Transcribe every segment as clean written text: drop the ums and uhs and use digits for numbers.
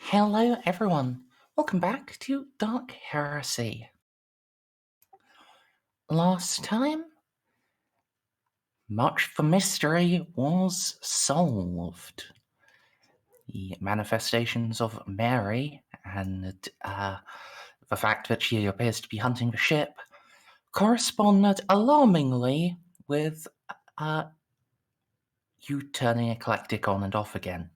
Hello, everyone. Welcome back to Dark Heresy. Last time, much of the mystery was solved. The manifestations of Mary and the fact that she appears to be hunting the ship corresponded alarmingly with you turning eclectic on and off again.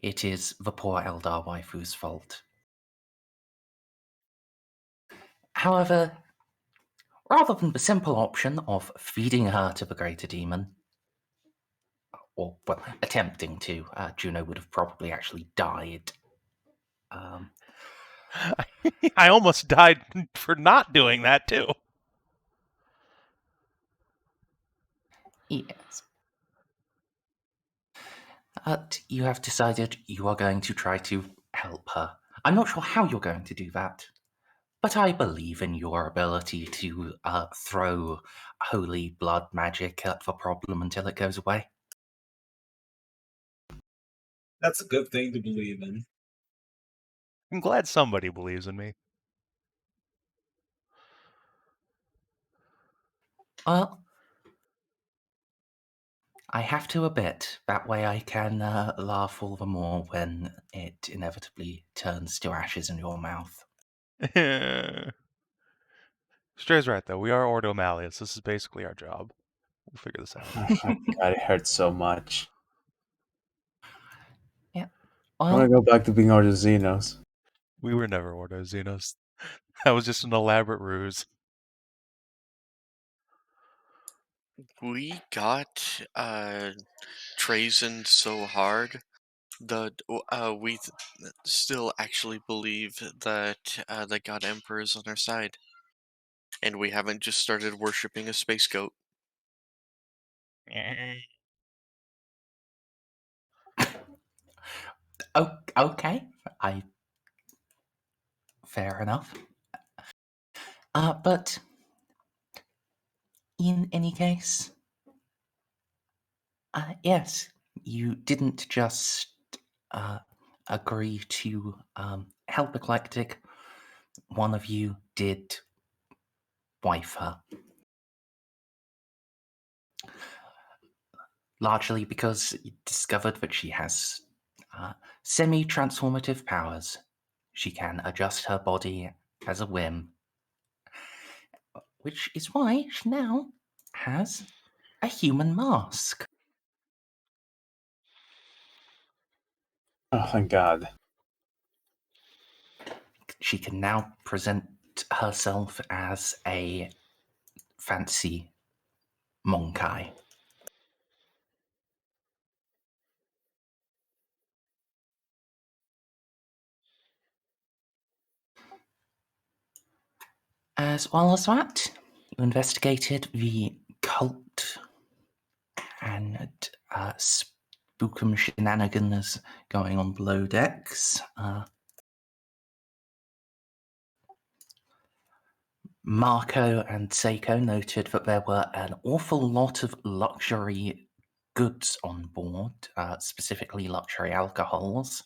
It is the poor Eldar waifu's fault. However, rather than the simple option of feeding her to the greater demon, or, well, attempting to, Juno would have probably actually died. I almost died for not doing that, too. Yes. But you have decided you are going to try to help her. I'm not sure how you're going to do that, but I believe in your ability to throw holy blood magic at the problem until it goes away. That's a good thing to believe in. I'm glad somebody believes in me. Well, I have to a bit. That way I can laugh all the more when it inevitably turns to ashes in your mouth. Stray's right, though. We are Ordo Malleus. This is basically our job. We'll figure this out. Oh, God, it hurts so much. Yeah. I want to go back to being Ordo Xenos. We were never Ordo Xenos. That was just an elaborate ruse. We got Trazen so hard that we still actually believe that the God Emperor is on our side. And we haven't just started worshipping a space goat. Oh, okay. Fair enough. But in any case, yes, you didn't just agree to help Eclectic. One of you did wife her. Largely because you discovered that she has semi-transformative powers. She can adjust her body as a whim, which is why she now has a human mask. Oh, thank God. She can now present herself as a fancy monkai. As well as that, you investigated the cult and spookum shenanigans going on below decks. Marco and Ceiko noted that there were an awful lot of luxury goods on board, specifically luxury alcohols,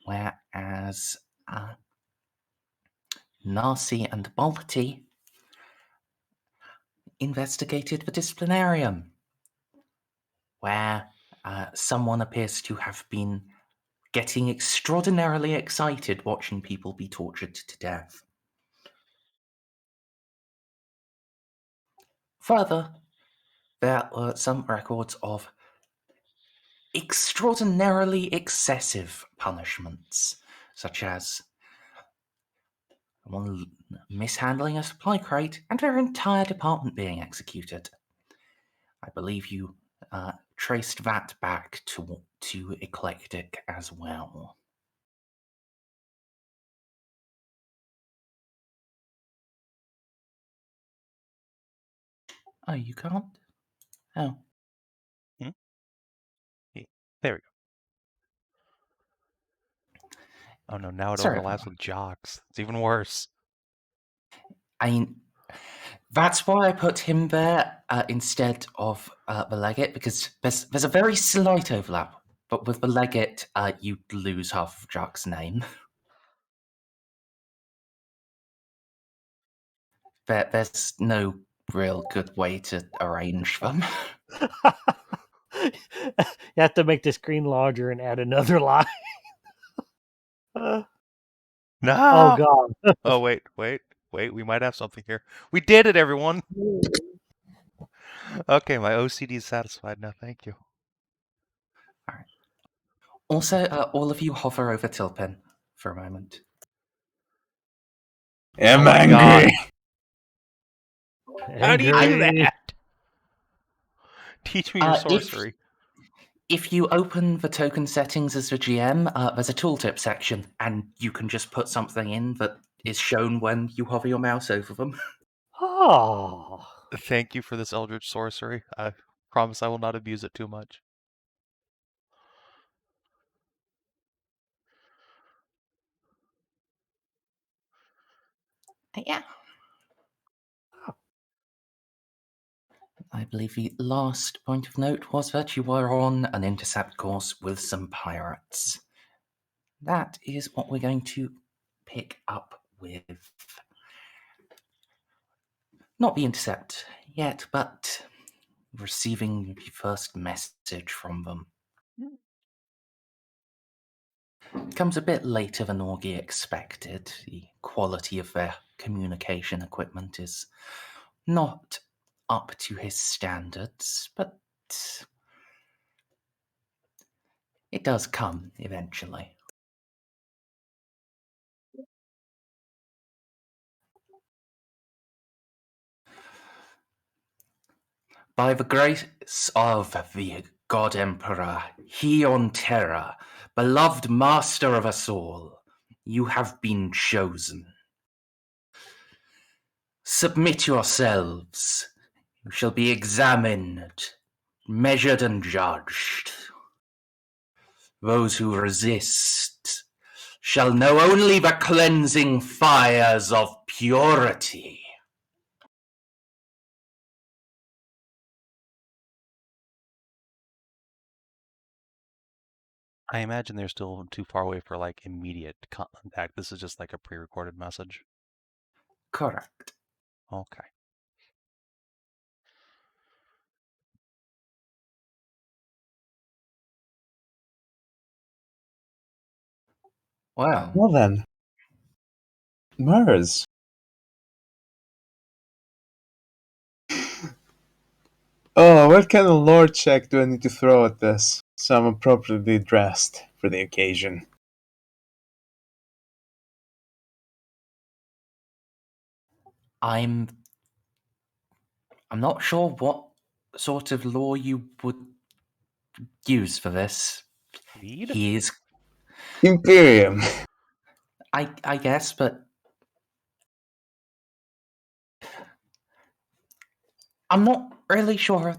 whereas Narcia and Baltus investigated the disciplinarium, where someone appears to have been getting extraordinarily excited watching people be tortured to death. Further, there were some records of extraordinarily excessive punishments, such as one mishandling a supply crate and their entire department being executed. I believe you traced that back to Eclectic as well. Oh, you can't? Oh. Yeah, there we go. Oh no, now it overlaps with jocks. It's even worse. I mean, that's why I put him there instead of the legate, because there's a very slight overlap. But with the legate, you lose half of Jock's name. There's no real good way to arrange them. You have to make the screen larger and add another line. No! Oh god. Oh, wait. We might have something here. We did it, everyone! Okay, my OCD is satisfied now. Thank you. Alright. Also, all of you hover over Tilpin for a moment. I'm Oh my angry. God. How do you do Angry. that? Teach me your sorcery. If you open the token settings as the GM, there's a tooltip section, and you can just put something in that is shown when you hover your mouse over them. Oh. Thank you for this eldritch sorcery. I promise I will not abuse it too much. Yeah. I believe the last point of note was that you were on an intercept course with some pirates. That is what we're going to pick up with. Not the intercept yet, but receiving the first message from them. It comes a bit later than Augie expected. The quality of their communication equipment is not up to his standards, but it does come eventually. By the grace of the God Emperor, he on Terra, beloved master of us all, you have been chosen. Submit yourselves. You shall be examined, measured and judged. Those who resist shall know only the cleansing fires of purity. I imagine they're still too far away for, like, immediate contact. This is just like a pre-recorded message. Correct. Okay. Well, Well then. Merz. Oh, what kind of lore check do I need to throw at this so I'm appropriately dressed for the occasion? I'm not sure what sort of law you would use for this. Read? He is, Imperium. I guess, but I'm not really sure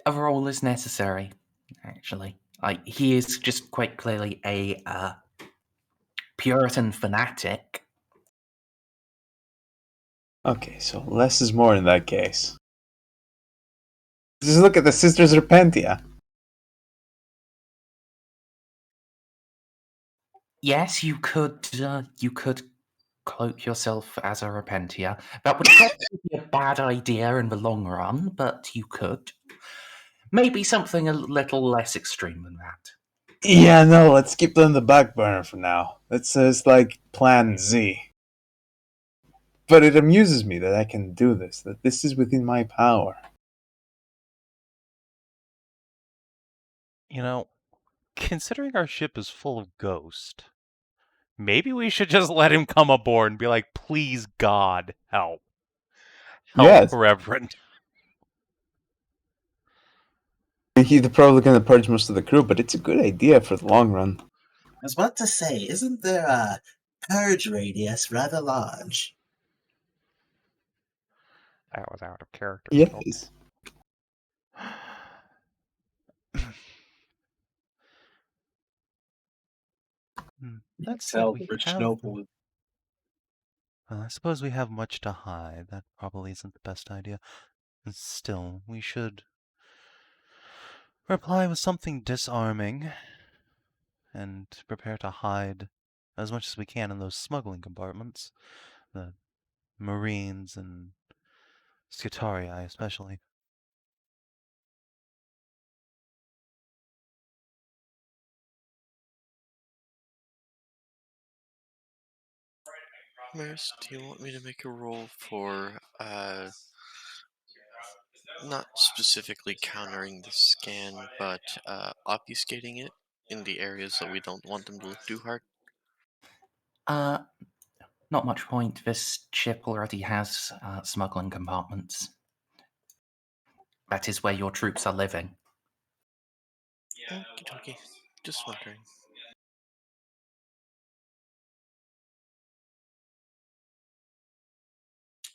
a role is necessary, actually. He is just quite clearly a Puritan fanatic. Okay, so less is more in that case. Just look at the Sisters Repentia. Yes, you could cloak yourself as a Repentia. That would probably be a bad idea in the long run, but you could. Maybe something a little less extreme than that. Yeah, no, let's keep them on the back burner for now. It's like Plan Z. But it amuses me that I can do this, that this is within my power. You know, considering our ship is full of ghosts, maybe we should just let him come aboard and be like, please, God, help. Help, Yes. Reverend. He's probably going to purge most of the crew, but it's a good idea for the long run. I was about to say, isn't there a purge radius rather large? That was out of character. Yes. Let's see. Tell We rich have... noble. I suppose we have much to hide. That probably isn't the best idea. Still, we should reply with something disarming. and prepare to hide as much as we can in those smuggling compartments. The Marines and Scythiae especially. Merz, do you want me to make a roll for, not specifically countering the scan, but obfuscating it in the areas that we don't want them to look too hard? Not much point. This ship already has smuggling compartments. That is where your troops are living. Okie dokie. Just wondering.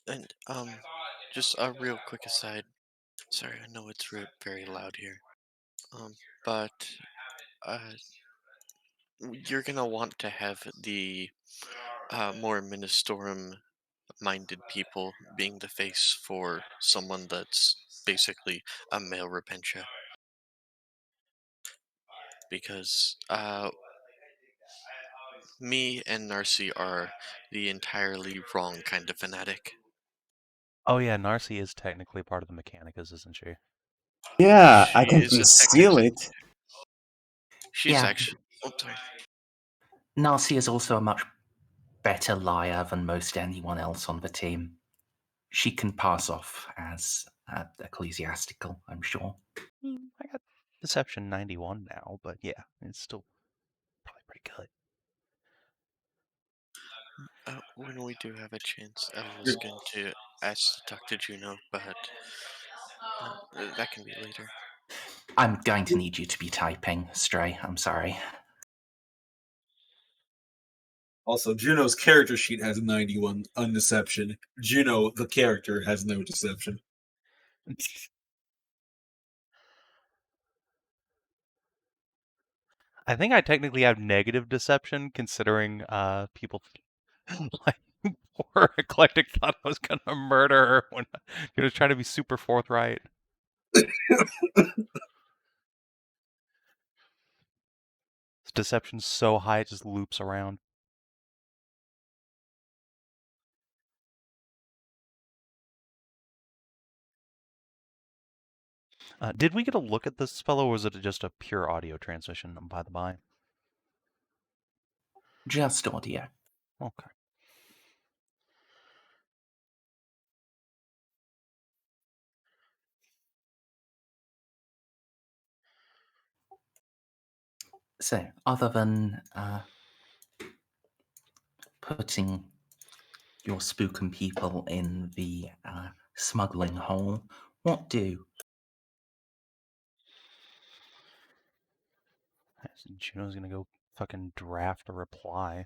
And, just a real quick aside. Sorry, I know it's very loud here. But, you're gonna want to have the more Ministorum-minded people being the face for someone that's basically a male Repentia. Because, me and Narcia are the entirely wrong kind of fanatic. Oh yeah, Narcia is technically part of the Mechanicus, isn't she? Yeah, I She can is conceal technically. it. She's Yeah. actually. Oh, sorry. Narcia is also a much better liar than most anyone else on the team. She can pass off as ecclesiastical, I'm sure. I got Deception 91 now, but yeah, it's still probably pretty good. When we do have a chance, I was going to ask to talk to Juno, but that can be later. I'm going to need you to be typing, Stray. I'm sorry. Also, Juno's character sheet has 91 undeception. Juno, the character, has no deception. I think I technically have negative deception, considering people like poor Eclectic thought I was gonna murder her when he was trying to be super forthright. Deception's so high it just loops around. Did we get a look at this fellow, or was it just a pure audio transmission, by the by? Just audio. Okay. So, other than putting your spookum people in the smuggling hole, what do? Juno's gonna go fucking draft a reply.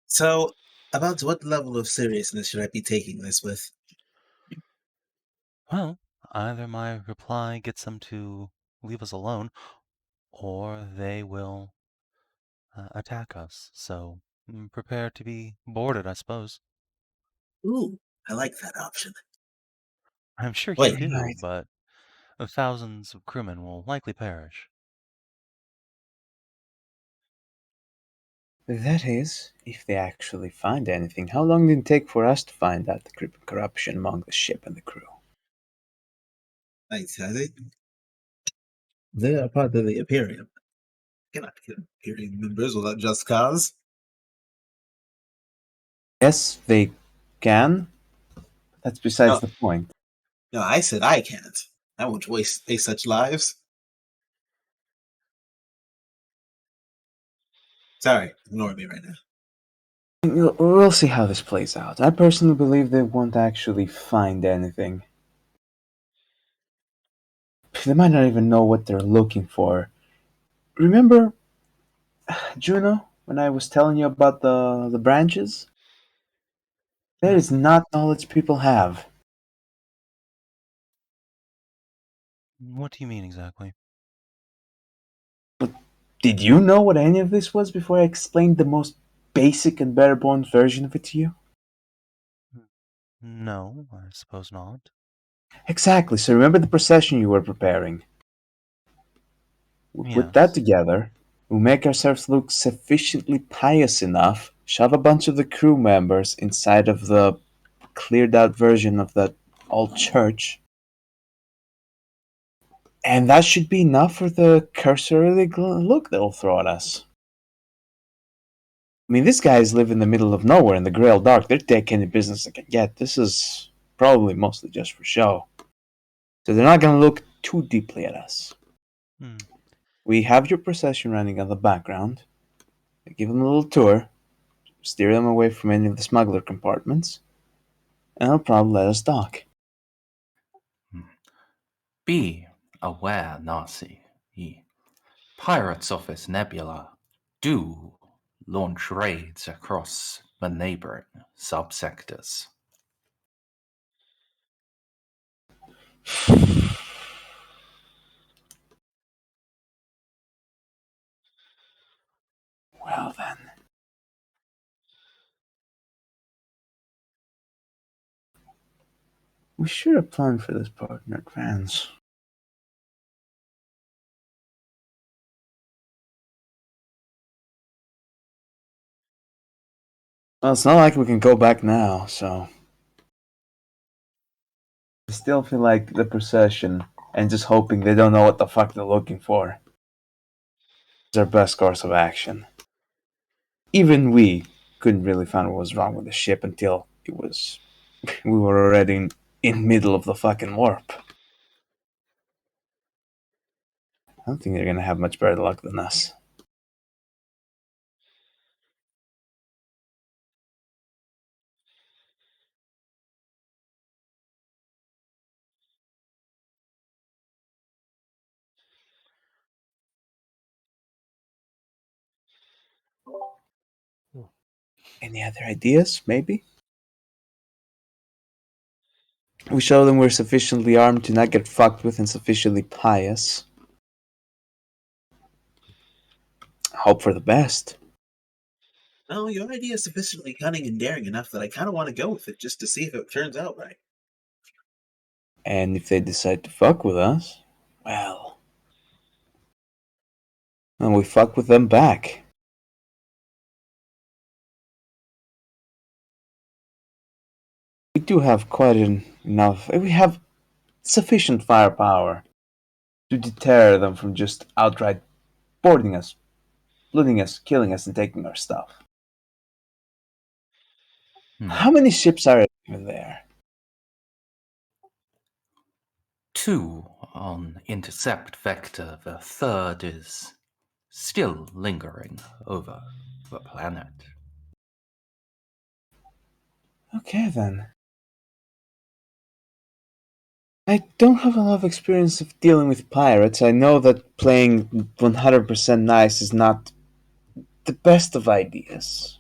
So, about what level of seriousness should I be taking this with? Well, either my reply gets them to leave us alone, or they will attack us. So prepare to be boarded, I suppose. Ooh, I like that option. I'm sure you Wait, do, right. but thousands of crewmen will likely perish. That is, if they actually find anything. How long did it take for us to find out the corruption among the ship and the crew? nice, has it? They are part of the Imperium. Cannot kill Imperium members without just cause. Yes, they can. That's besides No, the point. no, I said I can't. I won't waste such lives. Sorry, ignore me right now. We'll see how this plays out. I personally believe they won't actually find anything. They might not even know what they're looking for. Remember, Juno, when I was telling you about the branches? That is not knowledge people have. What do you mean exactly? Did you know what any of this was before I explained the most basic and bare bones version of it to you? No, I suppose not. Exactly. So remember the procession you were preparing? We'll put that Yes. together. We'll make ourselves look sufficiently pious enough, shove a bunch of the crew members inside of the cleared out version of that old church, and that should be enough for the cursory look they'll throw at us. I mean, these guys live in the middle of nowhere in the Grail Dark. They're taking any business they can get. This is probably mostly just for show. So they're not going to look too deeply at us. Hmm. We have your procession running on the background. Give them a little tour, steer them away from any of the smuggler compartments, and they'll probably let us dock. Be aware, Narcia. The pirates of this nebula do launch raids across the neighboring subsectors. Well then. We should have planned for this part in advance. Well, it's not like we can go back now, so... I still feel like the procession and just hoping they don't know what the fuck they're looking for is our best course of action. Even we couldn't really find what was wrong with the ship until it was... we were already in middle of the fucking warp. I don't think they're gonna have much better luck than us. Any other ideas, maybe? We show them we're sufficiently armed to not get fucked with and sufficiently pious. Hope for the best. No, your idea is sufficiently cunning and daring enough that I kind of want to go with it just to see if it turns out right. And if they decide to fuck with us, well... and we fuck with them back. We do have quite enough... we have sufficient firepower to deter them from just outright boarding us, looting us, killing us, and taking our stuff. How many ships are even there? 2 on intercept vector. The third is still lingering over the planet. Okay then. I don't have a lot of experience of dealing with pirates. I know that playing 100% nice is not the best of ideas.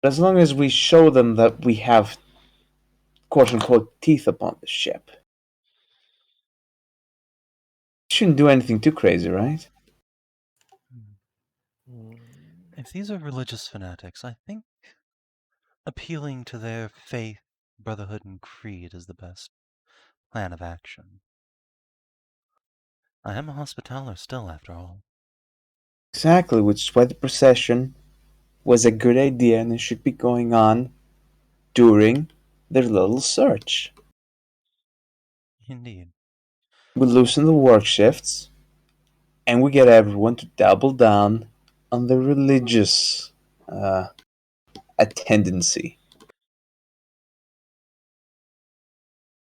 But as long as we show them that we have quote-unquote teeth upon the ship, shouldn't do anything too crazy, right? If these are religious fanatics, I think appealing to their faith, brotherhood, and creed is the best plan of action. I am a hospitaller still, after all. Exactly, which is why the procession was a good idea and it should be going on during their little search. Indeed. We loosen the work shifts, and we get everyone to double down on the religious attendancy.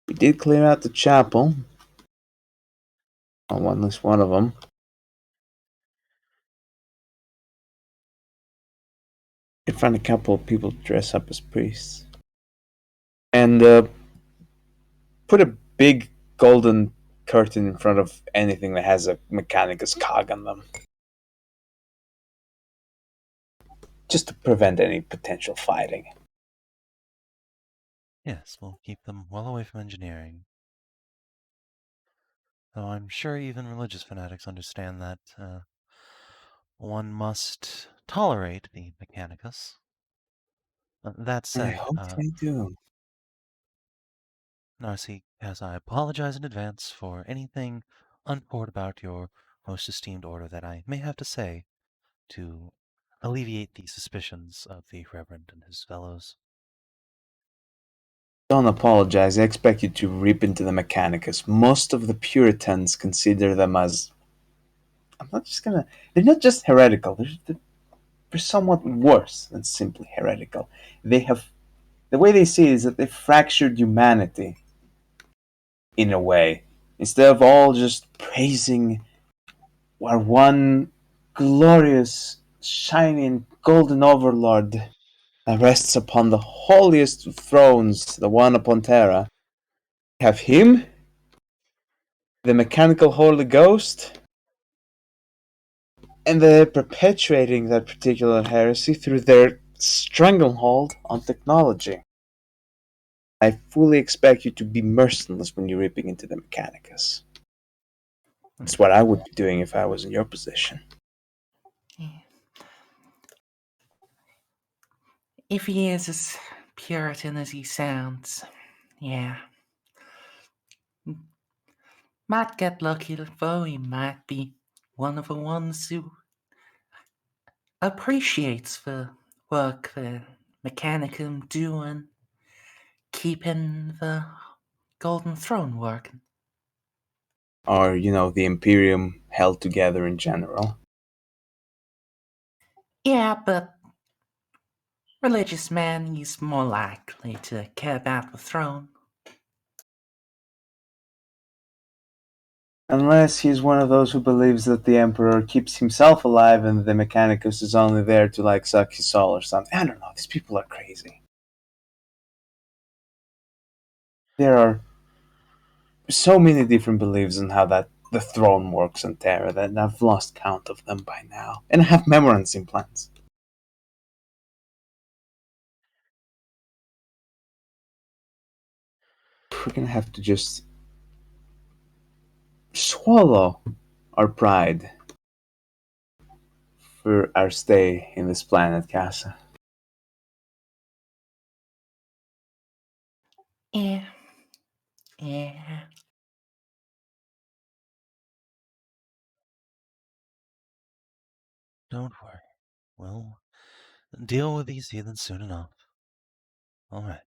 We did clear out the chapel, on at least one of them. Did find a couple of people to dress up as priests. And put a big golden curtain in front of anything that has a Mechanicus cog on them. Just to prevent any potential fighting. Yes, we'll keep them well away from engineering. Though I'm sure even religious fanatics understand that one must tolerate the Mechanicus. That I said, hope they do. Narcia, as I apologize in advance for anything untoward about your most esteemed order that I may have to say to alleviate the suspicions of the Reverend and his fellows. Don't apologize. I expect you to rip into the Mechanicus. Most of the Puritans consider them as. They're not just heretical. They're somewhat worse than simply heretical. They have. The way they see it is that they fractured humanity. In a way. Instead of all just praising our one glorious, shining, golden overlord that rests upon the holiest of thrones, the one upon Terra. Have him, the mechanical Holy Ghost, and they're perpetuating that particular heresy through their stranglehold on technology. I fully expect you to be merciless when you're ripping into the Mechanicus. That's what I would be doing if I was in your position. If he is as Puritan as he sounds, yeah. Might get lucky, though he might be one of the ones who appreciates the work the Mechanicum doing, keeping the Golden Throne working. Or, the Imperium held together in general. Yeah, but religious man, he's more likely to care about the throne. Unless he's one of those who believes that the Emperor keeps himself alive and the Mechanicus is only there to, suck his soul or something. I don't know. These people are crazy. There are so many different beliefs on how the throne works on Terra that I've lost count of them by now. And I have memorance implants. We're gonna have to just swallow our pride for our stay in this planet, Casa. Yeah. Don't worry. We'll deal with these heathens soon enough. All right.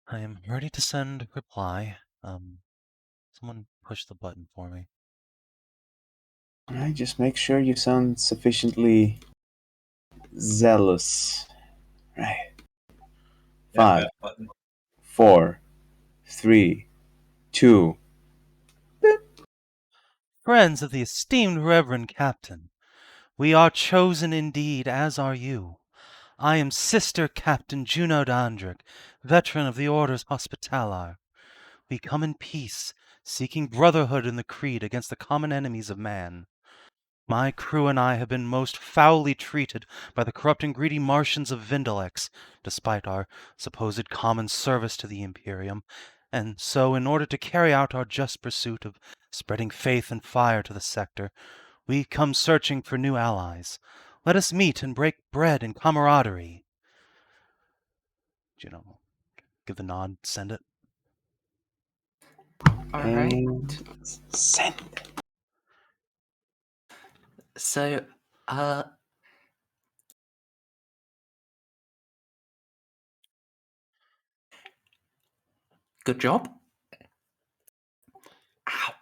I am ready to send reply. Someone push the button for me. Alright, just make sure you sound sufficiently zealous. Right. Yeah, 5, button. 4, 3, 2. Friends of the esteemed Reverend-Captain, we are chosen indeed, as are you. I am Sister Captain Juno Dandrick, veteran of the Orders Hospitaller. We come in peace, seeking brotherhood in the creed against the common enemies of man. My crew and I have been most foully treated by the corrupt and greedy Martians of Vindalex, despite our supposed common service to the Imperium, and so in order to carry out our just pursuit of spreading faith and fire to the sector, we come searching for new allies. Let us meet and break bread and camaraderie. Juno, give the nod, send it. Alright. And send. So, good job.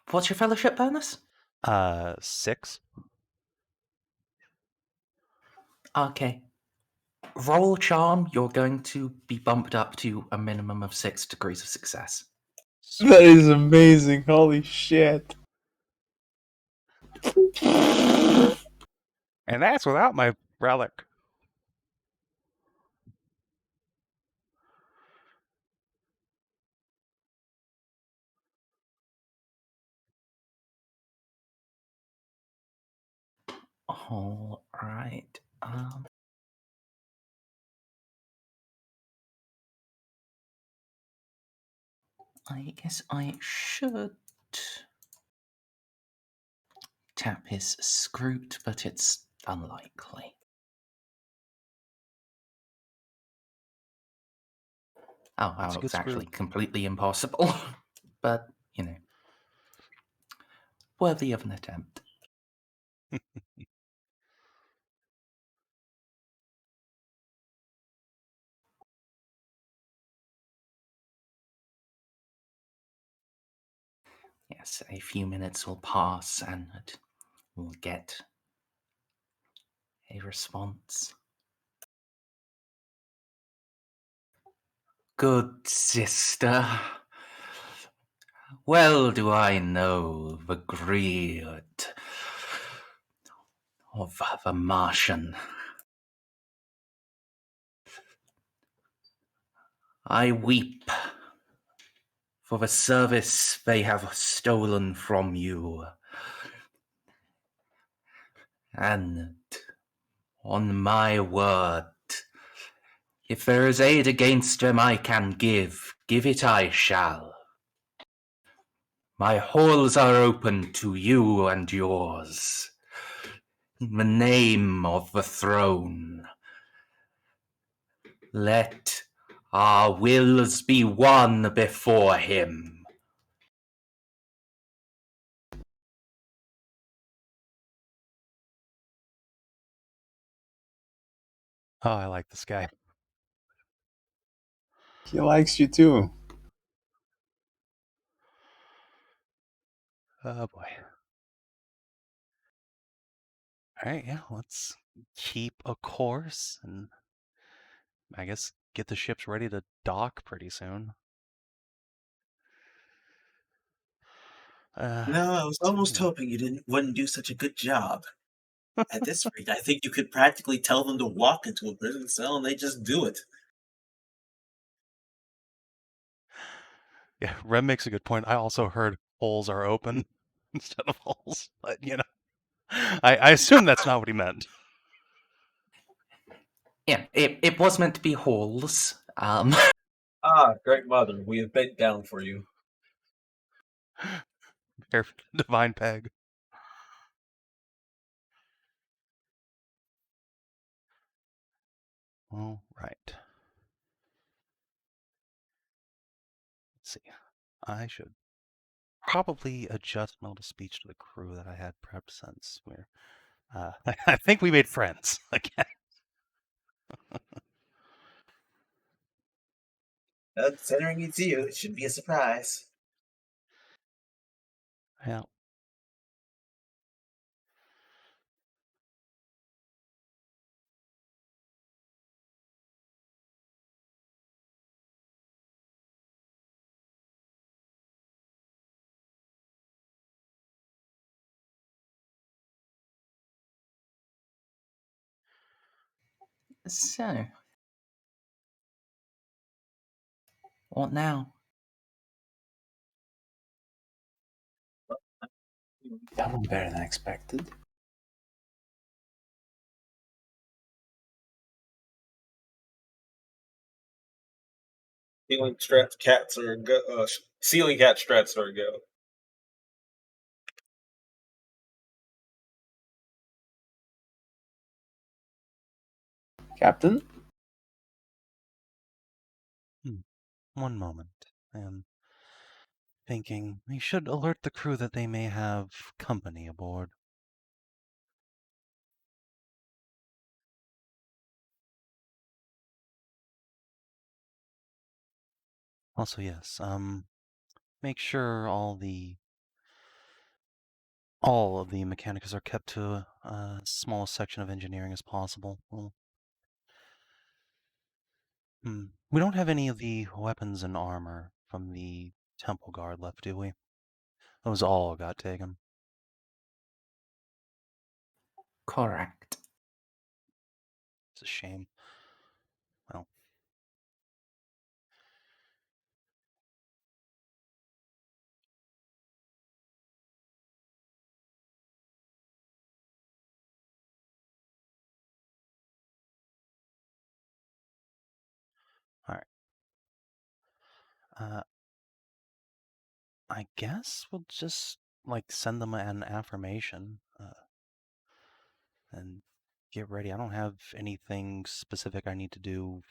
What's your fellowship bonus? 6. Okay. Roll charm, you're going to be bumped up to a minimum of 6 degrees of success. That is amazing. Holy shit. And that's without my relic. Alright. I guess I should tap his scroot, but it's unlikely. Oh, It's a it was good actually screw. completely impossible. But, worthy of an attempt. Yes, a few minutes will pass and we'll get a response. Good sister, well do I know the greed of the Martian. I weep for the service they have stolen from you. And on my word, if there is aid against them I can give it I shall. My halls are open to you and yours. In the name of the throne, let our wills be one before him. Oh, I like this guy. He likes you too. Oh boy. Alright, yeah, let's keep a course and I guess get the ships ready to dock pretty soon. I was almost yeah. hoping you wouldn't do such a good job. At this rate, I think you could practically tell them to walk into a prison cell and they just do it. Yeah, Rem makes a good point. I also heard holes are open instead of holes, but I assume that's not what he meant. Yeah, it was meant to be halls. Ah, great mother, we have bent down for you. Divine peg. All right. Let's see. I should probably adjust my little speech to the crew that I had prepped since we're. I think we made friends again. Considering it's you, it should be a surprise. Yeah. So, what now? That was better than expected. Ceiling cats are go. Ceiling cat strats are a go. Captain? One moment. I am thinking we should alert the crew that they may have company aboard. Also, yes, make sure all of the Mechanicus are kept to a smallest section of engineering as possible. We don't have any of the weapons and armor from the Temple Guard left, do we? Those all got taken. Correct. It's a shame. Well. Alright. I guess we'll just, send them an affirmation, and get ready. I don't have anything specific I need to do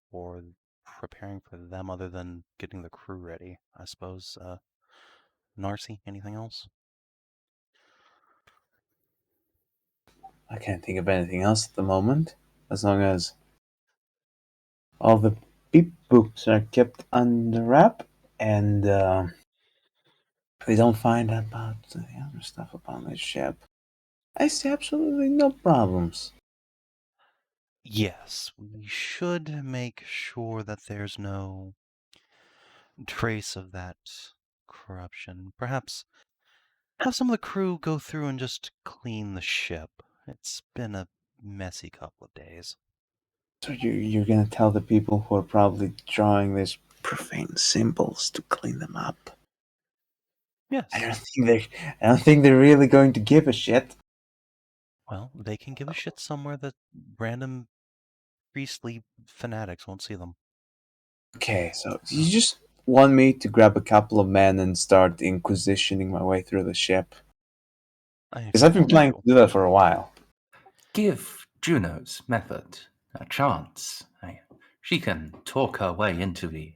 for preparing for them other than getting the crew ready, I suppose. Narcy, anything else? I can't think of anything else at the moment, as long as all the beep boops are kept under wrap and we don't find out about the other stuff upon the ship. I see absolutely no problems. Yes, we should make sure that there's no trace of that corruption. Perhaps have some of the crew go through and just clean the ship. It's been a messy couple of days. So you're gonna tell the people who are probably drawing these profane symbols to clean them up? Yes. I don't think they're really going to give a shit. Well, they can give a shit somewhere that random priestly fanatics won't see them. Okay, so you just want me to grab a couple of men and start inquisitioning my way through the ship? Because I've been planning to do that for a while. Give Juno's method a chance. She can talk her way into the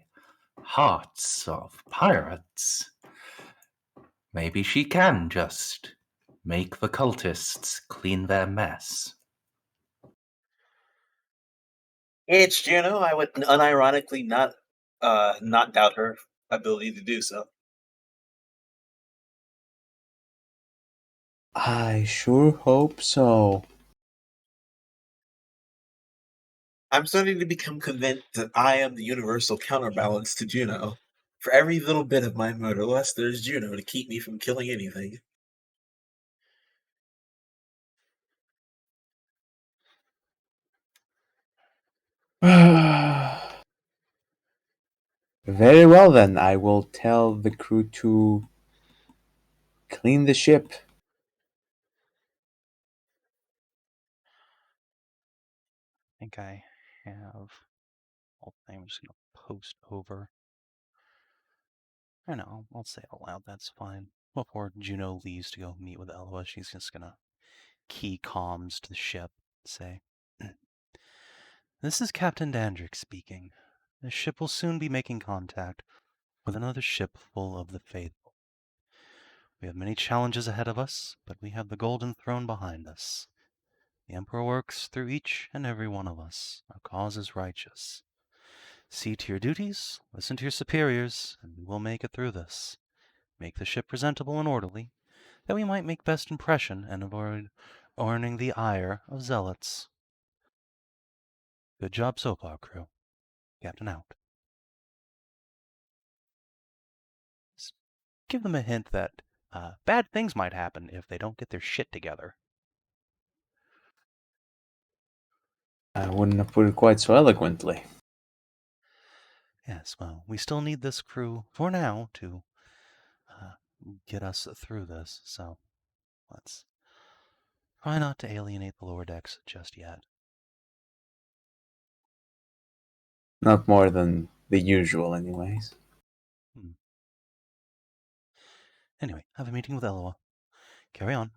hearts of pirates. Maybe she can just make the cultists clean their mess. It's Juno. I would unironically not doubt her ability to do so. I sure hope so. I'm starting to become convinced that I am the universal counterbalance to Juno. For every little bit of my murder lust, there's Juno to keep me from killing anything. Very well then, I will tell the crew to clean the ship. I think I have all the thing I'm just going to post over. I know, I'll say it out loud, that's fine. Before Juno leaves to go meet with Eloa, she's just going to key comms to the ship, say, "This is Captain Dandrick speaking. The ship will soon be making contact with another ship full of the faithful. We have many challenges ahead of us, but we have the Golden Throne behind us. The Emperor works through each and every one of us. Our cause is righteous. See to your duties, listen to your superiors, and we will make it through this. Make the ship presentable and orderly, that we might make best impression and avoid earning the ire of zealots. Good job so far, crew. Captain out." Just give them a hint that bad things might happen if they don't get their shit together. I wouldn't have put it quite so eloquently. Yes, well, we still need this crew for now to get us through this, so let's try not to alienate the lower decks just yet. Not more than the usual, anyways. Anyway, have a meeting with Eloa. Carry on.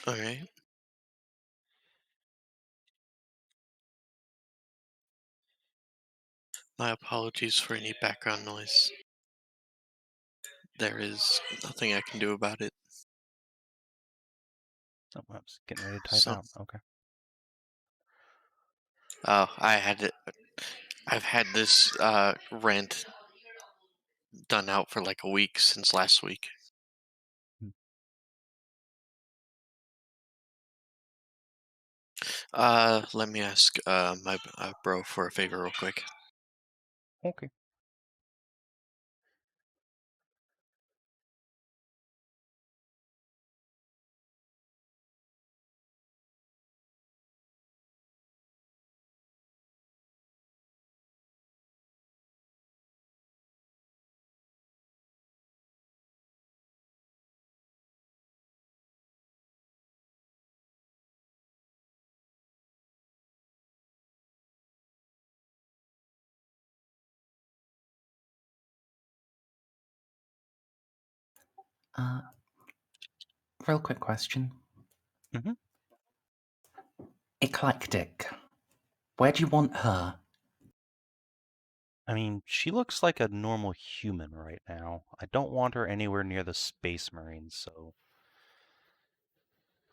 Okay. My apologies for any background noise. There is nothing I can do about it. Oh, I was getting ready to type out. Okay. Oh, I've had this rant done out for like a week since last week. Let me ask my bro for a favor real quick. Okay. Real quick question. Mhm. Eclectic. Where do you want her? I mean, she looks like a normal human right now. I don't want her anywhere near the Space Marines, so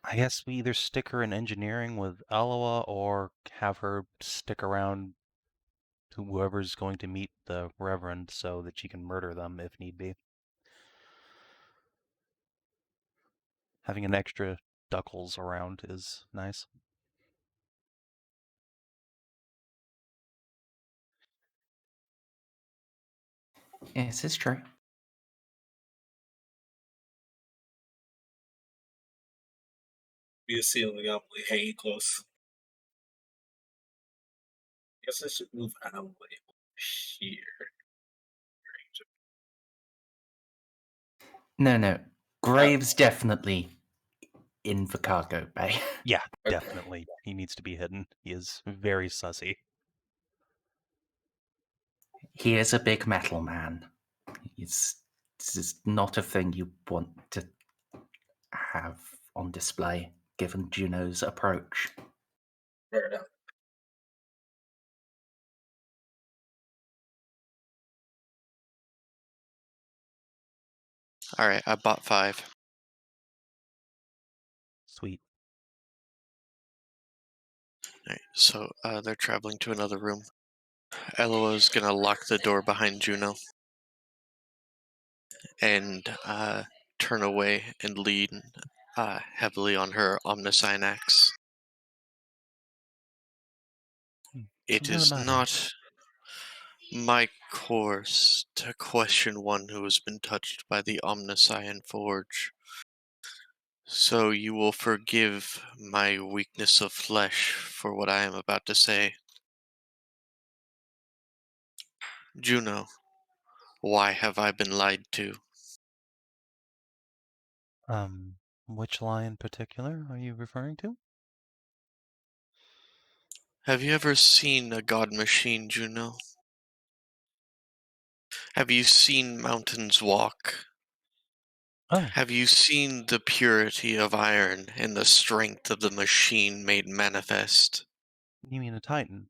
I guess we either stick her in engineering with Eloa or have her stick around to whoever's going to meet the Reverend so that she can murder them if need be. Having an extra Duckles around is nice. Yes, it's true. Be a ceiling anomaly hanging close. Guess I should move anomaly here. No. Graves definitely in the cargo bay. Yeah, Okay. definitely. He needs to be hidden. He is very sussy. He is a big metal man. This is not a thing you want to have on display, given Juno's approach. Fair enough. Alright, I bought 5. Sweet. Alright, so they're traveling to another room. Eloa's gonna lock the door behind Juno and turn away and lean heavily on her Omniscient axe. It Something the is matter? not my course to question one who has been touched by the Omniscient Forge. So you will forgive my weakness of flesh for what I am about to say. Juno, why have I been lied to? Which lie in particular are you referring to? Have you ever seen a god machine, Juno? Have you seen mountains walk? Oh, Have you seen the purity of iron and the strength of the machine made manifest? you mean a Titan?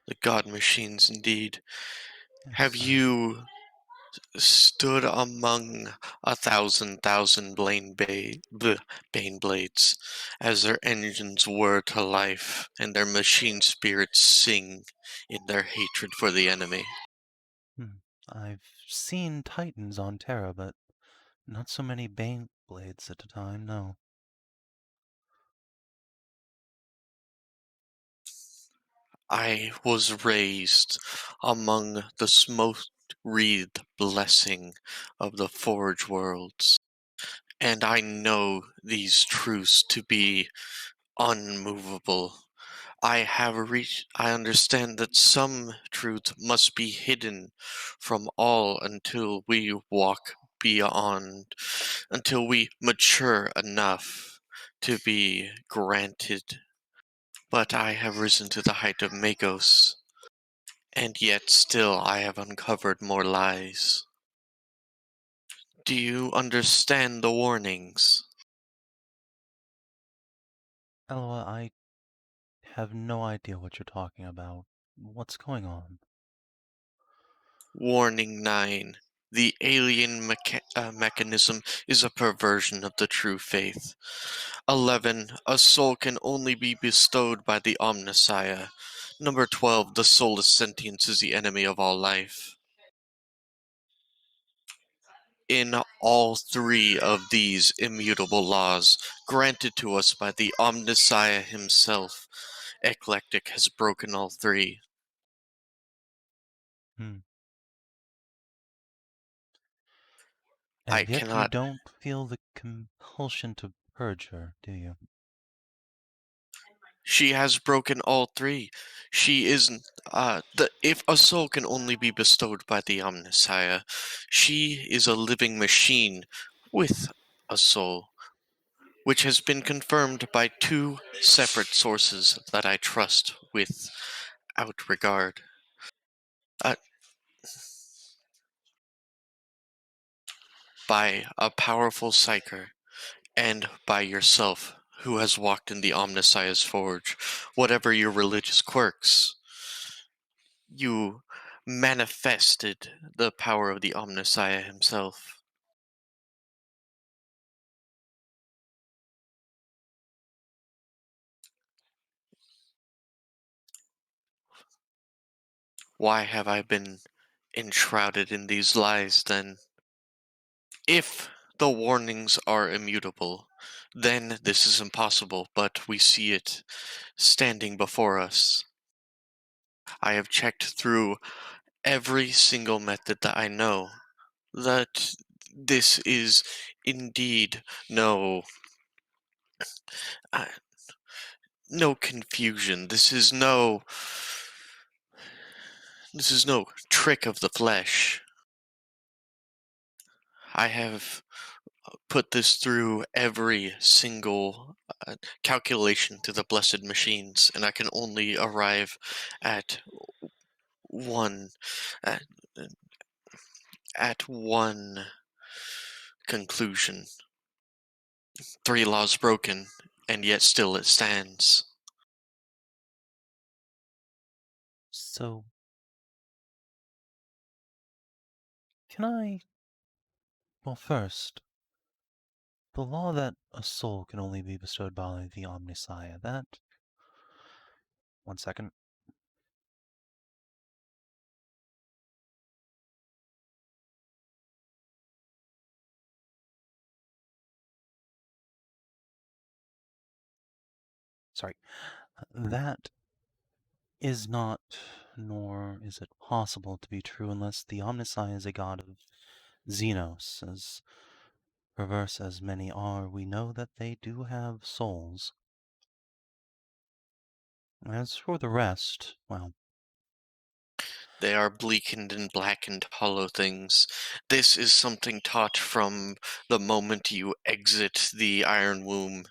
The god machines, indeed. Yes, Have you stood among 1,000 bane blades as their engines whir to life and their machine spirits sing in their hatred for the enemy? I've seen Titans on Terra, but not so many Bane blades at a time, no. I was raised among the smoke-wreathed blessing of the Forge Worlds, and I know these truths to be unmovable. I understand that some truth must be hidden from all until we walk beyond, until we mature enough to be granted. But I have risen to the height of Magos, and yet still I have uncovered more lies. Do you understand the warnings? Eloa, I have no idea what you're talking about. What's going on? Warning 9. The alien mechanism is a perversion of the true faith. 11. A soul can only be bestowed by the Omnissiah. Number 12. The soulless sentience is the enemy of all life. In all 3 of these immutable laws, granted to us by the Omnissiah himself, Eclectic has broken all 3. I And yet you cannot. don't feel the compulsion to purge her, do you? She has broken all 3. She isn't. If a soul can only be bestowed by the Omnissiah, she is a living machine with a soul, which has been confirmed by 2 separate sources that I trust without regard. by a powerful psyker, and by yourself, who has walked in the Omnissiah's forge. Whatever your religious quirks, you manifested the power of the Omnissiah himself. Why have I been enshrouded in these lies, then? If the warnings are immutable, then this is impossible, but we see it standing before us. I have checked through every single method that I know, that this is indeed uh, no confusion. This is no trick of the flesh. I have put this through every single calculation to the blessed machines, and I can only arrive at one at, at one conclusion. 3 laws broken, and yet still it stands. So, can I... Well, first, the law that a soul can only be bestowed by the Omnissiah, that... One second. Sorry. That is not, nor is it possible to be true unless the Omnissiah is a god of Xenos. As perverse as many are, we know that they do have souls. As for the rest, well, They are bleakened and blackened hollow things. This is something taught from the moment you exit the iron womb.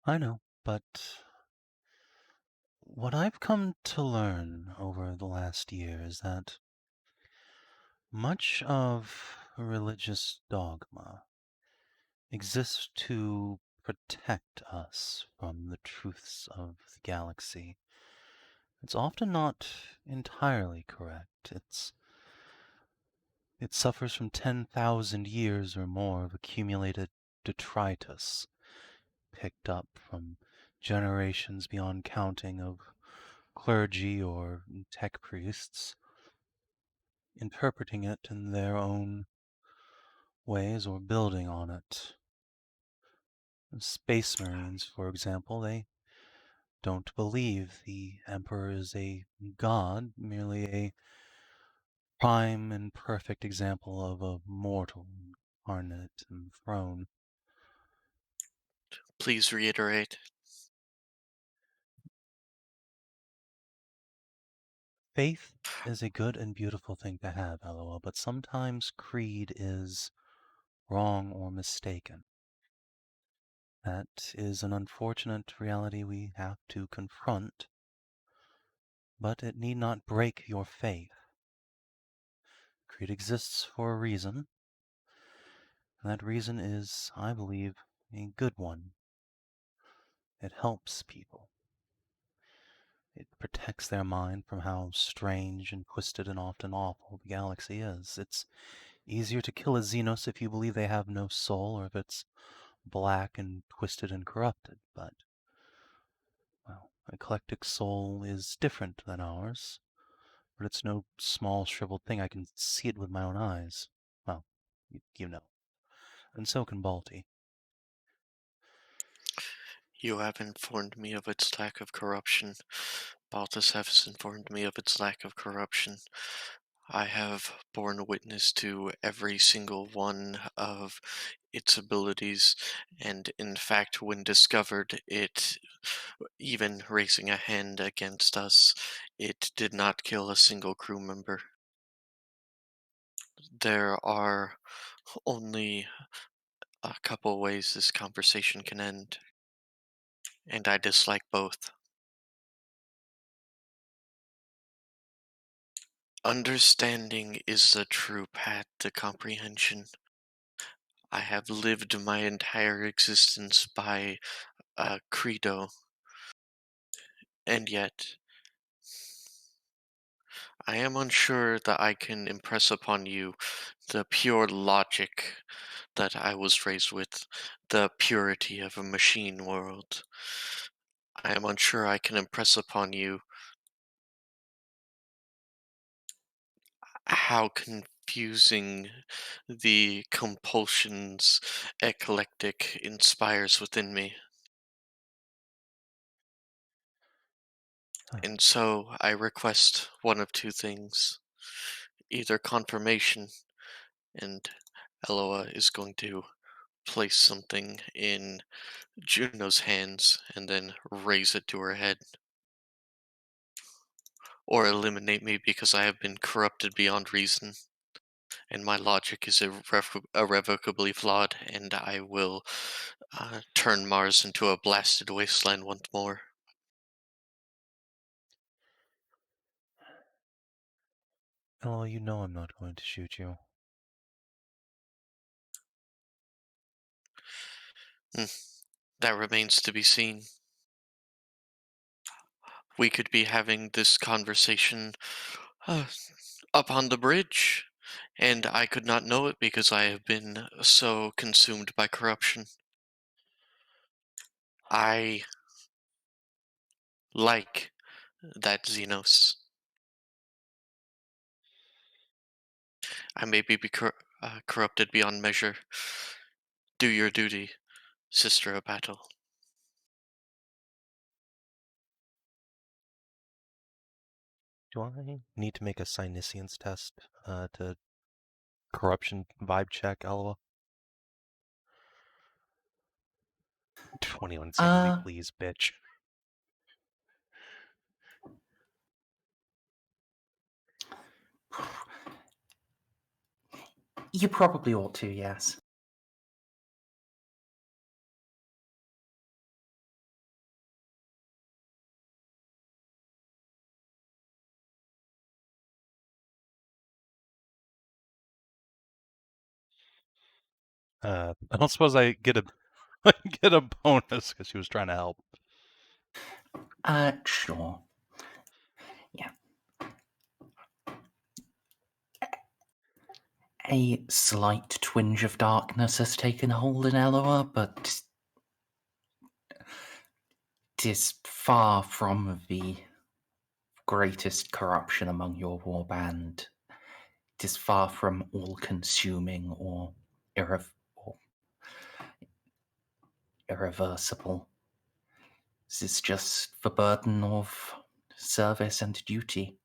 I know, but what I've come to learn over the last year is that much of religious dogma exists to protect us from the truths of the galaxy. It's often not entirely correct. It suffers from 10,000 years or more of accumulated detritus, picked up from generations beyond counting of clergy or tech priests, interpreting it in their own ways or building on it. Space Marines, for example, they don't believe the Emperor is a god, merely a prime and perfect example of a mortal incarnate and throne. Please reiterate. Faith is a good and beautiful thing to have, Eloa, but sometimes creed is wrong or mistaken. That is an unfortunate reality we have to confront, but it need not break your faith. Creed exists for a reason, and that reason is, I believe, a good one. It helps people. It protects their mind from how strange and twisted and often awful the galaxy is. It's easier to kill a Xenos if you believe they have no soul, or if it's black and twisted and corrupted, but, well, eclectic soul is different than ours, but it's no small shriveled thing. I can see it with my own eyes. Well, you know. And so can Balti. You have informed me of its lack of corruption. Baltus has informed me of its lack of corruption. I have borne witness to every single one of its abilities, and in fact, when discovered, it, even raising a hand against us, it did not kill a single crew member. There are only a couple ways this conversation can end, and I dislike both. Understanding is the true path to comprehension. I have lived my entire existence by a credo, and yet I am unsure that I can impress upon you the pure logic that I was raised with, the purity of a machine world. I am unsure I can impress upon you how confusing the compulsions eclectic inspires within me. And so I request one of two things. Either confirmation, and Eloa is going to place something in Juno's hands and then raise it to her head. Or eliminate me because I have been corrupted beyond reason, and my logic is irrevocably flawed, and I will turn Mars into a blasted wasteland once more. Oh, you know I'm not going to shoot you. That remains to be seen. We could be having this conversation up on the bridge, and I could not know it because I have been so consumed by corruption. I like that Xenos. I may be corrupted beyond measure. Do your duty, Sister of Battle. Do I need to make a Psyniscience test to corruption vibe check, Eloa? 21 sanity, please, bitch. You probably ought to, yes. I don't suppose I get a get a bonus because she was trying to help. Sure. Yeah. A slight twinge of darkness has taken hold in Eloa, but it is far from the greatest corruption among your warband. It is far from all-consuming or irreversible. This is just the burden of service and duty.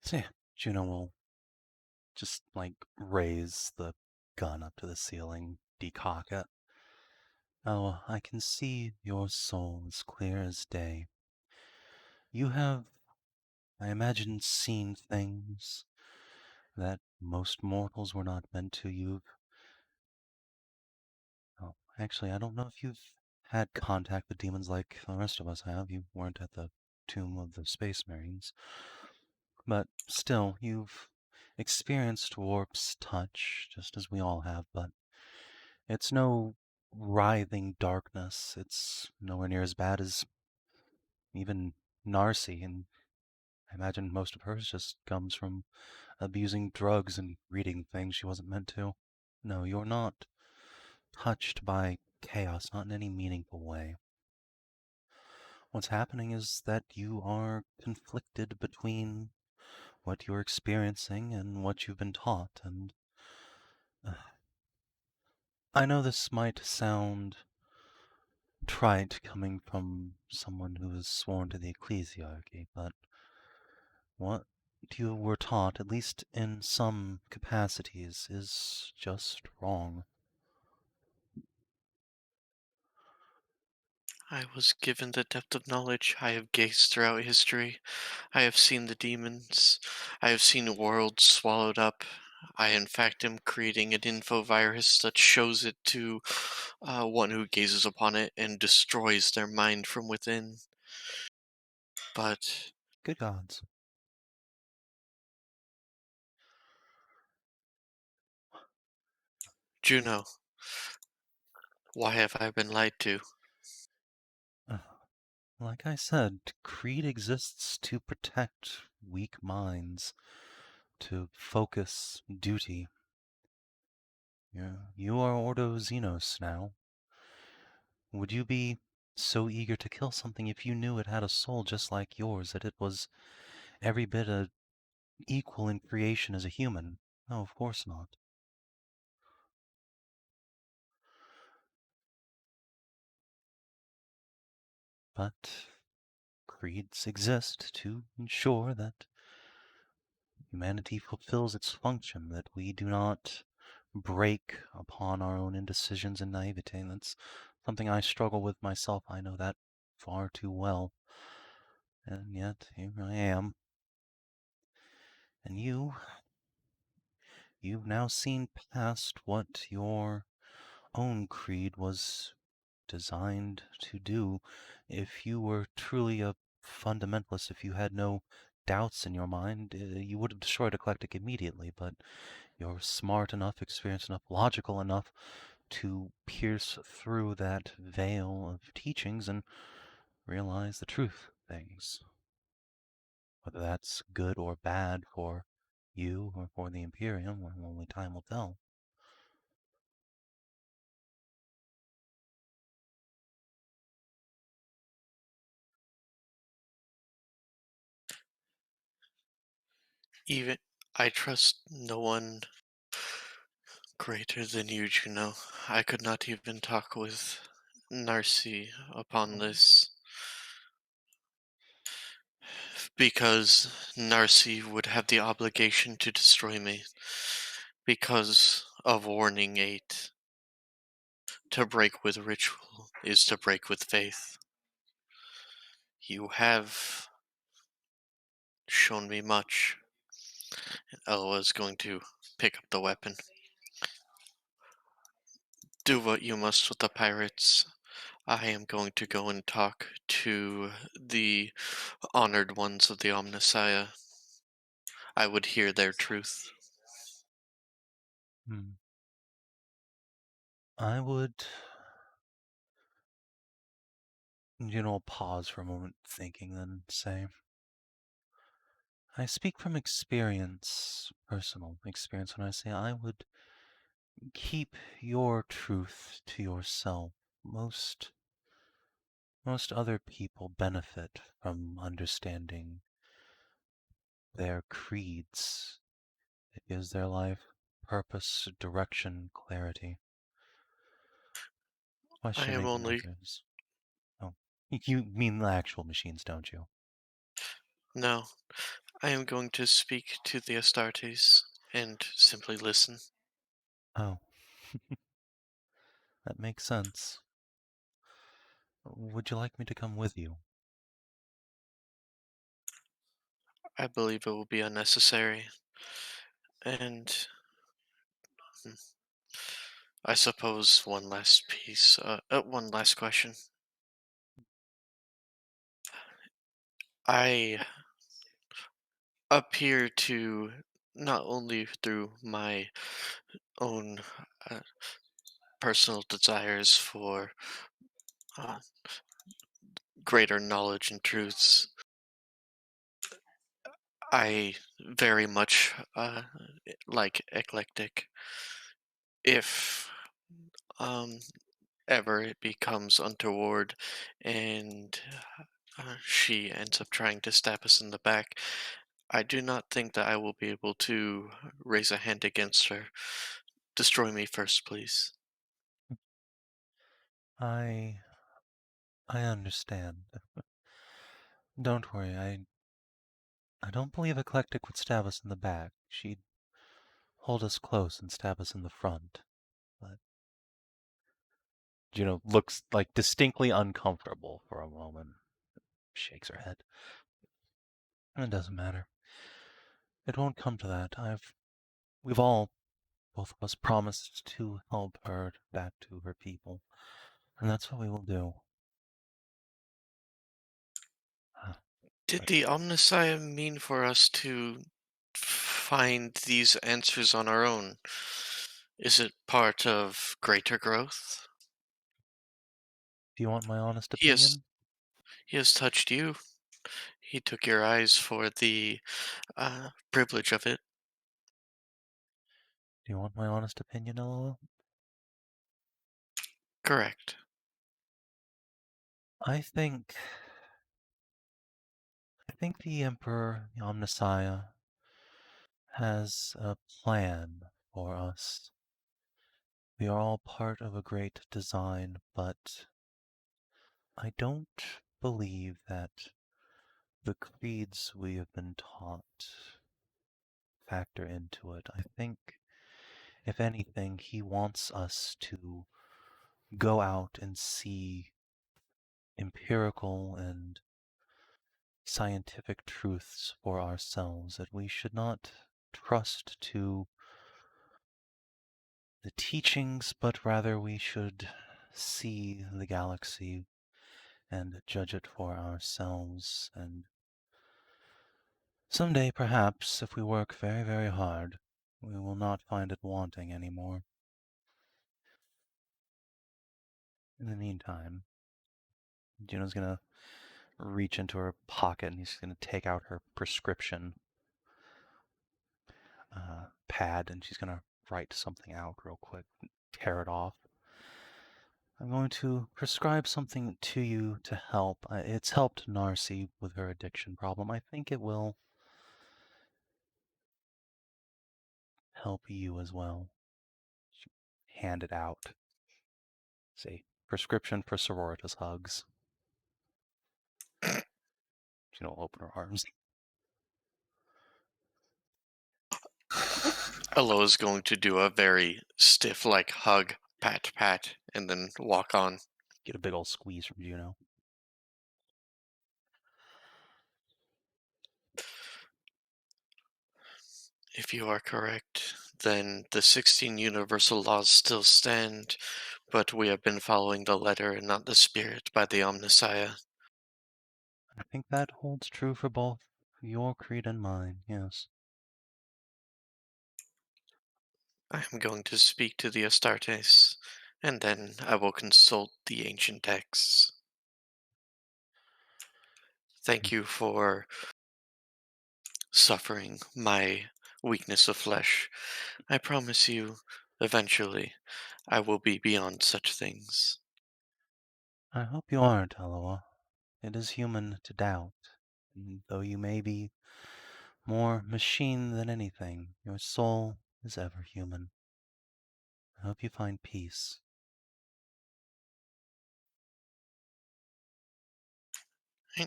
So yeah, Juno will just like raise the gun up to the ceiling, decock it. Oh, I can see your soul as clear as day. You have, I imagine, seen things that most mortals were not meant to. Oh, actually, I don't know if you've had contact with demons like the rest of us have. You weren't at the tomb of the Space Marines. But still, you've experienced Warp's touch, just as we all have, but it's no writhing darkness. It's nowhere near as bad as even Narcia, and I imagine most of hers just comes from abusing drugs and reading things she wasn't meant to. No, you're not touched by chaos, not in any meaningful way. What's happening is that you are conflicted between what you're experiencing and what you've been taught, and I know this might sound trite coming from someone who is sworn to the ecclesiarchy, but what you were taught, at least in some capacities, is just wrong. I was given the depth of knowledge. I have gazed throughout history. I have seen the demons. I have seen worlds swallowed up. I, in fact, am creating an infovirus that shows it to one who gazes upon it and destroys their mind from within. But Good gods. Juno, why have I been lied to? Like I said, creed exists to protect weak minds, to focus duty. You are Ordo Xenos now. Would you be so eager to kill something if you knew it had a soul just like yours, that it was every bit equal in creation as a human? No, of course not. But creeds exist to ensure that humanity fulfills its function, that we do not break upon our own indecisions and naivete. And that's something I struggle with myself. I know that far too well. And yet, here I am. And you've now seen past what your own creed was designed to do. If you were truly a fundamentalist, if you had no doubts in your mind, you would have destroyed Eclectic immediately, but you're smart enough, experienced enough, logical enough to pierce through that veil of teachings and realize the truth of things. Whether that's good or bad for you or for the Imperium, well, only time will tell. Even I trust no one greater than you, Juno. I could not even talk with Narcia upon this, because Narcia would have the obligation to destroy me because of Warning 8. To break with ritual is to break with faith. You have shown me much. Eloa is going to pick up the weapon. Do what you must with the pirates. I am going to go and talk to the honored ones of the Omnissiah. I would hear their truth. I would, pause for a moment thinking, then say, I speak from experience, personal experience, when I say I would keep your truth to yourself. Most other people benefit from understanding their creeds. It gives their life purpose, direction, clarity. I am Question-making only... others. Oh, you mean the actual machines, don't you? No. I am going to speak to the Astartes and simply listen. Oh. That makes sense. Would you like me to come with you? I believe it will be unnecessary. And I suppose one last piece, one last question. I appear to, not only through my own personal desires for greater knowledge and truths, I very much like Eclectic. If ever it becomes untoward and she ends up trying to stab us in the back, I do not think that I will be able to raise a hand against her. Destroy me first, please. I understand. Don't worry, I don't believe Eclectic would stab us in the back. She'd hold us close and stab us in the front. But Juno looks like distinctly uncomfortable for a moment. Shakes her head. It doesn't matter. It won't come to that. We've all, both of us, promised to help her back to her people. And that's what we will do. Did the Omnissiah mean for us to find these answers on our own? Is it part of greater growth? Do you want my honest He has opinion? he has touched you. He took your eyes for the privilege of it. Do you want my honest opinion, Eloa? Correct. I think the Emperor, the Omnissiah, has a plan for us. We are all part of a great design, but I don't believe that the creeds we have been taught factor into it. I think, if anything, he wants us to go out and see empirical and scientific truths for ourselves, that we should not trust to the teachings, but rather we should see the galaxy and judge it for ourselves. And someday, perhaps, if we work very, very hard, we will not find it wanting anymore. In the meantime, Juno's gonna reach into her pocket and he's gonna take out her prescription pad and she's gonna write something out real quick, tear it off. I'm going to prescribe something to you to help. It's helped Narcia with her addiction problem. I think it will help you as well. Hand it out. Say, prescription for Sororitas hugs. She'll open her arms. Eloa's going to do a very stiff, hug, pat, pat, and then walk on. Get a big old squeeze from Juno. If you are correct, then the 16 universal laws still stand, but we have been following the letter and not the spirit by the Omnissiah. I think that holds true for both your creed and mine, yes. I am going to speak to the Astartes, and then I will consult the ancient texts. Thank you for suffering my weakness of flesh. I promise you, eventually, I will be beyond such things. I hope you aren't, Eloa. It is human to doubt. And though you may be more machine than anything, your soul is ever human. I hope you find peace. I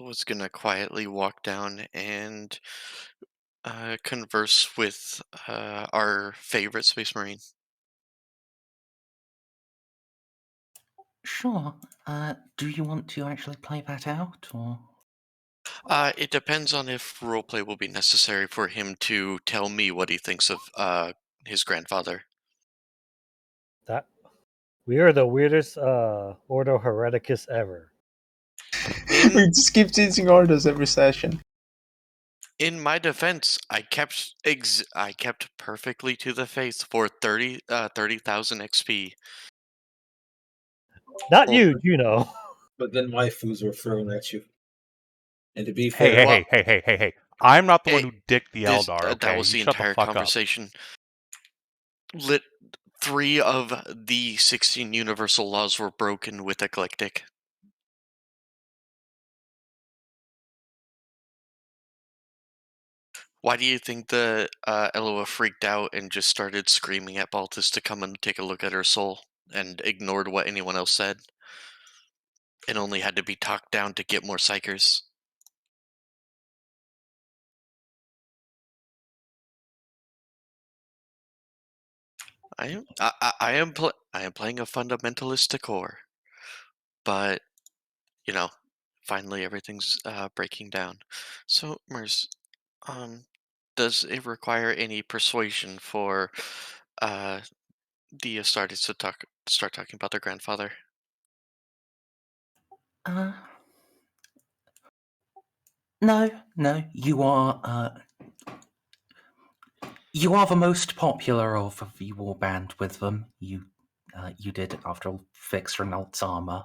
was gonna quietly walk down and converse with our favorite Space Marine. Sure. Do you want to actually play that out, or? It depends on if roleplay will be necessary for him to tell me what he thinks of his grandfather. That we are the weirdest Ordo Hereticus ever. We just keep changing orders every session. In my defense, I kept perfectly to the faith for 30,000 XP. Not Well, you, Juno. But then waifus were thrown at you. And to be fair, Hey. I'm not the one Hey, who dicked the Eldar, okay? That was You the shut the entire fuck up. conversation. 3 of the 16 universal laws were broken with eclectic. Why do you think the Eloa freaked out and just started screaming at Baltus to come and take a look at her soul and ignored what anyone else said? And only had to be talked down to get more psychers. I am playing a fundamentalist decor, but finally everything's breaking down. So Merz, does it require any persuasion for uh, the Astartes to start talking about their grandfather? Uh, No, you are the most popular of the war band with them. You did, after all, fix Renault's armor.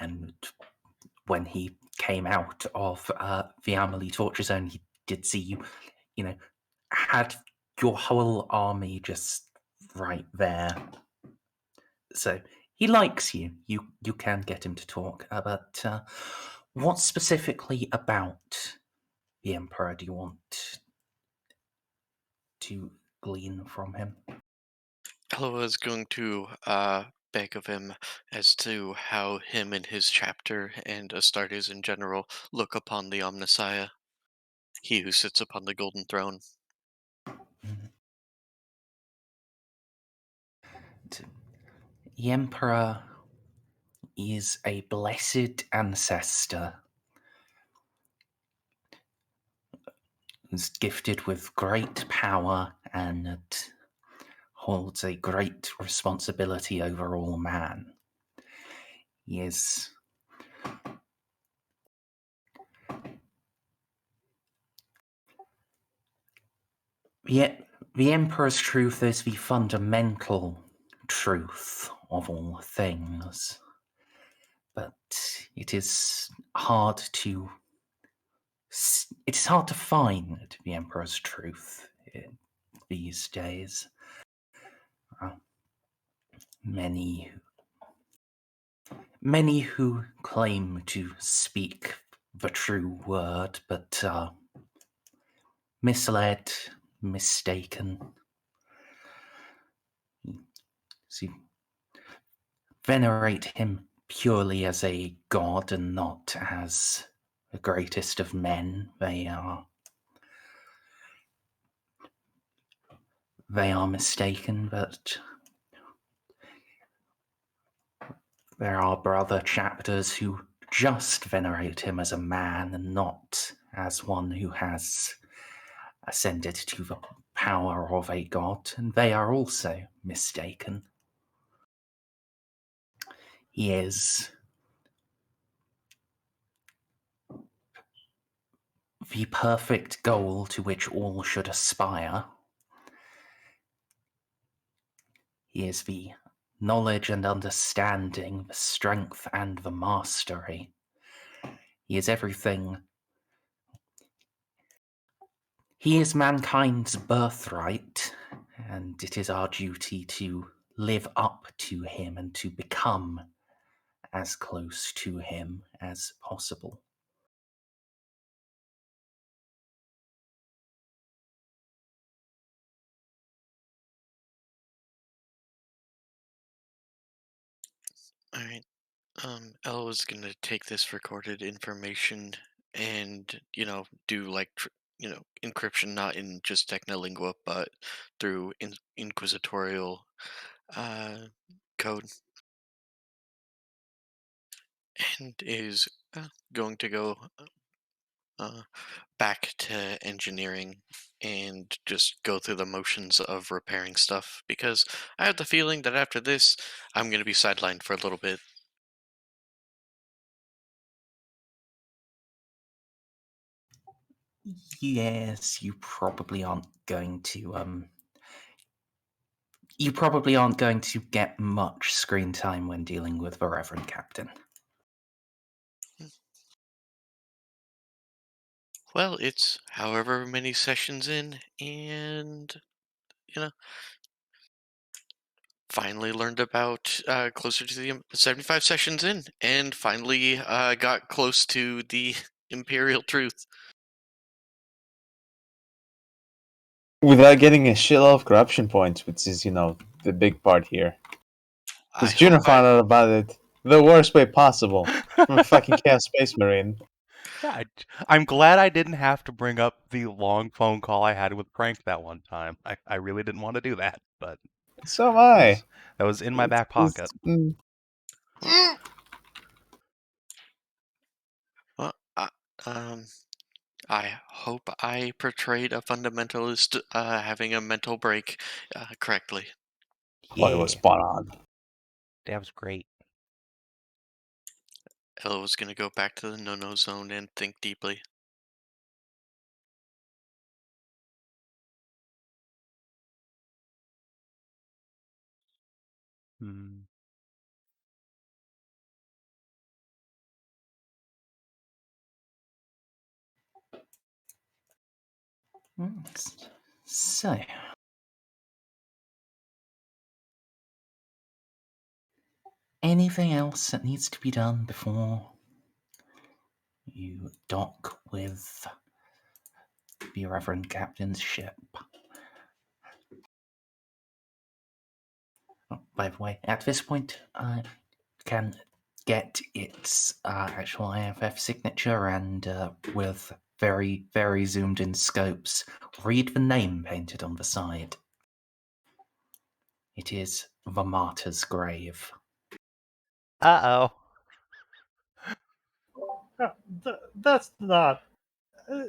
And when he came out of the Amelie Torture Zone, he did see you, had your whole army just right there. So he likes you. You can get him to talk. But what specifically about the Emperor do you want to glean from him? Eloa is going to beg of him as to how him and his chapter and Astartes in general look upon the Omnissiah, he who sits upon the golden throne. The Emperor is a blessed ancestor who's gifted with great power and holds a great responsibility over all man. He is the Emperor's truth is the fundamental truth of all things, but it is hard to find the Emperor's truth these days. Many who claim to speak the true word, but are misled, mistaken. So venerate him purely as a god and not as the greatest of men. They are mistaken, but there are brother chapters who just venerate him as a man and not as one who has ascended to the power of a god, and they are also mistaken. He is the perfect goal to which all should aspire. He is the knowledge and understanding, the strength and the mastery. He is everything. He is mankind's birthright, and it is our duty to live up to him and to become as close to him as possible. Alright. Eloa is going to take this recorded information and, do like, encryption, not in just technolingua, but through inquisitorial code, and is going to go back to engineering and just go through the motions of repairing stuff, because I have the feeling that after this, I'm going to be sidelined for a little bit. Yes, you probably aren't going to get much screen time when dealing with the Reverend-Captain. Well, it's however many sessions in, and, finally learned about closer to the 75 sessions in, and finally got close to the imperial truth. Without getting a shitload of corruption points, which is, the big part here. I Because Juno hope found out about it the worst way possible. From a fucking Chaos Space Marine. Yeah, I'm glad I didn't have to bring up the long phone call I had with Prank that one time. I really didn't want to do that, but So am I. that was in my back It's- pocket. Well, I hope I portrayed a fundamentalist having a mental break correctly. Well, it was spot on. That was great. Eloa's gonna go back to the no-no zone and think deeply. Hmm. So, anything else that needs to be done before you dock with the Reverend-Captain's ship? Oh, by the way, at this point, can get its actual IFF signature and with very, very zoomed in scopes, read the name painted on the side. It is the Martyr's Grave. Uh-oh. That's not.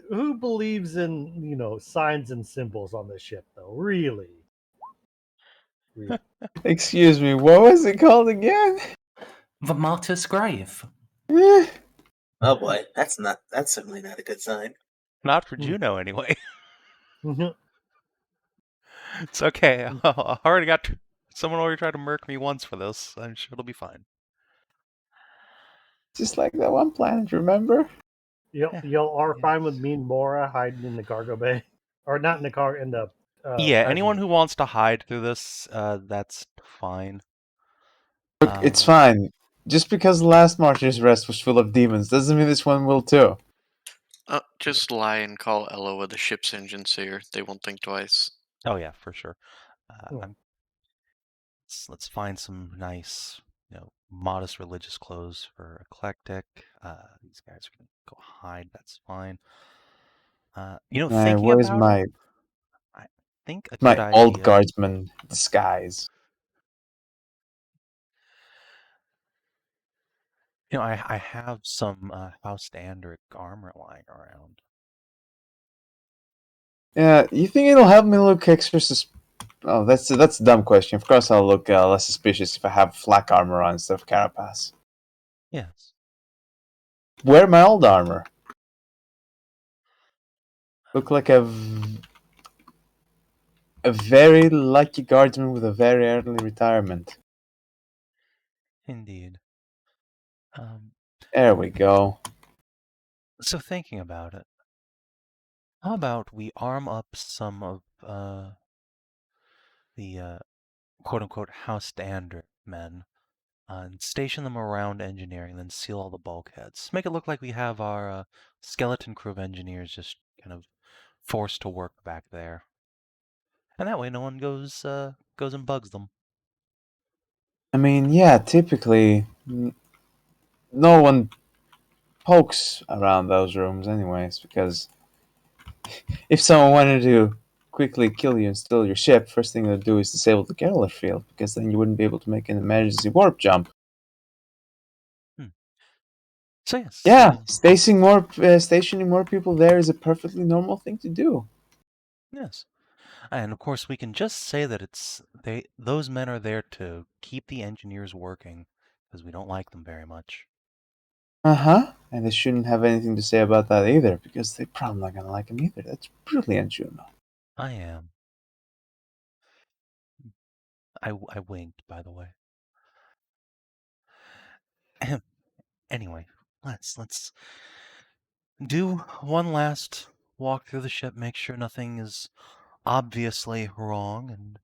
Who believes in signs and symbols on the ship though? Really? Excuse me, what was it called again? The Martyr's Grave. Eh, Oh boy, that's certainly not a good sign. Not for Hmm. Juno, anyway. Mhm. It's okay. I already got someone already tried to murk me once for this. I'm sure it'll be fine. Just like that one planet, remember? Y'all are Yeah. fine with me and Mora hiding in the cargo bay, or not in the car in the. Yeah, anyone passenger. who wants to hide through this, that's fine. Look, it's fine. Just because the last Martyr's Rest was full of demons doesn't mean this one will too. Just lie and call Eloa the ship's engine seer. They won't think twice. Oh yeah, for sure. Hmm. Let's find some nice, modest religious clothes for eclectic. These guys are gonna go hide. That's fine. Thinking Where's about it, my I think a my good old idea. guardsman disguise? I have some House Standard armor lying around. Yeah, you think it'll help me look extra Oh, that's a dumb question. Of course, I'll look less suspicious if I have flak armor on instead of carapace. Yes. Wear my old armor. Look like a very lucky guardsman with a very early retirement. Indeed. There we go. So thinking about it, how about we arm up some of the quote-unquote House Standard men and station them around engineering, then seal all the bulkheads. Make it look like we have our skeleton crew of engineers just kind of forced to work back there. And that way no one goes and bugs them. I mean, yeah, typically, no one pokes around those rooms anyways, because if someone wanted to quickly kill you and steal your ship, first thing they'd do is disable the Kettler field, because then you wouldn't be able to make an emergency warp jump. So yes. Yeah, stationing more people there is a perfectly normal thing to do. Yes. And of course we can just say that those men are there to keep the engineers working, because we don't like them very much. Uh-huh. And they shouldn't have anything to say about that either, because they're probably not gonna like him either. That's brilliant, Juno. I am. I winked, by the way. Anyway, let's do one last walk through the ship, make sure nothing is obviously wrong, and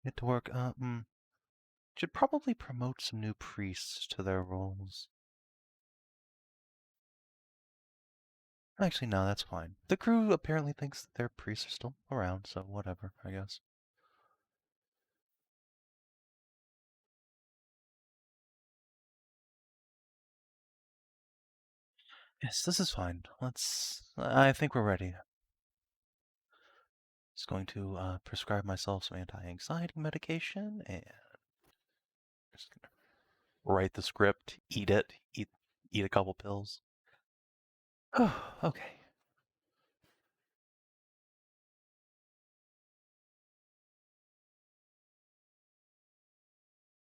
get to work. Should probably promote some new priests to their roles. Actually, no, that's fine. The crew apparently thinks that their priests are still around, so whatever, I guess. Yes, this is fine. I think we're ready. Just going to prescribe myself some anti-anxiety medication, and just gonna write the script, eat it, eat a couple pills. Oh, okay.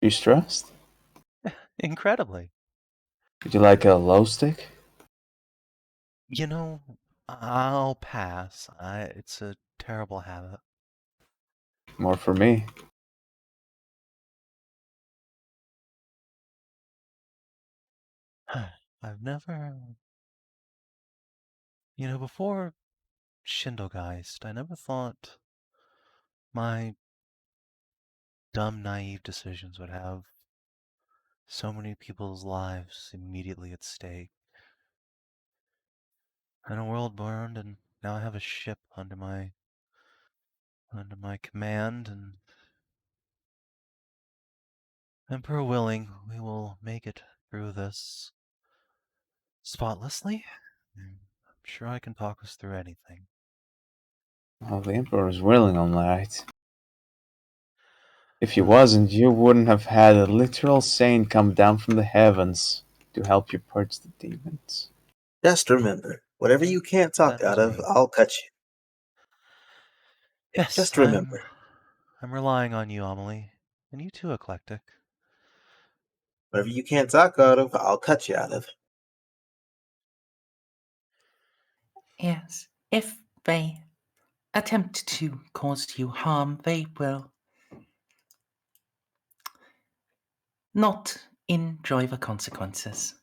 You stressed? Incredibly. Would you like a low stick? You know, I'll pass. It's a terrible habit. More for me. I've never... before Schindelgeist, I never thought my dumb, naive decisions would have so many people's lives immediately at stake. And a world burned, and now I have a ship under my command, and Emperor willing, we will make it through this spotlessly. I'm sure I can talk us through anything. Well, the Emperor is willing, all right. If he wasn't, you wouldn't have had a literal saint come down from the heavens to help you purge the demons. Just remember, whatever you can't talk That is out of, right. I'll cut you. Yes, Just remember. I'm relying on you, Amelie. And you too, Eclectic. Whatever you can't talk out of, I'll cut you out of. Yes, if they attempt to cause you harm, they will not enjoy the consequences.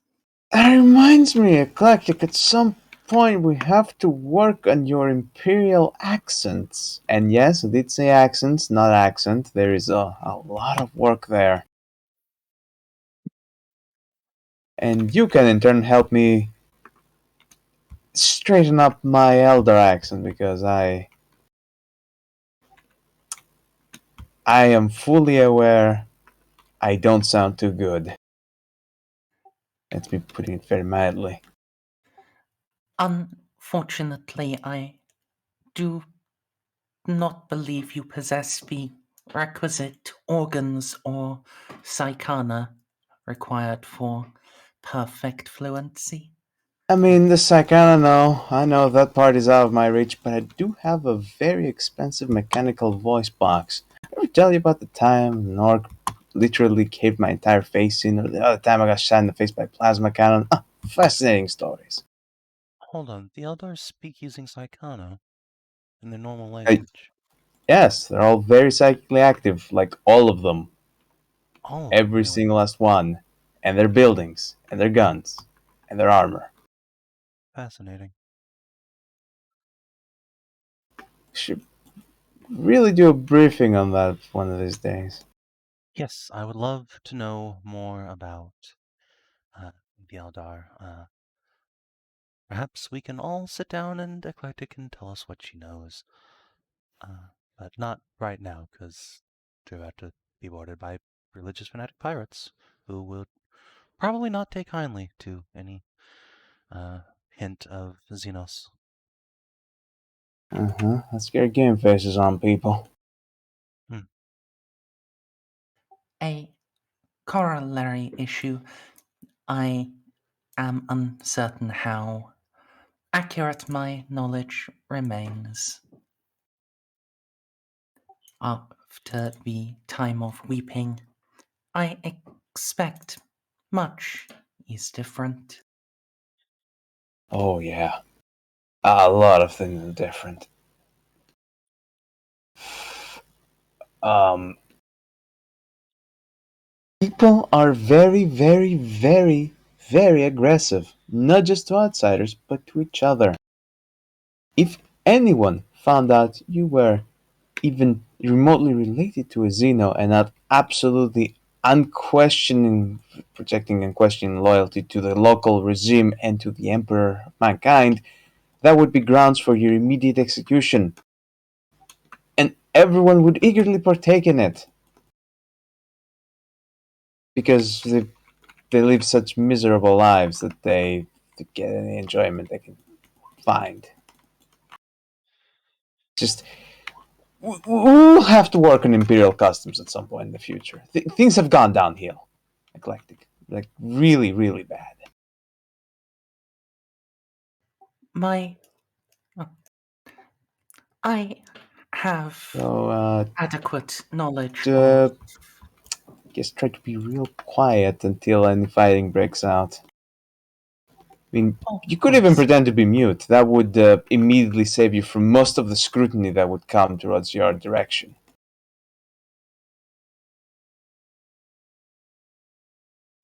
That reminds me, Eclectic, at some point we have to work on your imperial accents. And yes, I did say accents, not accent. There is a lot of work there. And you can in turn help me straighten up my elder accent, because I am fully aware I don't sound too good. Let me put it very mildly. Unfortunately, I do not believe you possess the requisite organs or psychana required for perfect fluency. I mean, the psychana, I know that part is out of my reach, but I do have a very expensive mechanical voice box. Ever tell you about the time an orc literally caved my entire face in, or the other time I got shot in the face by plasma cannon? Fascinating stories. Hold on, the Eldars speak using Psychano in their normal I- language. Yes, they're all very psychically active, like all of them. All of them, Every really. single last one. And their buildings, and their guns, and their armor. Fascinating. Should really do a briefing on that one of these days. Yes, I would love to know more about the Eldar. Perhaps we can all sit down and Eclectic can tell us what she knows. But not right now, because they're about to be boarded by religious fanatic pirates, who will probably not take kindly to any hint of Xenos. Let's get game faces on, people. A corollary issue, I am uncertain how accurate my knowledge remains. After the time of weeping, I expect much is different. Oh, yeah. A lot of things are different. People are very, very, very, very aggressive. Not just to outsiders, but to each other. If anyone found out you were even remotely related to a Xeno and not absolutely projecting and questioning loyalty to the local regime and to the Emperor of Mankind, that would be grounds for your immediate execution. And everyone would eagerly partake in it. Because they live such miserable lives that they get any enjoyment they can find. Just we'll have to work on Imperial customs at some point in the future. Things have gone downhill. Eclectic. Like, really, really bad. I have So, adequate knowledge of... just try to be real quiet until any fighting breaks out. mean, Oh, you could even yes. pretend to be mute. That would immediately save you from most of the scrutiny that would come towards your direction.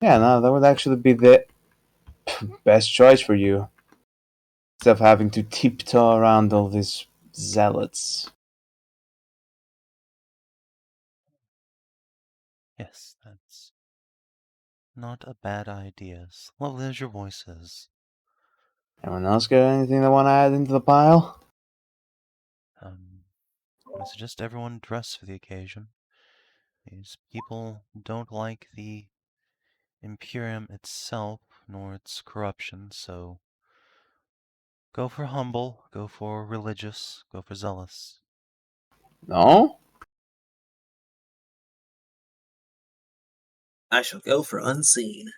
Yeah, no, that would actually be the best choice for you. Instead of having to tiptoe around all these zealots. Yes, that's not a bad idea. As lovely as your voice is. Anyone else got anything they want to add into the pile? I suggest everyone dress for the occasion. These people don't like the Imperium itself, nor its corruption, so go for humble, go for religious, go for zealous. No? I shall go for unseen.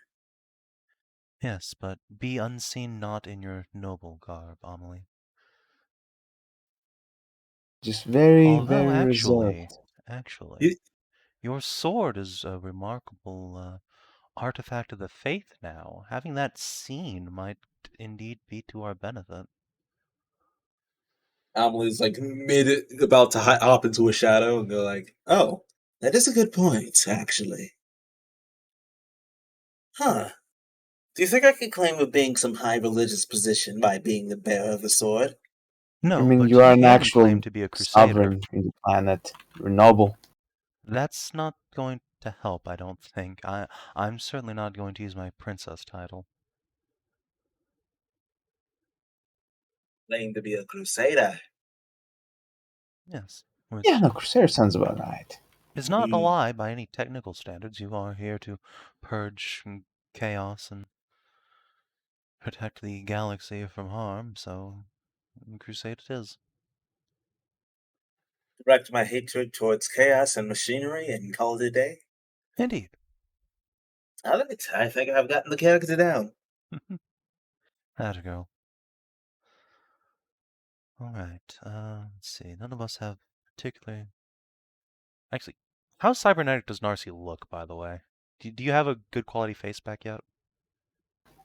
Yes, but be unseen not in your noble garb, Amelie. Just very, Although very reserved. actually, your sword is a remarkable artifact of the faith now. Having that seen might indeed be to our benefit. Amelie's like about to hop into a shadow and go like, Oh, that is a good point, actually. Huh. Do you think I could claim of being some high religious position by being the bearer of the sword? No, I mean, but you are an can actual claim to be a crusader. sovereign in the planet. You're noble. That's not going to help, I don't think. I'm certainly not going to use my princess title. Claim to be a crusader. Yes. Yeah, no, Crusader sounds about right. It's not a lie by any technical standards. You are here to purge chaos and protect the galaxy from harm, so crusade it is. Direct my hatred towards chaos and machinery and call it a day? Indeed. Alright, I think I've gotten the character down. That'll go. Alright, let's see. None of us have particularly... Actually, how cybernetic does Narcia look, by the way? Do you have a good quality face back yet?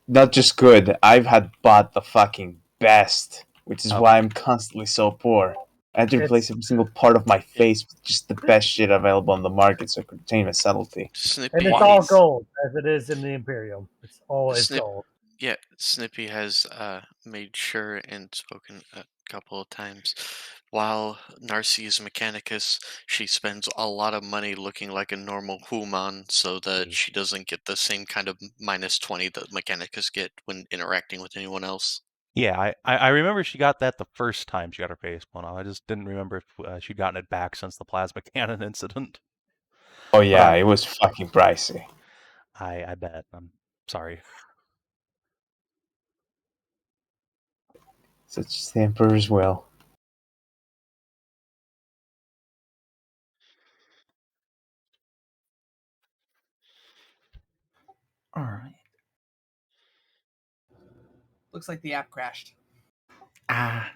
Not just good, I've had bought the fucking best, which is why I'm constantly so poor. I had to replace every single part of my face with just the best shit available on the market so I could retain my subtlety. Snippy, And it's all gold, as it is in the Imperium. It's always gold. Yeah, Snippy has made sure and spoken a couple of times. While Narcia's Mechanicus, she spends a lot of money looking like a normal human so that she doesn't get the same kind of -20 that Mechanicus get when interacting with anyone else. Yeah, I remember she got that the first time she got her face blown off. I just didn't remember if she'd gotten it back since the plasma cannon incident. Oh yeah, it was fucking pricey. I bet. I'm sorry. Such is the Emperor's will. Alright. Looks like the app crashed. Ah.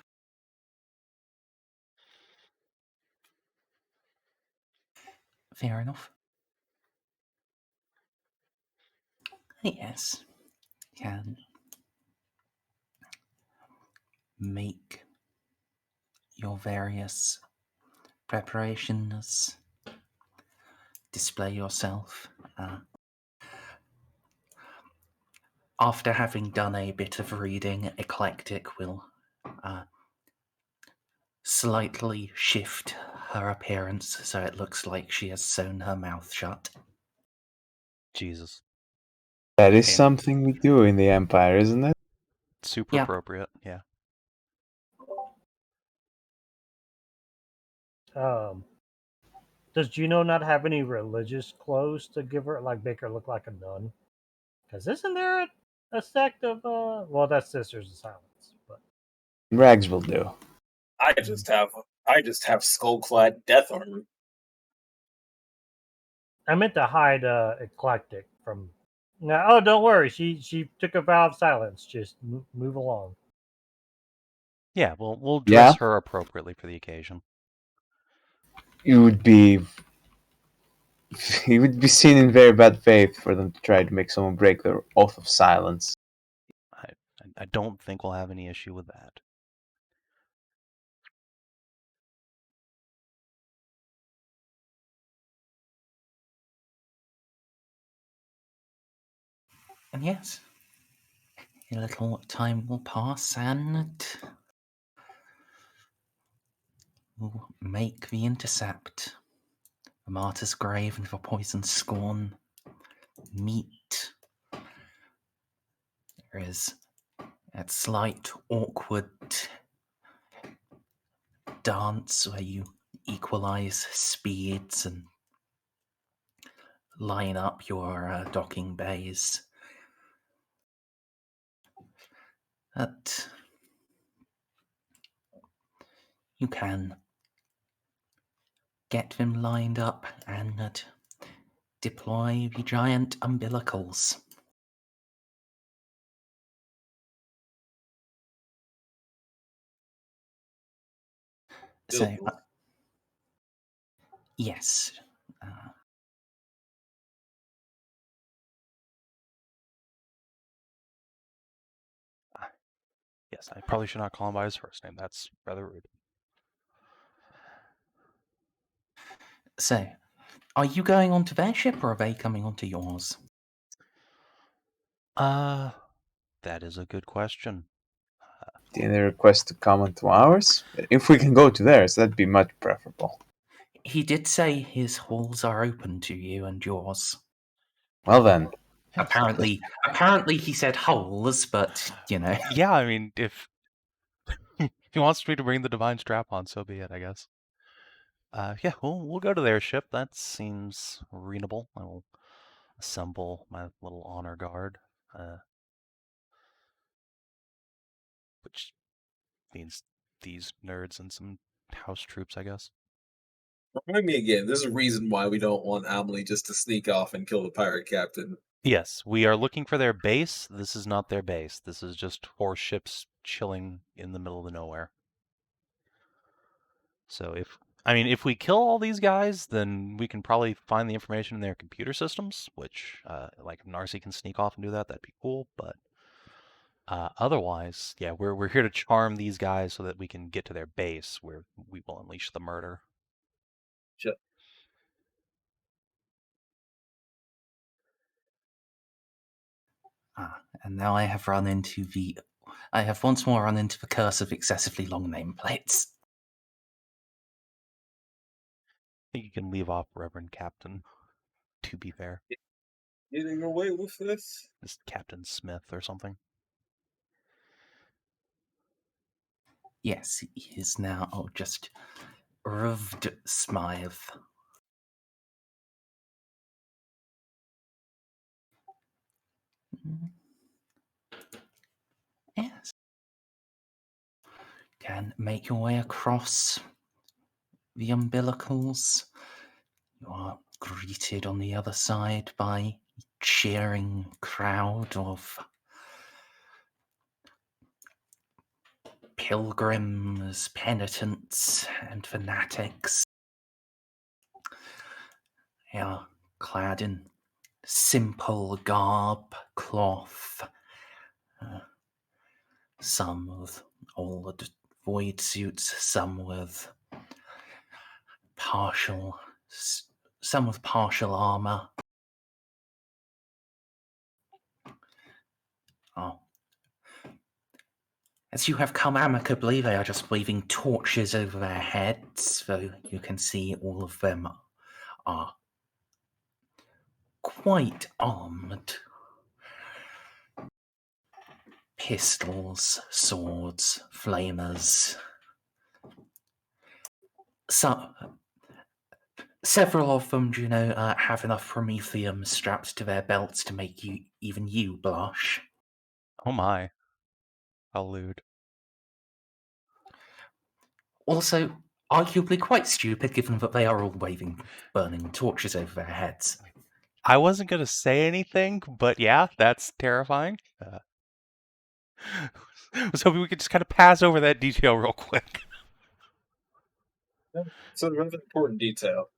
Fair enough. Yes. Can make your various preparations, display yourself. After having done a bit of reading, Eclectic will slightly shift her appearance so it looks like she has sewn her mouth shut. Jesus. That is something we do in the Empire, isn't it? Super appropriate, yeah. Does Juno not have any religious clothes to give her, like make her look like a nun? Because isn't there a sect of well, that's Sisters of Silence, but Rags will do. I just have skull-clad death armor. I meant to hide Eclectic from. No, oh, don't worry. She took a vow of silence. Just move along. Yeah, we'll dress her appropriately for the occasion. You would be seen in very bad faith for them to try to make someone break their oath of silence. I I don't think we'll have any issue with that. And yes, a little time will pass and we'll make the intercept. The martyr's grave and the poisoned scorn meet. There is that slight awkward dance where you equalize speeds and line up your docking bays. But you can get them lined up and deploy the giant umbilicals. So, yes. Yes, I probably should not call him by his first name. That's rather rude. So, are you going onto their ship or are they coming onto yours? That is a good question. Did they request to come onto ours? If we can go to theirs, that'd be much preferable. He did say his halls are open to you and yours. Well then. Apparently he said holes, but you know. Yeah, I mean, if he wants me to bring the divine strap on, so be it, I guess. Yeah, we'll go to their ship. That seems reasonable. I will assemble my little honor guard, which means these nerds and some house troops, I guess. Remind me again, there's a reason why we don't want Amelie just to sneak off and kill the pirate captain. Yes, we are looking for their base. This is not their base. This is just 4 ships chilling in the middle of nowhere. So if we kill all these guys, then we can probably find the information in their computer systems, which, like, if Narcia can sneak off and do that, that'd be cool. But otherwise, yeah, we're here to charm these guys so that we can get to their base where we will unleash the murder. Sure. And now I have once more run into the curse of excessively long nameplates. I think you can leave off Reverend-Captain, to be fair. Getting away with this? Just Captain Smith or something. Yes, he is now just Ruvd Smythe. Yes. Can make your way across the umbilicals. You are greeted on the other side by a cheering crowd of pilgrims, penitents, and fanatics. They are clad in simple garb, cloth, some with old void suits, some with partial armor. As you have come amicably, they are just waving torches over their heads, though you can see all of them are quite armed. Pistols, swords, flamers. Several of them, Juno, have enough promethium strapped to their belts to make even you blush. Oh my. How lewd. Also, arguably quite stupid, given that they are all waving burning torches over their heads. I wasn't going to say anything, but yeah, that's terrifying. So we could just kind of pass over that detail real quick. It's a rather important detail.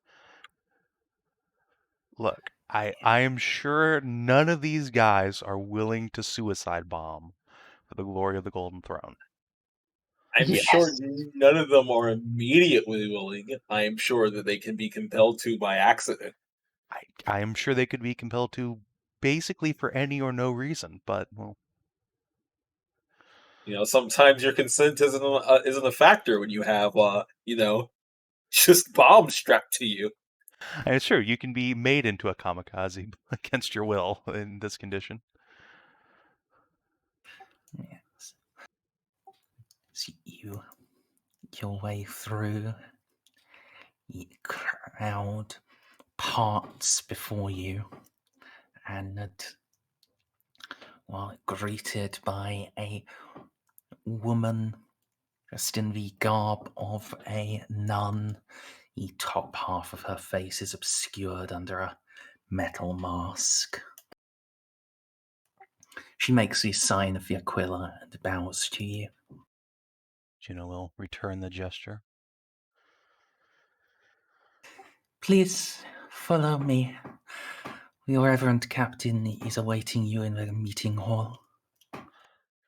Look, I am sure none of these guys are willing to suicide bomb for the glory of the Golden Throne. I'm Yes. sure none of them are immediately willing. I am sure that they can be compelled to by accident. I am sure they could be compelled to basically for any or no reason, but, well, Sometimes your consent isn't a factor when you have, just bombs strapped to you. and it's true, you can be made into a kamikaze against your will in this condition. Yes. So you your way through. The crowd parts before you, and greeted by a woman dressed in the garb of a nun. The top half of her face is obscured under a metal mask. She makes the sign of the Aquila and bows to you. Juno will return the gesture. Please follow me. The Reverend-Captain is awaiting you in the meeting hall.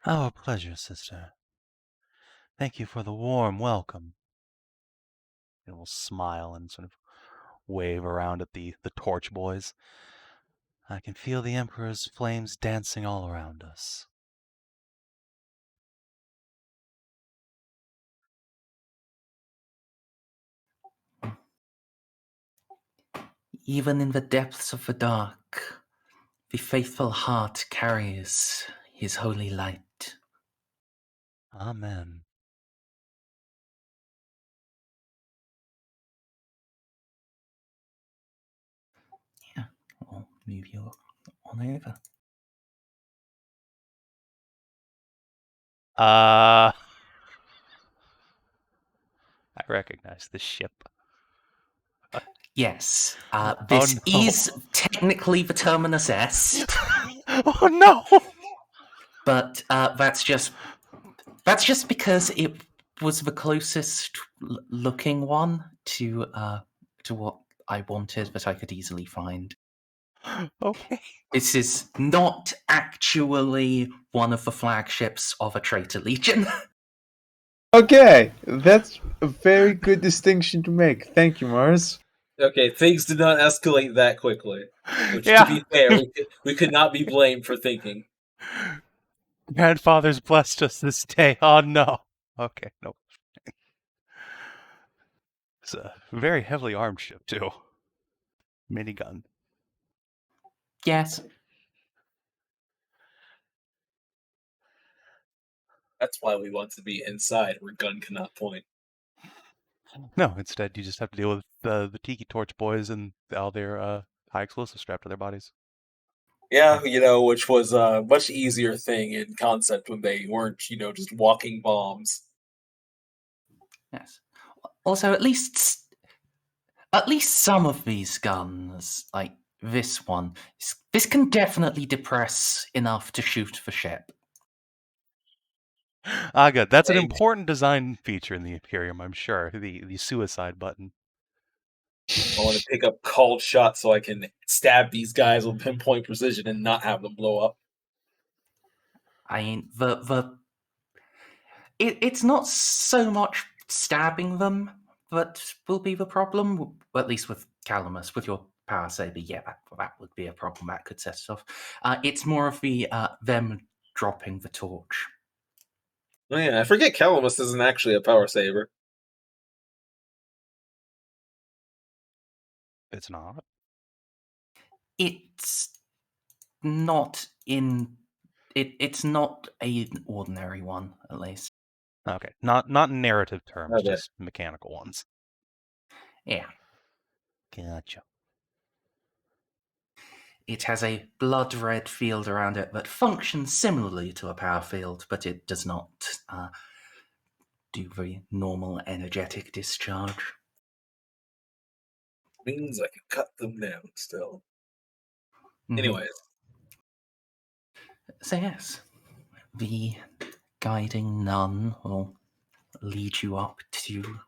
Our pleasure, sister. Thank you for the warm welcome. It will smile and sort of wave around at the torch boys. I can feel the Emperor's flames dancing all around us. Even in the depths of the dark, the faithful heart carries his holy light. Amen. Yeah, I'll move you on over. I recognize this ship. Yes, this no. is technically the Terminus S, Oh no! but that's just because it was the closest looking one to what I wanted that I could easily find. Okay. This is not actually one of the flagships of a traitor legion. Okay, that's a very good distinction to make. Thank you, Merz. Okay, things did not escalate that quickly. Which, Yeah. to be fair, we could not be blamed for thinking. Grandfather's blessed us this day. Oh no. Okay, no. It's a very heavily armed ship too. Minigun. Yes. That's why we want to be inside where gun cannot point. No, instead you just have to deal with the Tiki Torch boys and all their high explosives strapped to their bodies. Yeah, which was a much easier thing in concept when they weren't, just walking bombs. Yes. Also, at least some of these guns, like this one, this can definitely depress enough to shoot the ship. Ah, good. That's an Hey. important design feature in the Imperium, I'm sure. The suicide button. I want to pick up called shots so I can stab these guys with pinpoint precision and not have them blow up. I mean, it's not so much stabbing them that will be the problem, at least with Calamus, with your power saber. Yeah, that would be a problem. That could set us off. It's more of the them dropping the torch. Oh yeah, I forget Calamus isn't actually a power saber. It's not. It's not in. It's not an ordinary one, at least. Okay. Not in narrative terms, Okay. just mechanical ones. Yeah. Gotcha. It has a blood red field around it that functions similarly to a power field, but it does not do the normal energetic discharge. Means I can cut them down still. Mhm. Anyways. So yes, the guiding nun will lead you up to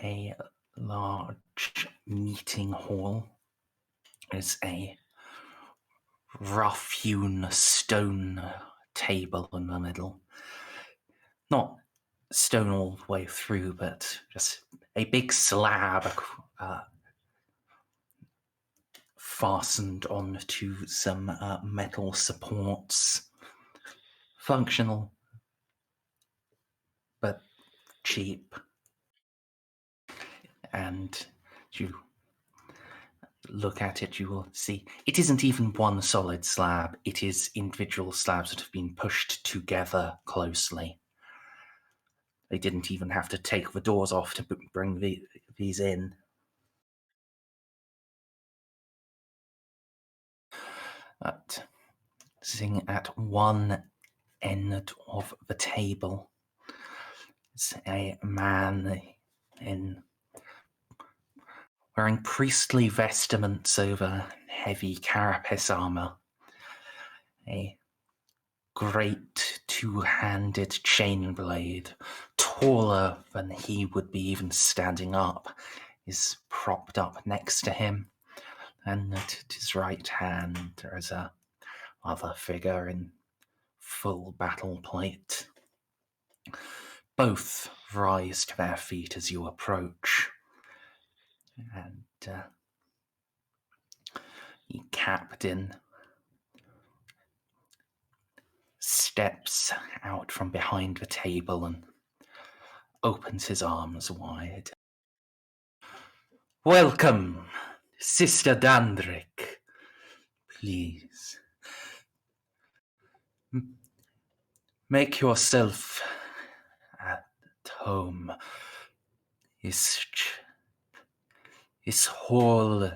a large meeting hall. There's a rough-hewn stone table in the middle. Not stone all the way through, but just a big slab fastened onto some metal supports. Functional, but cheap. And you look at it, you will see it isn't even one solid slab. It is individual slabs that have been pushed together closely. They didn't even have to take the doors off to bring these in. But sitting at one end of the table is a man wearing priestly vestments over heavy carapace armor. A great two-handed chain blade, taller than he would be even standing up, is propped up next to him. And at his right hand there is a other figure in full battle plate. Both rise to their feet as you approach. And the captain steps out from behind the table and opens his arms wide. Welcome, Sister Dandrick. Please, make yourself at home. This hall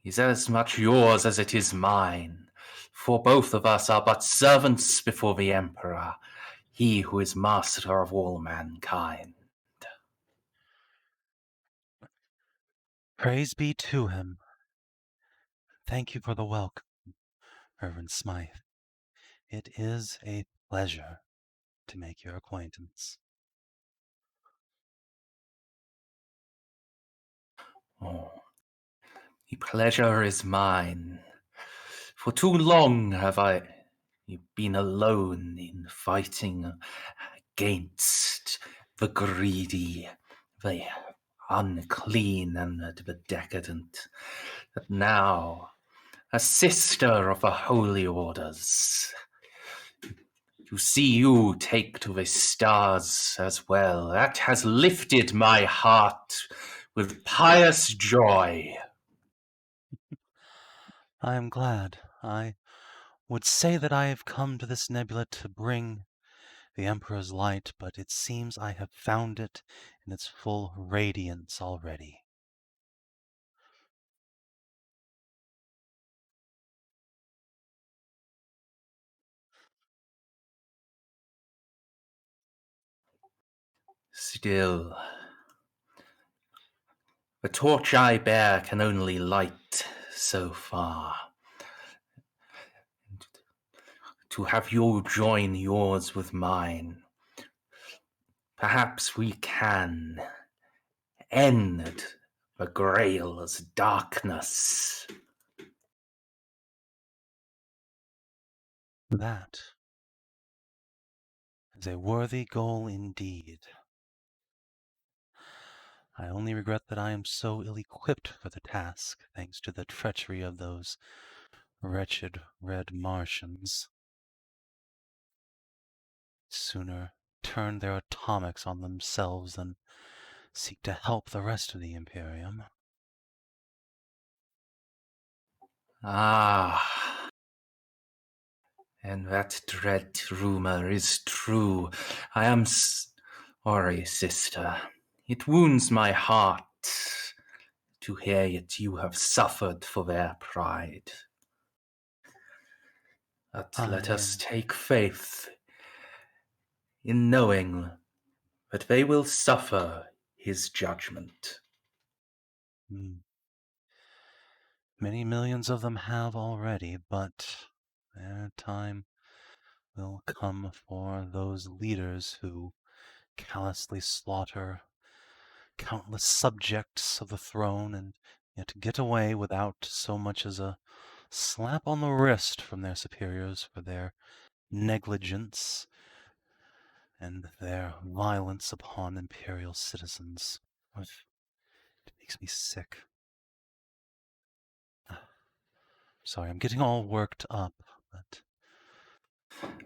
is as much yours as it is mine, for both of us are but servants before the Emperor, he who is master of all mankind. Praise be to him. Thank you for the welcome, Reverend Smythe. It is a pleasure to make your acquaintance. Oh, the pleasure is mine. For too long have I been alone in fighting against the greedy, the unclean, and the decadent. But now, a sister of the holy orders, to see you take to the stars as well, that has lifted my heart with pious joy. I am glad. I would say that I have come to this nebula to bring the Emperor's light, but it seems I have found it in its full radiance already. Still, the torch I bear can only light so far. To have you join yours with mine, perhaps we can end the Grail's darkness. That is a worthy goal indeed. I only regret that I am so ill-equipped for the task, thanks to the treachery of those wretched red Martians. Sooner turn their atomics on themselves than seek to help the rest of the Imperium. Ah, and that dread rumor is true. I am sorry, sister. It wounds my heart to hear that you have suffered for their pride. But let us take faith in knowing that they will suffer his judgment. Many millions of them have already, but their time will come for those leaders who callously slaughter countless subjects of the throne and yet get away without so much as a slap on the wrist from their superiors for their negligence and their violence upon Imperial citizens. It makes me sick. Sorry, I'm getting all worked up, but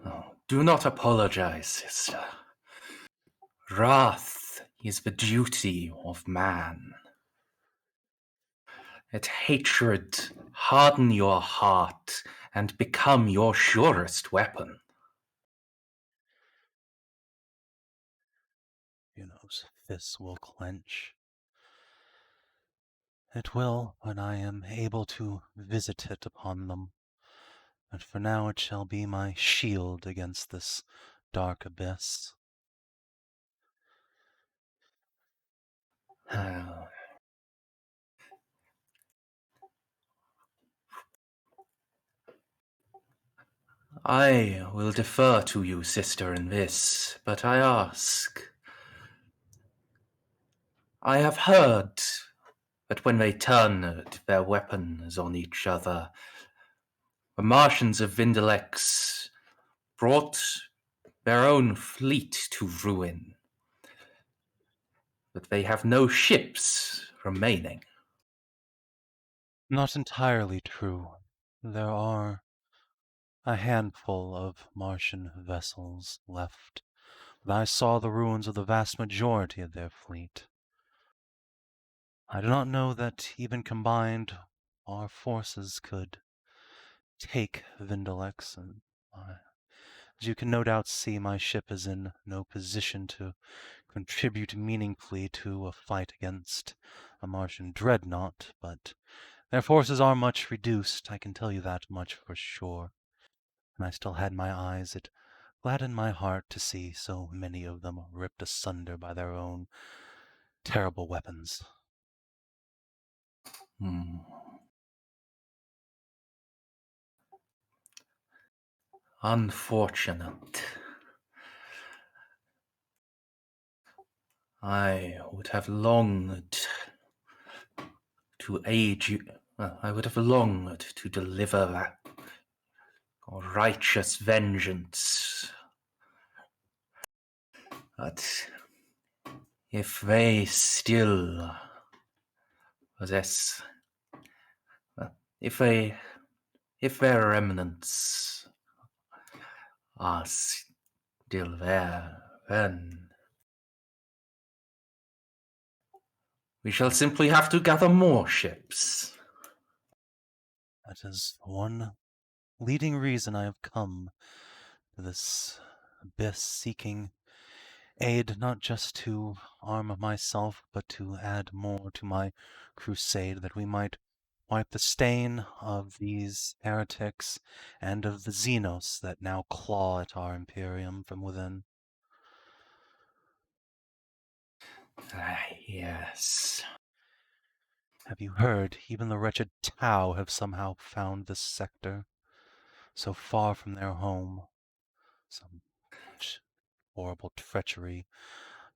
Oh, do not apologize, sister. Wrath is the duty of man. Let hatred harden your heart and become your surest weapon. Juno's fists will clench. It will when I am able to visit it upon them, but for now it shall be my shield against this dark abyss. I will defer to you, sister, in this, but I ask. I have heard that when they turned their weapons on each other, the Martians of Vindalex brought their own fleet to ruin, but they have no ships remaining. Not entirely true. There are a handful of Martian vessels left, but I saw the ruins of the vast majority of their fleet. I do not know that even combined our forces could take Vindalex, and as you can no doubt see, my ship is in no position to contribute meaningfully to a fight against a Martian dreadnought, but their forces are much reduced, I can tell you that much for sure. And I still had my eyes. It gladdened my heart to see so many of them ripped asunder by their own terrible weapons. Unfortunate. I would have longed to aid you. I would have longed to deliver that righteous vengeance. But if they still possess, if their remnants are still there, then we shall simply have to gather more ships. That is one leading reason I have come to this abyss, seeking aid not just to arm myself, but to add more to my crusade, that we might wipe the stain of these heretics and of the Xenos that now claw at our Imperium from within. Yes. Have you heard? Even the wretched Tau have somehow found this sector, so far from their home. Some horrible treachery.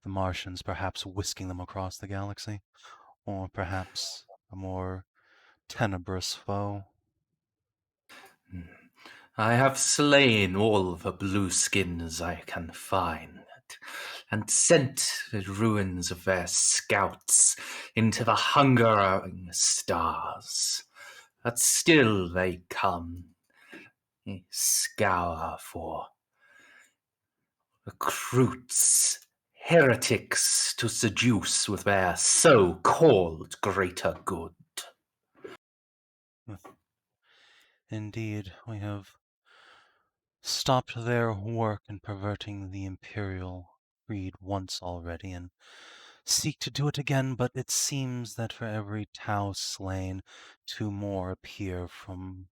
The Martians perhaps whisking them across the galaxy, or perhaps a more tenebrous foe. I have slain all the blueskins I can find, and sent the ruins of their scouts into the hungering stars. But still they come, scour for recruits, heretics to seduce with their so-called greater good. Indeed, we have stopped their work in perverting the Imperial creed once already, and seek to do it again, but it seems that for every Tau slain, 2 more appear from,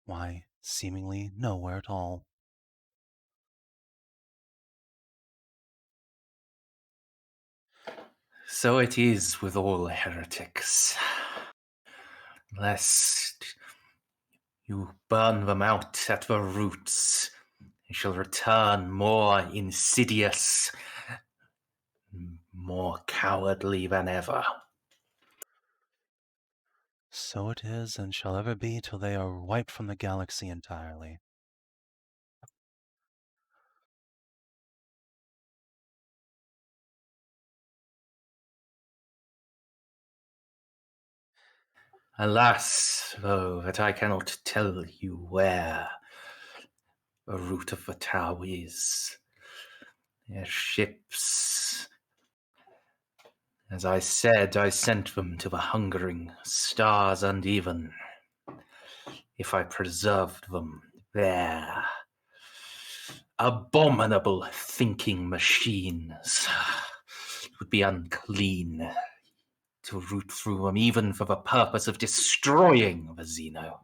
why, seemingly nowhere at all. So it is with all heretics. Lest you burn them out at the roots, they shall return more insidious, more cowardly than ever. So it is and shall ever be till they are wiped from the galaxy entirely. Alas, though, that I cannot tell you where the route of the Tau is. Their ships, as I said, I sent them to the hungering stars, and even if I preserved them there, abominable thinking machines, it would be unclean to root through them, even for the purpose of destroying the Xeno.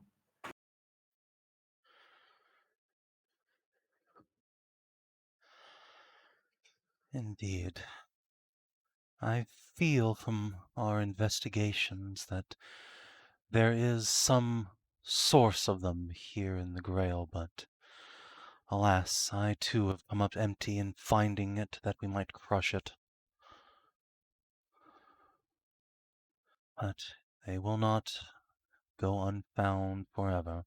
Indeed. I feel from our investigations that there is some source of them here in the Grail, but alas, I too have come up empty in finding it that we might crush it. But they will not go unfound forever.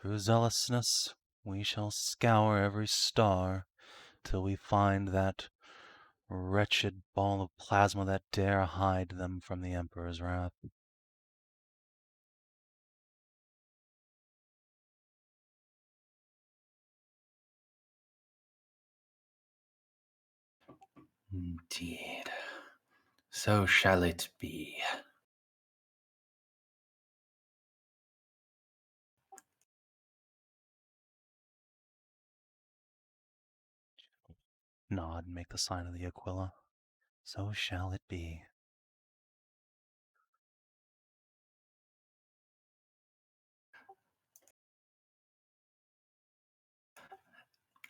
Through zealousness, we shall scour every star till we find that wretched ball of plasma that dare hide them from the Emperor's wrath. Indeed. So shall it be. Nod and make the sign of the Aquila. So shall it be.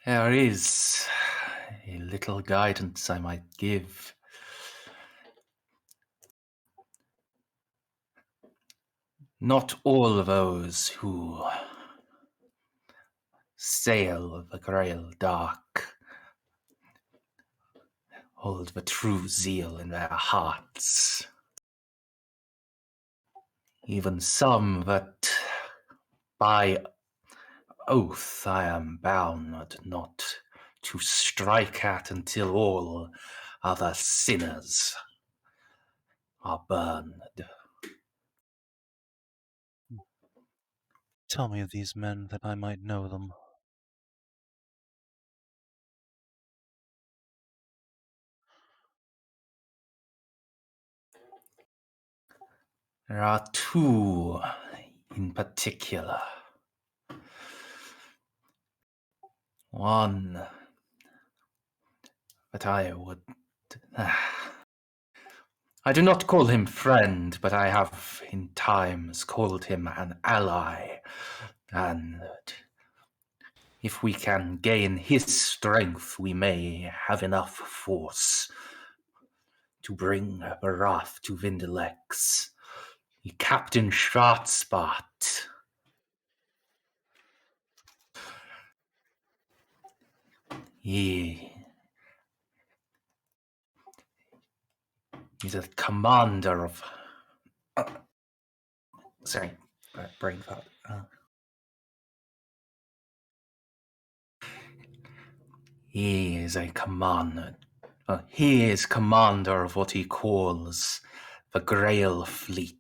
There is a little guidance I might give. Not all those who sail the Grail Dark hold the true zeal in their hearts. Even some that by oath I am bound not to strike at until all other sinners are burned. Tell me of these men that I might know them. There are two in particular. One that I would... I do not call him friend, but I have in times called him an ally, and if we can gain his strength, we may have enough force to bring the wrath to Vindelex. Captain Schwarzbart. He's a commander of... sorry, brain fart. He is a commander. He is commander of what he calls the Grail Fleet.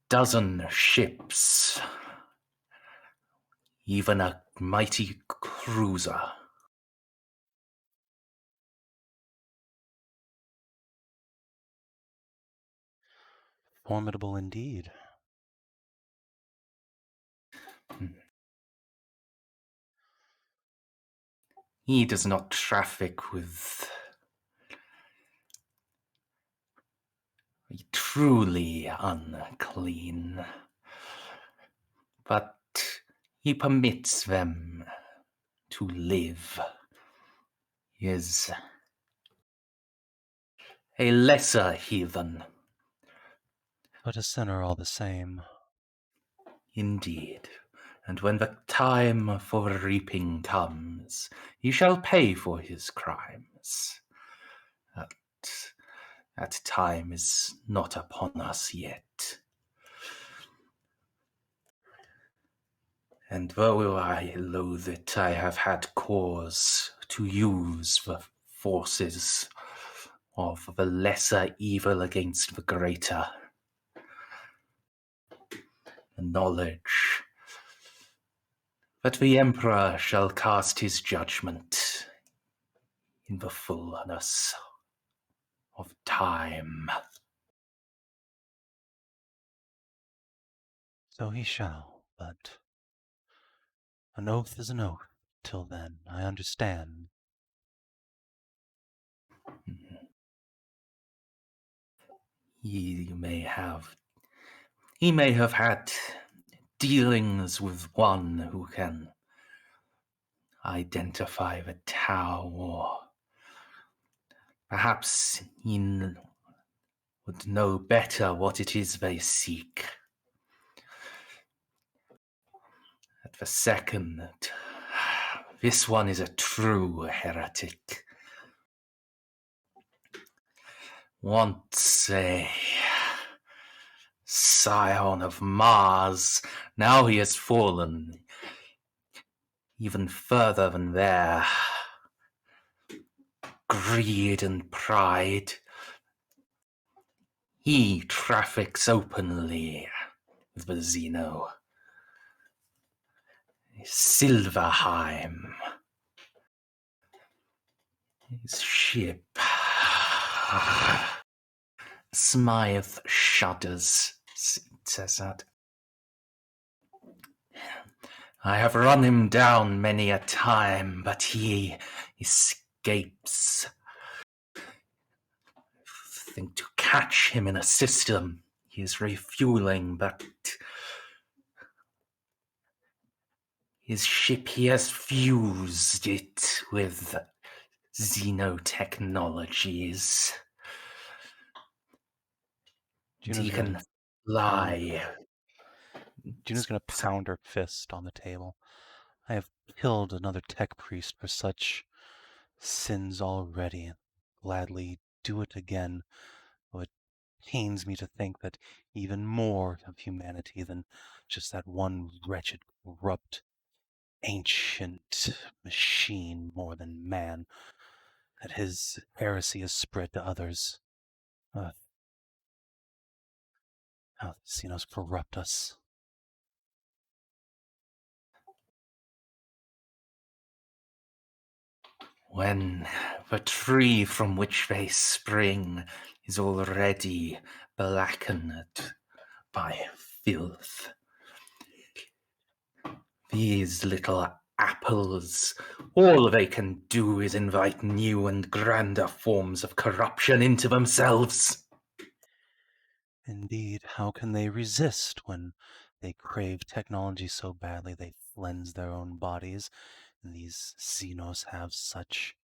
12 ships, even a mighty cruiser. Formidable indeed. He does not traffic with truly unclean, but he permits them to live. He is a lesser heathen. But a sinner all the same. Indeed. And when the time for reaping comes, he shall pay for his crimes. But That time is not upon us yet. And though I loathe it, I have had cause to use the forces of the lesser evil against the greater. The knowledge that the Emperor shall cast his judgment in the fullness of time. So he shall, but an oath is an oath. Till then, I understand. He may have had dealings with one who can identify the Tau, or perhaps he would know better what it is they seek. At the second, this one is a true heretic. Once a scion of Mars, now he has fallen even further than there. Greed and pride. He traffics openly with the Xeno. Silverheim. His ship. Smythe shudders, says that. I have run him down many a time, but he escapes. I think to catch him in a system, he is refueling, but his ship, he has fused it with xenotechnologies. He can lie. Juno's going to pound her fist on the table. I have killed another tech priest for such sins already, and gladly do it again, though it pains me to think that even more of humanity than just that one wretched, corrupt, ancient machine more than man, that his heresy has spread to others. How the Xenos corrupt us. When the tree from which they spring is already blackened by filth, these little apples, all they can do is invite new and grander forms of corruption into themselves. Indeed, how can they resist when they crave technology so badly they cleanse their own bodies, and these Xenos have such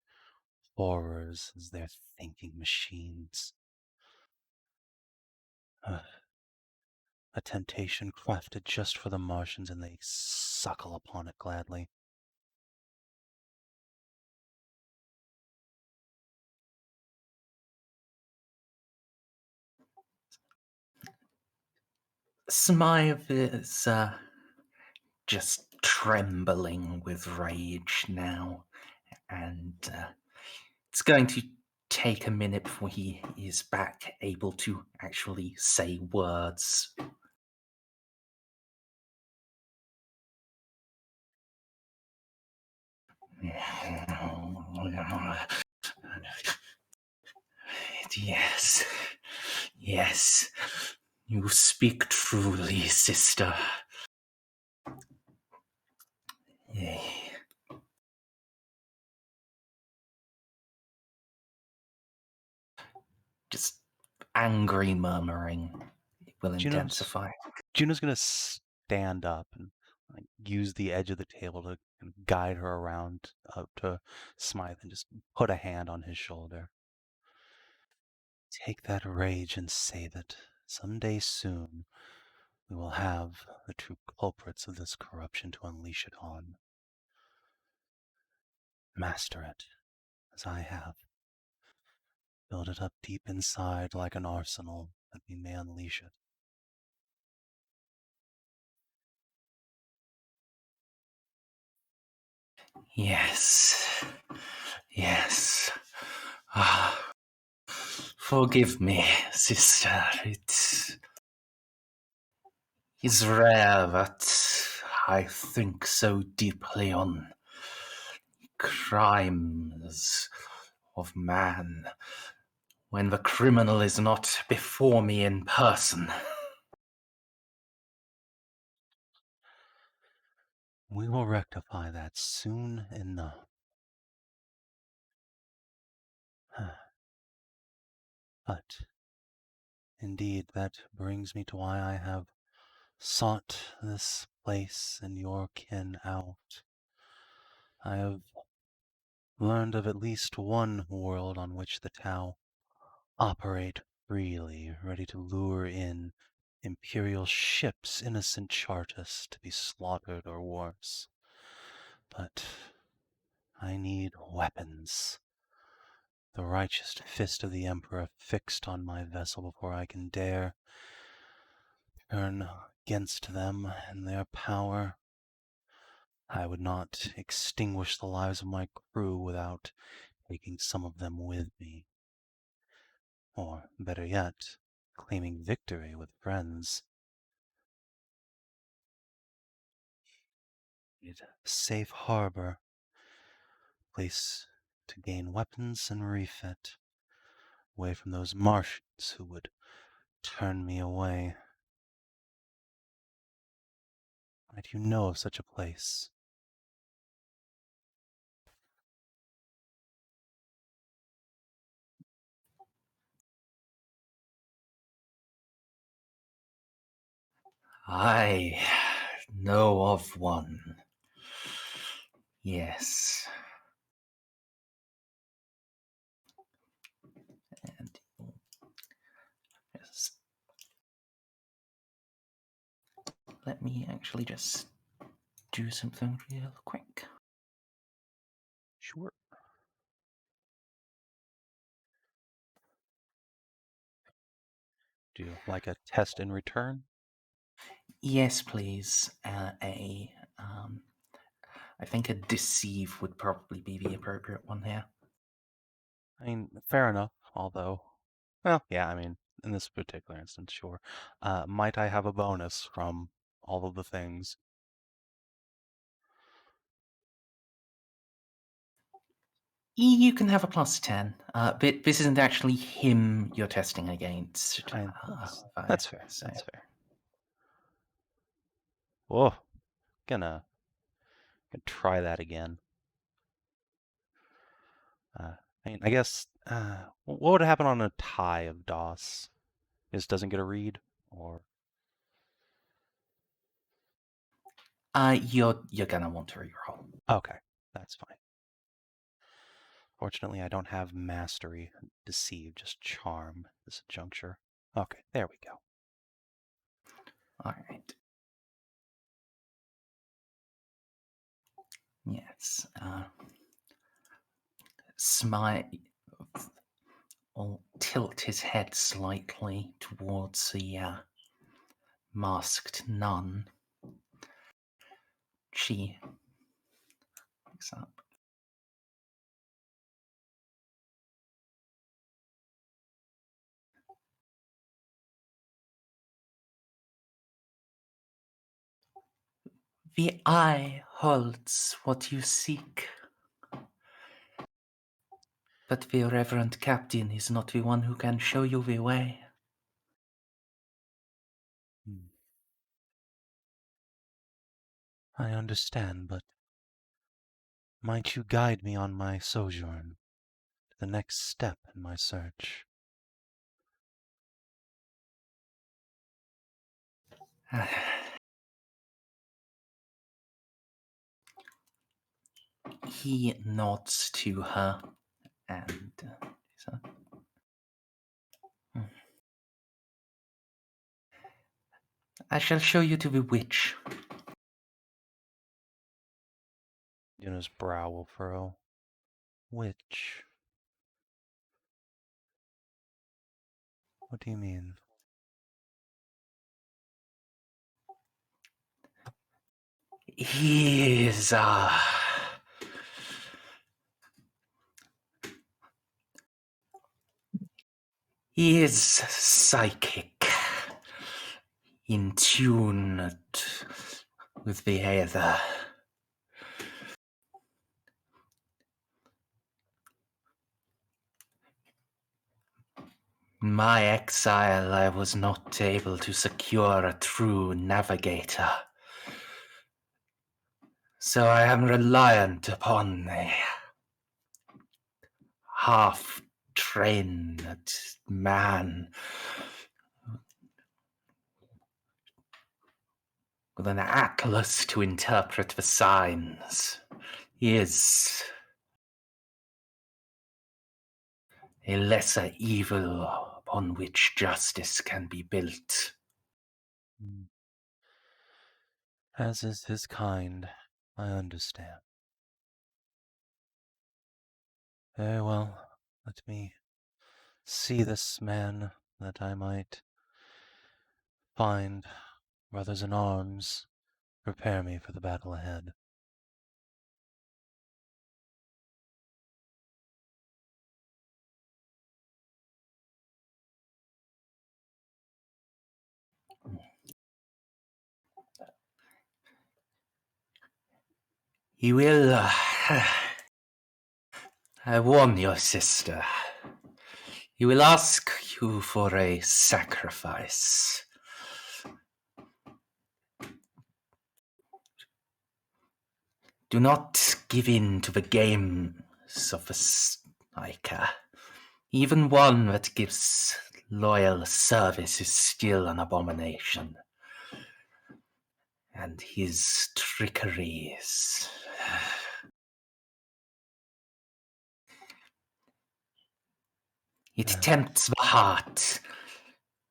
horrors as their thinking machines? A temptation crafted just for the Martians, and they suckle upon it gladly. Smythe is just trembling with rage now, and it's going to take a minute before he is back able to actually say words. Yes, yes, you speak truly, sister. Just angry murmuring will intensify. Juno's going to stand up and use the edge of the table to guide her around up to Smythe and just put a hand on his shoulder. Take that rage and save it. Someday soon, we will have the true culprits of this corruption to unleash it on. Master it, as I have. build it up deep inside like an arsenal that we may unleash it. Yes. Yes. Ah, forgive me, sister. It is rare that I think so deeply on crimes of man when the criminal is not before me in person. We will rectify that soon enough. But, indeed, that brings me to why I have sought this place and your kin out. I have learned of at least one world on which the Tau operate freely, ready to lure in Imperial ships, innocent Chartists, to be slaughtered or worse. But I need weapons. The righteous fist of the Emperor fixed on my vessel before I can dare turn against them and their power. I would not extinguish the lives of my crew without taking some of them with me. Or, better yet, claiming victory with friends. A safe harbor, place to gain weapons and refit, away from those Martians who would turn me away. Might you know of such a place? I know of one. Yes. And yes. Let me actually just do something real quick. Sure. Do you like a test in return? Yes, please. I think a deceive would probably be the appropriate one here. I mean, fair enough, although... Well, yeah, I mean, in this particular instance, sure. Might I have a bonus from all of the things? You can have a +10, but this isn't actually him you're testing against. That's fair. So. That's fair. Whoa, gonna try that again. I mean, I guess, what would happen on a tie of DOS? This doesn't get a read, or... You're gonna want to reroll. Okay, that's fine. Fortunately, I don't have mastery, deceive, just charm at this juncture. Okay, there we go. All right. Yes. Smile. Or tilt his head slightly towards the masked nun. She picks up. The eye holds what you seek. But the Reverend-Captain is not the one who can show you the way. I understand, but might you guide me on my sojourn to the next step in my search? He nods to her and I shall show you to the witch. Juno's brow will furrow. Which? What do you mean? He is, he is psychic, in tune with the Aether. In my exile, I was not able to secure a true navigator. So I am reliant upon a half-trained man with an atlas to interpret the signs. He is a lesser evil upon which justice can be built. As is his kind, I understand. Very well, let me see this man, that I might find brothers in arms, prepare me for the battle ahead. He will, I warn your sister, he will ask you for a sacrifice. Do not give in to the games of a Ceiko. Even one that gives loyal service is still an abomination. And his trickeries. It tempts the heart,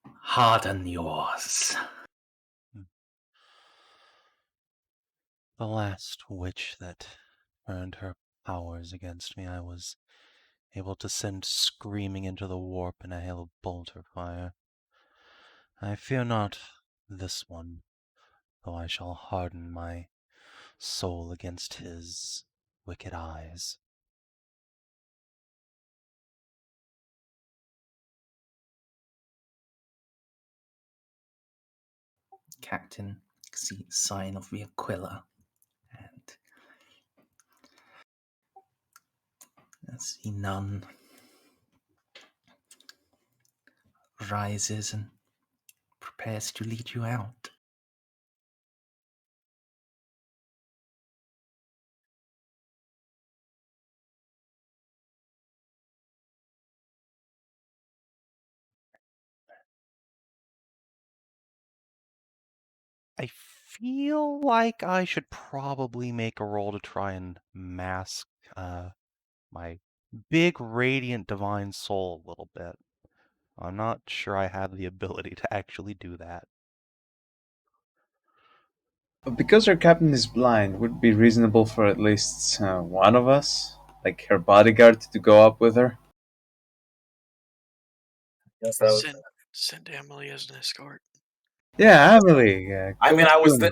harden yours. The last witch that turned her powers against me, I was able to send screaming into the warp in a hail of bolter fire. I fear not this one, though I shall harden my soul against his wicked eyes. Captain sees sign of the Aquila, and as the nun rises and prepares to lead you out. I feel like I should probably make a roll to try and mask my big radiant divine soul a little bit. I'm not sure I have the ability to actually do that. But because our captain is blind, would it be reasonable for at least one of us, like her bodyguard, to go up with her? Yes, that was. Send Emily as an escort. Yeah, Emily. I go mean, I with was Juno.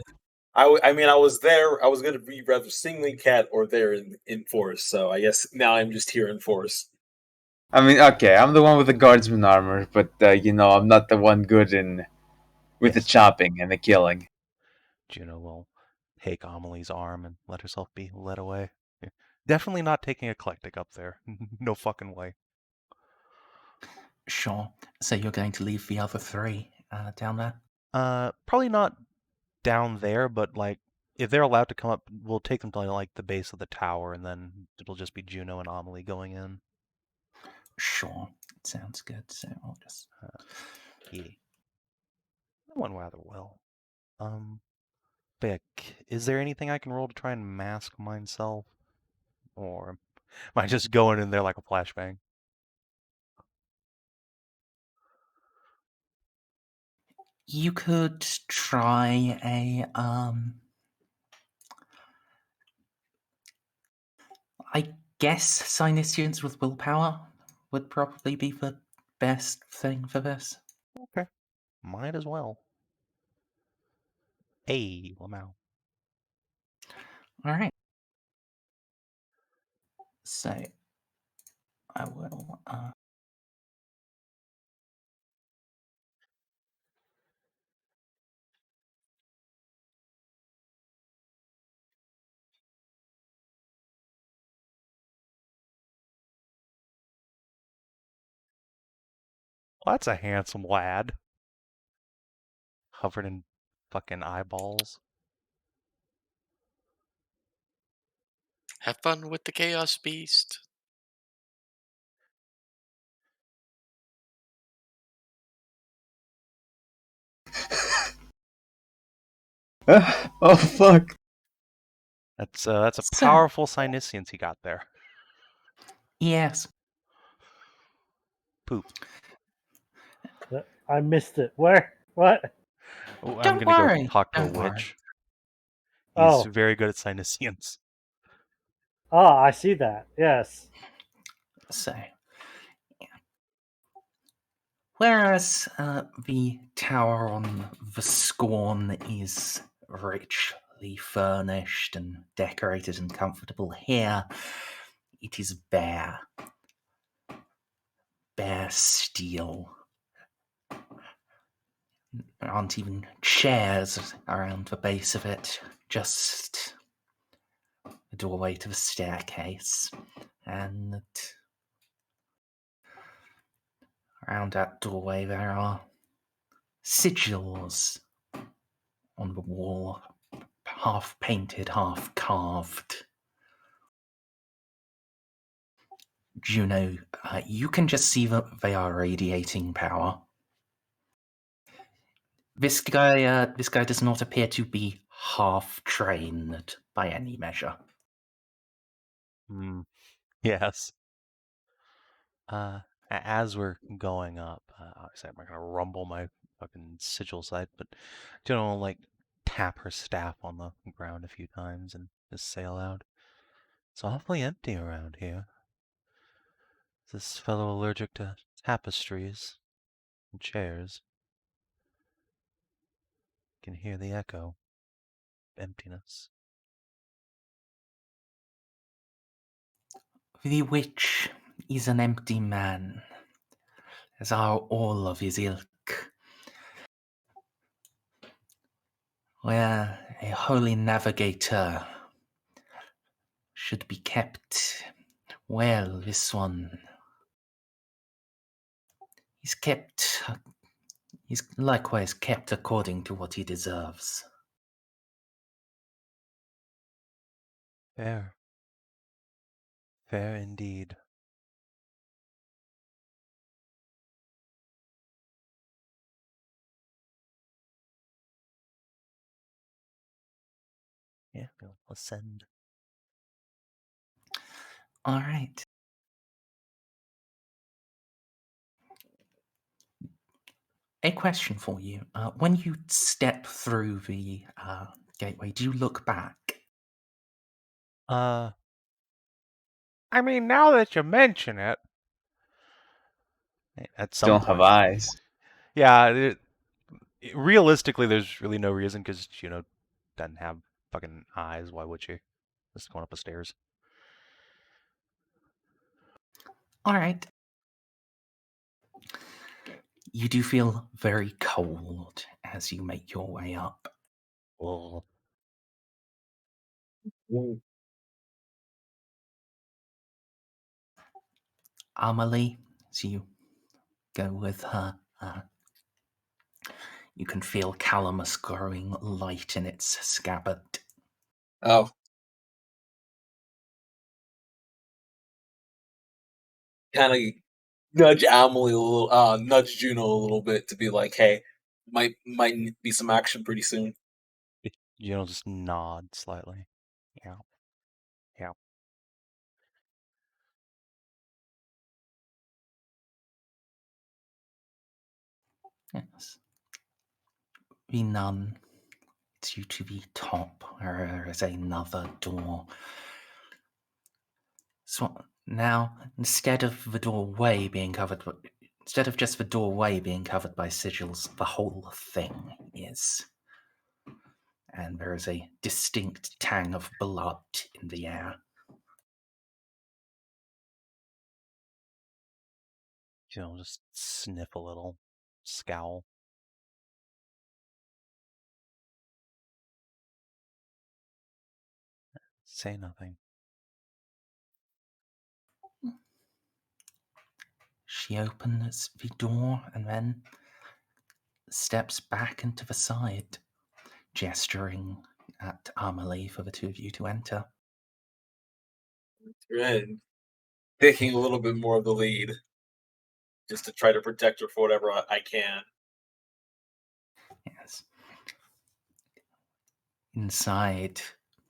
I mean, I was there. I was going to be rather singly cat or there in force. So I guess now I'm just here in force. I mean, okay, I'm the one with the guardsman armor, but I'm not the one good with the Yes. chopping and the killing. Juno will take Amelie's arm and let herself be led away. Definitely not taking eclectic up there. No fucking way. Sure. So you're going to leave the other three down there? Probably not down there, but like if they're allowed to come up, we'll take them to like the base of the tower, and then it'll just be Juno and Amelie going in. Sure. Sounds good. So I'll just... Yeah. That went rather well. Beck, is there anything I can roll to try and mask myself? Or am I just going in there like a flashbang? You could try a, I guess Sinitians with willpower would probably be the best thing for this. Okay. Might as well. Hey, Lamau. All right. So I will. Well, that's a handsome lad. Covered in fucking eyeballs. Have fun with the Chaos Beast. Oh fuck! That's a So- powerful Cynicians he got there. Yes. Poop. I missed it. Where? What? Oh, I'm Don't gonna worry. go talk to a Don't worry. witch. He's Oh. very good at Cynicians. Oh, I see that. Yes. So, yeah. Whereas the tower on the Scorn is richly furnished and decorated and comfortable, here it is bare. Bare steel. There aren't even chairs around the base of it, just the doorway to the staircase. And around that doorway there are sigils on the wall, half painted, half carved. Juno, you can just see that they are radiating power. This guy does not appear to be half trained by any measure. Yes. As we're going up, obviously I'm not gonna rumble my fucking sigil side, but Juno will like tap her staff on the ground a few times and just say aloud, "It's awfully empty around here. Is this fellow allergic to tapestries and chairs? Can hear the echo. Emptiness." The witch is an empty man, as are all of his ilk. Where a holy navigator should be kept, well, this one he's likewise kept according to what he deserves. Fair. Fair indeed. Yeah, we'll ascend. All right. A question for you. When you step through the gateway, do you look back? I mean, now that you mention it, at some Don't point, have eyes. yeah. Realistically, there's really no reason because Juno doesn't have fucking eyes. Why would she? Just going up the stairs. All right. You do feel very cold as you make your way up. Oh. Amelie, as you go with her, you can feel Calamus growing light in its scabbard. Oh. Kind of nudge Amelie a little, nudge Juno a little bit to be like, hey, might be some action pretty soon. Juno just nod slightly. Yeah. Yeah. Yes. The nun leads you to the top, where there is another door. So now, instead of the doorway being covered, Instead of just the doorway being covered by sigils, the whole thing is. And there is a distinct tang of blood in the air. Just sniff a little, scowl. Say nothing. She opens the door and then steps back into the side, gesturing at Amelie for the two of you to enter. Red, taking a little bit more of the lead, just to try to protect her for whatever I can. Yes. Inside,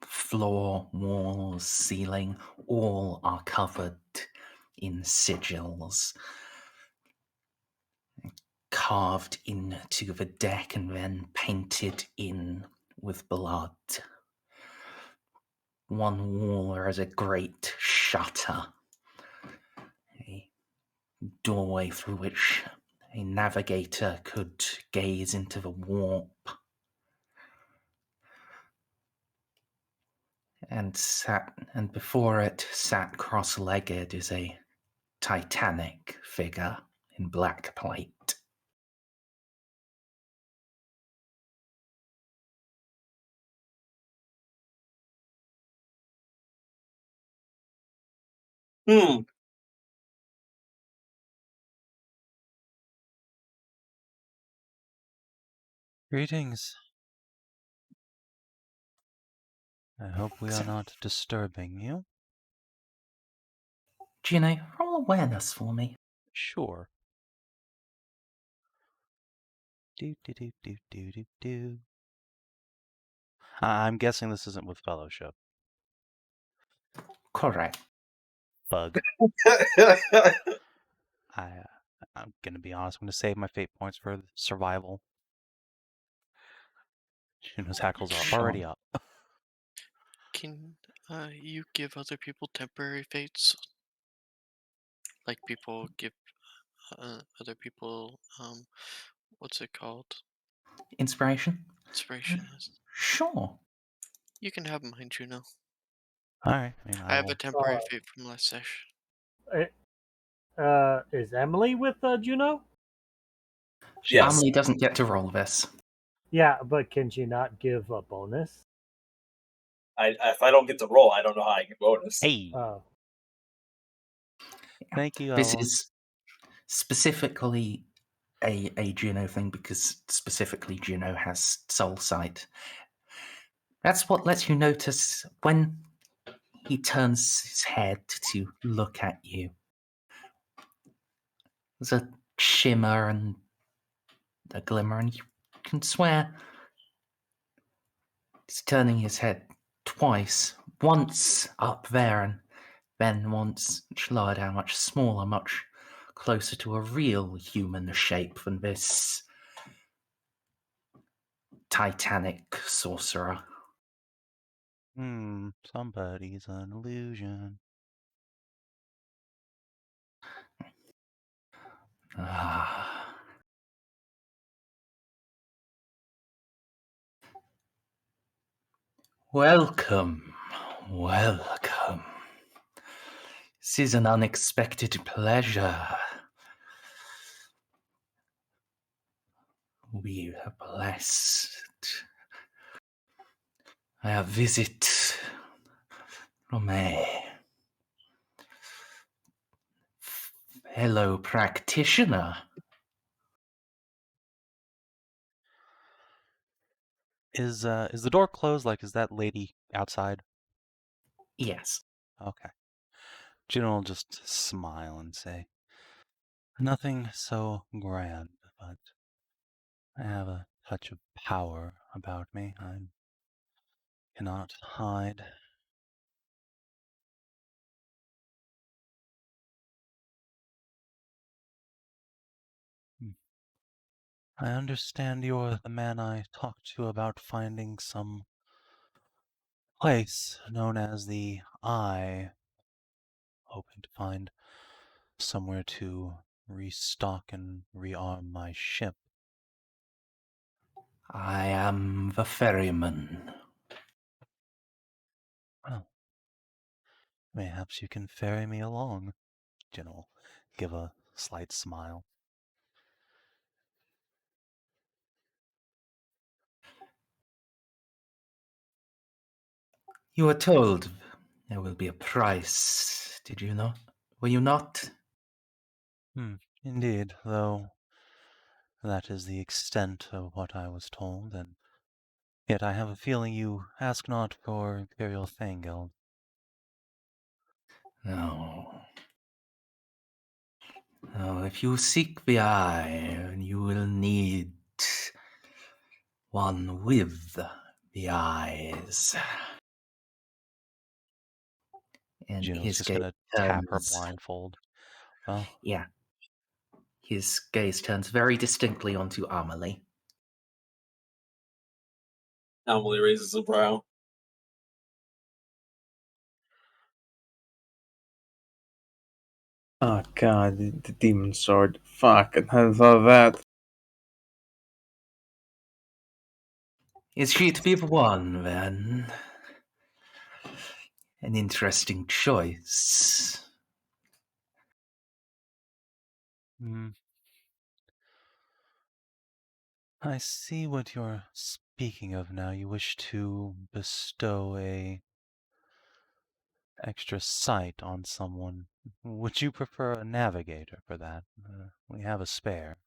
floor, walls, ceiling, all are covered in sigils, carved into the deck and then painted in with blood. One wall there is a great shutter, a doorway through which a navigator could gaze into the warp. And before it, sat cross-legged, is a titanic figure in black plate. Greetings. I hope we are not disturbing you. Juno, roll awareness for me. Sure. Do. I'm guessing this isn't with Fellowship. Correct. Bug. I'm gonna be honest. I'm gonna save my fate points for survival. Juno's hackles are already up. Can you give other people temporary fates? Like people give other people, what's it called? Inspiration? Inspiration. Sure. You can have mine, Juno. Alright. I have a temporary fate from last session. Is Emily with Juno? Yes. Emily doesn't get to roll this. Yeah, but can she not give a bonus? If I don't get to roll, I don't know how I get bonus. Hey. Oh. Thank you, This Eloa. is specifically a Juno thing because specifically Juno has soul sight. That's what lets you notice when he turns his head to look at you. There's a shimmer and a glimmer, and you can swear he's turning his head twice. Once up there, and then once much lower down, much smaller, much closer to a real human shape than this titanic sorcerer. Somebody's an illusion. Ah. Welcome. This is an unexpected pleasure. We are blessed. A visit from a fellow practitioner. Is the door closed? Like, is that lady outside? Yes. Okay. Juno will just smile and say, nothing so grand, but I have a touch of power about me. I cannot hide. I understand you're the man I talked to about finding some place known as the Eye. Hoping to find somewhere to restock and rearm my ship. I am the ferryman. Well, perhaps you can ferry me along. Juno will give a slight smile. You were told there will be a price, did you not? Were you not? Indeed, though that is the extent of what I was told, and yet I have a feeling you ask not for Imperial Fangeld. No. No, if you seek the eye, you will need one with the eyes. And Juno's his just gaze gonna tap her turns. blindfold. Well, Yeah. His gaze turns very distinctly onto Amelie. Amelie raises a brow. Oh god, the demon sword. Fuck, I hadn't thought of that. Is she to be the one, then? An interesting choice. I see what you're speaking of now. You wish to bestow a extra sight on someone. Would you prefer a navigator for that? We have a spare.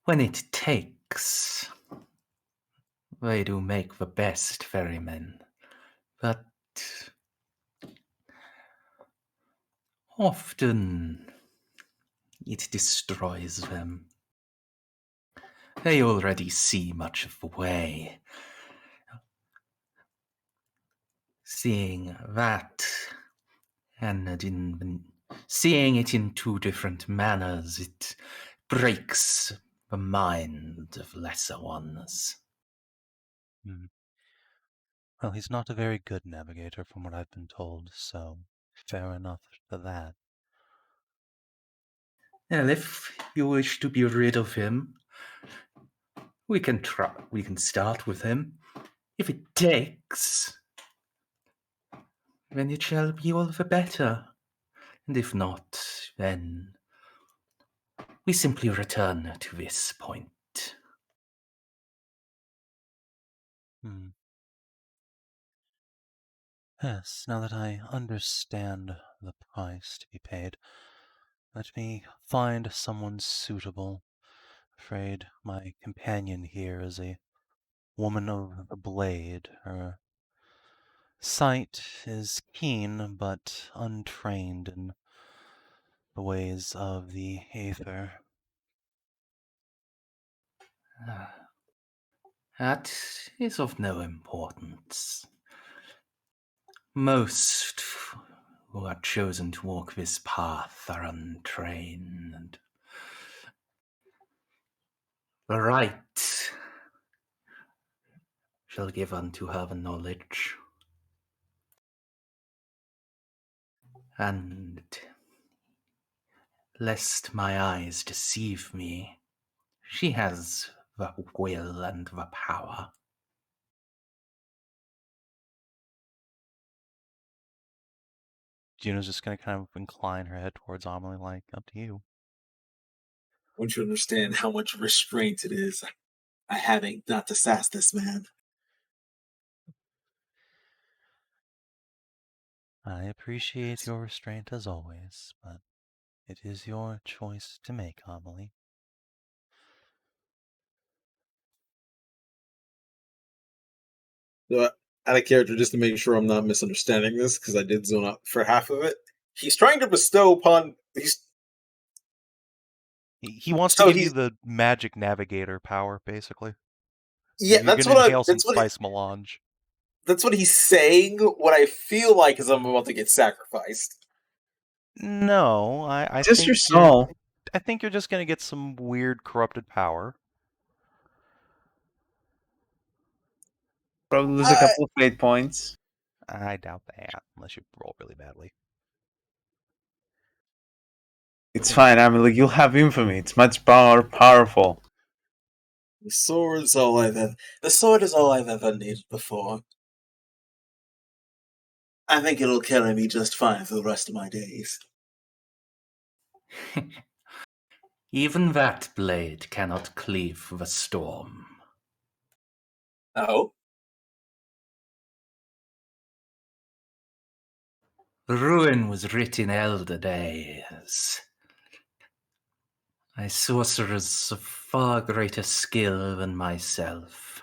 When it takes, they do make the best ferrymen, but often it destroys them. They already see much of the way. Seeing that, and seeing it in two different manners, it breaks the mind of lesser ones. Well, he's not a very good navigator from what I've been told, so fair enough for that. Well, if you wish to be rid of him, we can start with him. If it takes, then it shall be all the better. And if not, then we simply return to this point. Yes, now that I understand the price to be paid, let me find someone suitable. Afraid my companion here is a woman of the blade. Her sight is keen, but untrained in the ways of the aether. That is of no importance. Most who are chosen to walk this path are untrained. The right shall give unto her the knowledge. And lest my eyes deceive me, she has the will and the power. Juno's just going to kind of incline her head towards Amelie, like, up to you. I want you to understand how much restraint it is I having not to sass this man. I appreciate your restraint as always, but it is your choice to make, Amelie. So, out of character, just to make sure I'm not misunderstanding this, because I did zone out for half of it. He's trying to bestow upon. He wants to give you the magic navigator power, basically. Yeah, you're that's gonna what inhale some spice melange. That's what he's saying. What I feel like is I'm about to get sacrificed. No, I Just think your soul. I think you're just going to get some weird corrupted power. Probably lose a couple of fate points. I doubt that, unless you roll really badly. It's fine, Amelie. You'll have infamy. It's much more powerful. The sword is all I've ever needed before. I think it'll carry me just fine for the rest of my days. Even that blade cannot cleave the storm. Oh? The ruin was writ in elder days. By sorcerers of far greater skill than myself,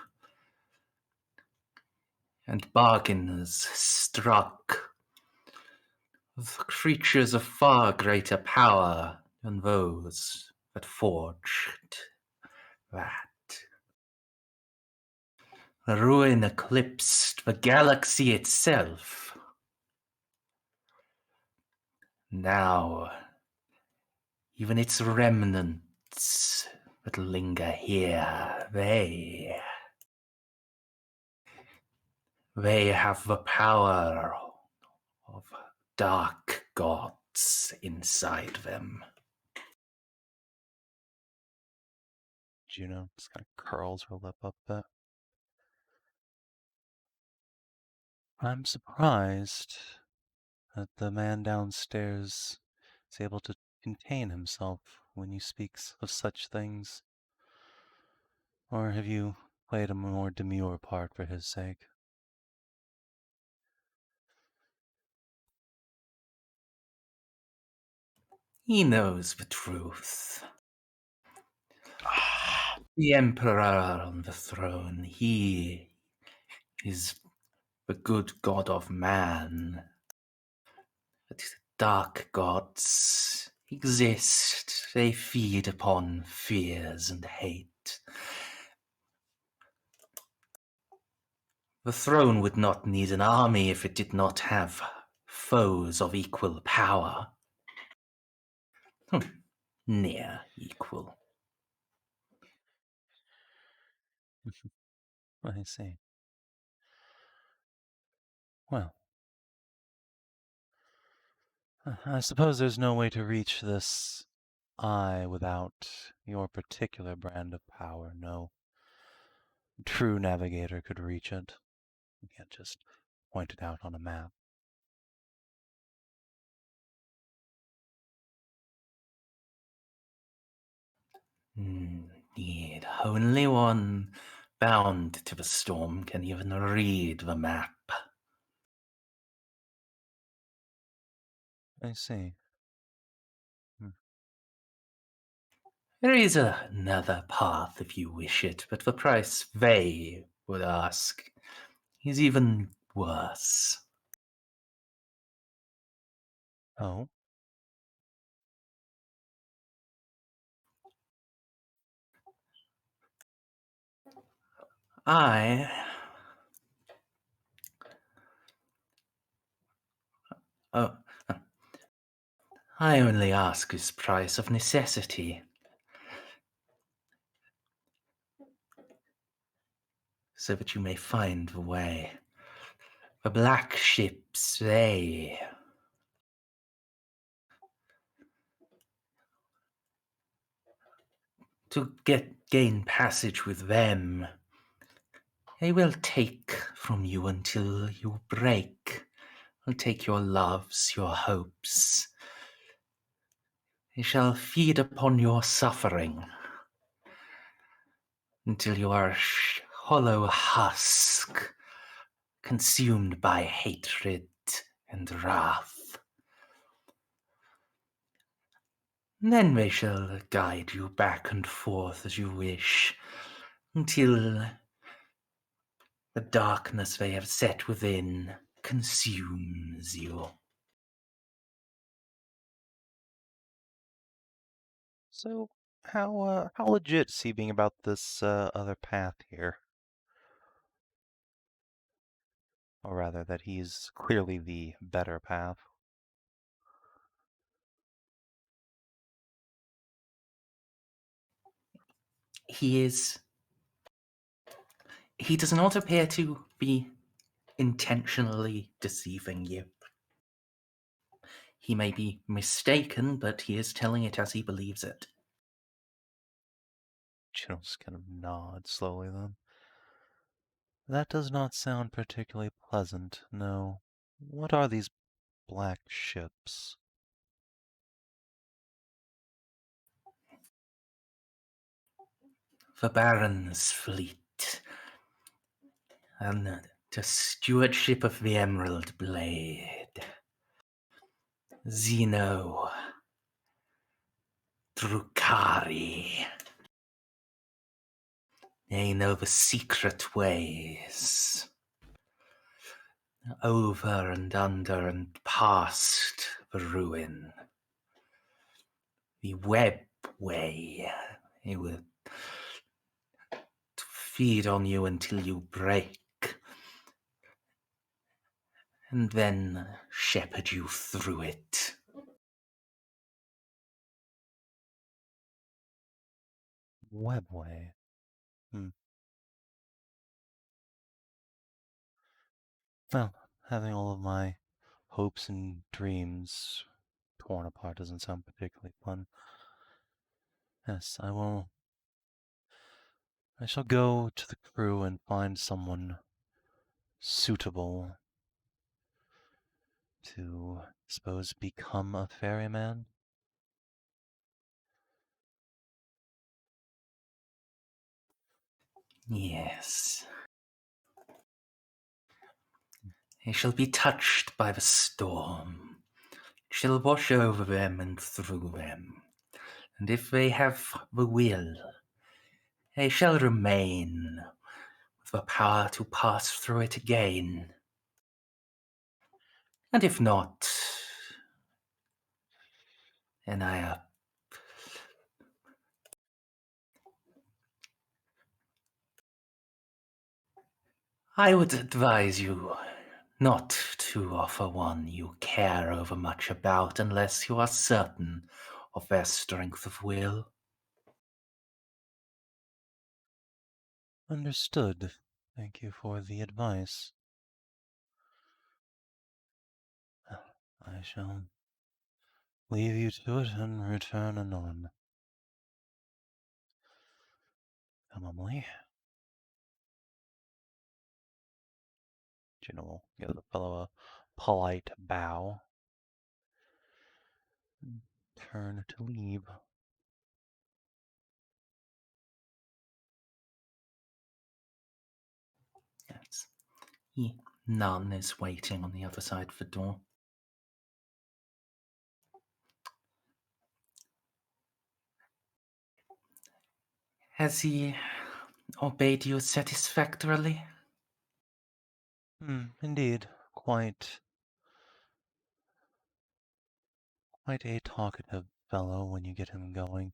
and bargains struck with creatures of far greater power than those that forged that. The ruin eclipsed the galaxy itself. Now, even its remnants that linger here, they have the power of dark gods inside them. Juno just kind of curls her lip up a bit. I'm surprised that the man downstairs is able to contain himself when he speaks of such things. Or have you played a more demure part for his sake? He knows the truth. The Emperor on the throne, he is the good god of man. But dark gods exist. They feed upon fears and hate. The throne would not need an army if it did not have foes of equal power. Near equal. I see. Well, I suppose there's no way to reach this eye without your particular brand of power. No true navigator could reach it. You can't just point it out on a map. Indeed, only one bound to the storm can even read the map. I see. There is another path if you wish it, but the price they would ask is even worse. Oh? I only ask this price of necessity. So that you may find the way. The black ships, they... To gain passage with them, they will take from you until you break. They'll take your loves, your hopes. They shall feed upon your suffering until you are a hollow husk, consumed by hatred and wrath. And then they shall guide you back and forth as you wish, until the darkness they have set within consumes you. So, how legit is he being about this other path here? Or rather, that he's clearly the better path. He does not appear to be intentionally deceiving you. He may be mistaken, but he is telling it as he believes it. Juno just kind of nods slowly then. That does not sound particularly pleasant, no. What are these black ships? The Baron's fleet, and the stewardship of the Emerald Blade. Zeno. Drukari. They know the secret ways. Over and under and past the ruin. The web way. It will feed on you until you break. And then shepherd you through it. Webway. Well, having all of my hopes and dreams torn apart doesn't sound particularly fun. Yes, I shall go to the crew and find someone suitable to, suppose, become a ferryman. Yes. They shall be touched by the storm. It shall wash over them and through them. And if they have the will, they shall remain with the power to pass through it again. And if not, then I would advise you not to offer one you care over much about unless you are certain of their strength of will. Understood. Thank you for the advice. I shall leave you to it and return anon. Come, Emily. Juno will give the fellow a polite bow and turn to leave. Yes. None is waiting on the other side of the door. Has he obeyed you satisfactorily? Indeed, quite a talkative fellow when you get him going.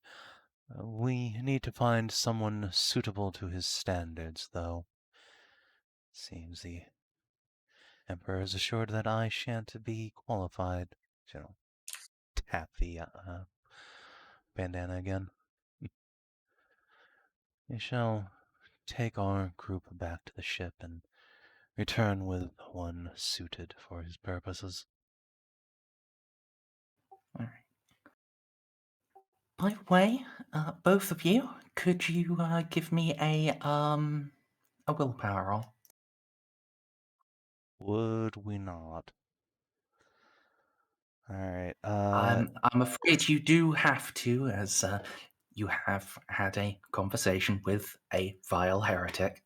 We need to find someone suitable to his standards, though. Seems the Emperor is assured that I shan't be qualified. Tap the bandana again. We shall take our group back to the ship and return with one suited for his purposes. All right. By the way, both of you, could you give me a willpower roll? Would we not? Alright, I'm afraid you do have to, as you have had a conversation with a vile heretic.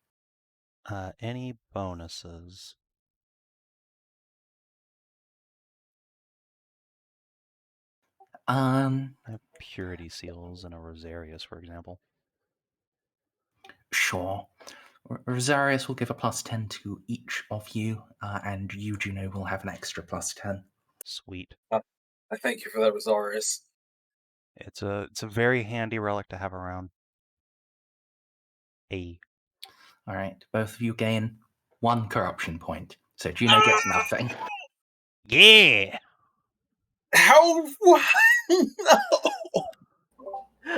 any bonuses? I have purity seals and a Rosarius, for example. Sure. Rosarius will give a +10 to each of you, and you, Juno, will have an extra +10. Sweet. I thank you for that, Rosarius. It's a very handy relic to have around. All right, both of you gain 1 corruption point, so Juno gets nothing. Yeah! How? No!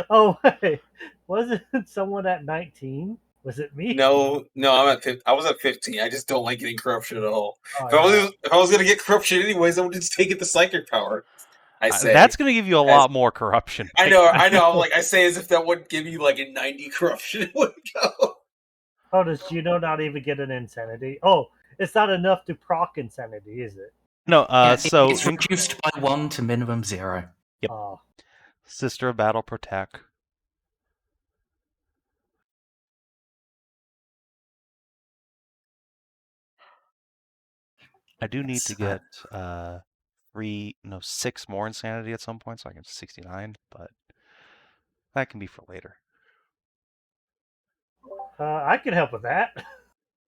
Oh, wait. Wasn't someone at 19? Was it me? No, I'm at 15. I was at 15. I just don't like getting corruption at all. Oh, If I was gonna get corruption anyways, I would just take it to psychic power. I say That's going to give you a lot more corruption. I know. I'm like I say as if that would give you like a 90 corruption. It would go. Oh, does Juno not even get an insanity? Oh, it's not enough to proc insanity, is it? No, so it's reduced by 1 to minimum 0. Yep. Oh. Sister of Battle Protect. I do need to get 6 more insanity at some point, so I can 69, but that can be for later. I can help with that.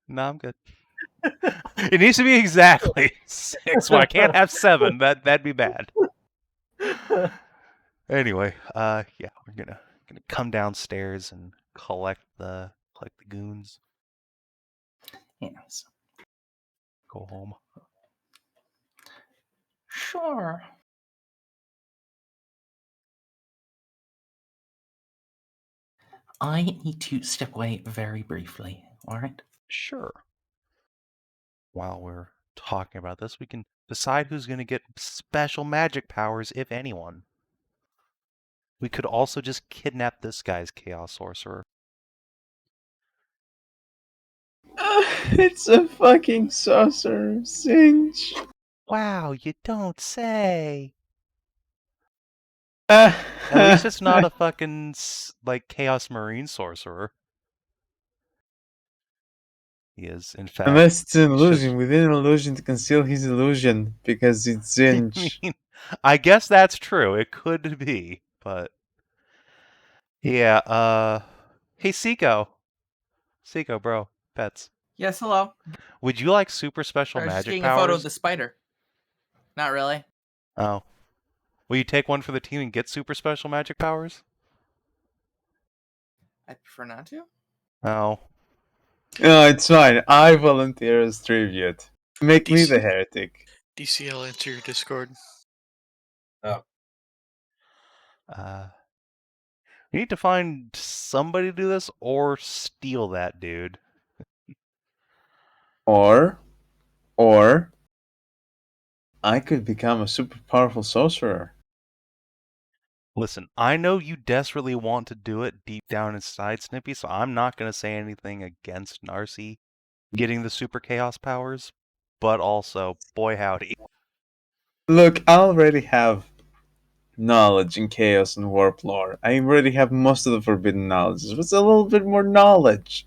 No, I'm good. It needs to be exactly 6, so I can't have 7. That'd be bad. Anyway, yeah, we're gonna come downstairs and collect the goons. Yes. Go home. Sure. I need to step away very briefly, alright? Sure. While we're talking about this, we can decide who's going to get special magic powers, if anyone. We could also just kidnap this guy's Chaos Sorcerer. It's a fucking saucer, Singe. Wow, you don't say. At least it's not a fucking, Chaos Marine Sorcerer. He is, in fact... Unless it's an illusion, within an illusion to conceal his illusion, because it's Zinj. I guess that's true. It could be, but... Yeah, Hey, Ceiko. Ceiko, bro. Pets. Yes, hello. Would you like super special I was just magic getting powers? a photo of the spider. Not really. Oh. Will you take one for the team and get super special magic powers? I prefer not to. Oh. No, it's fine. I volunteer as tribute. Make me the heretic. DCL, enter your Discord. Oh. We need to find somebody to do this or steal that dude. Or I could become a super powerful sorcerer. Listen, I know you desperately want to do it deep down inside, Snippy, so I'm not going to say anything against Narcia getting the super chaos powers, but also, boy howdy. Look, I already have knowledge in chaos and warp lore. I already have most of the forbidden knowledge. What's a little bit more knowledge?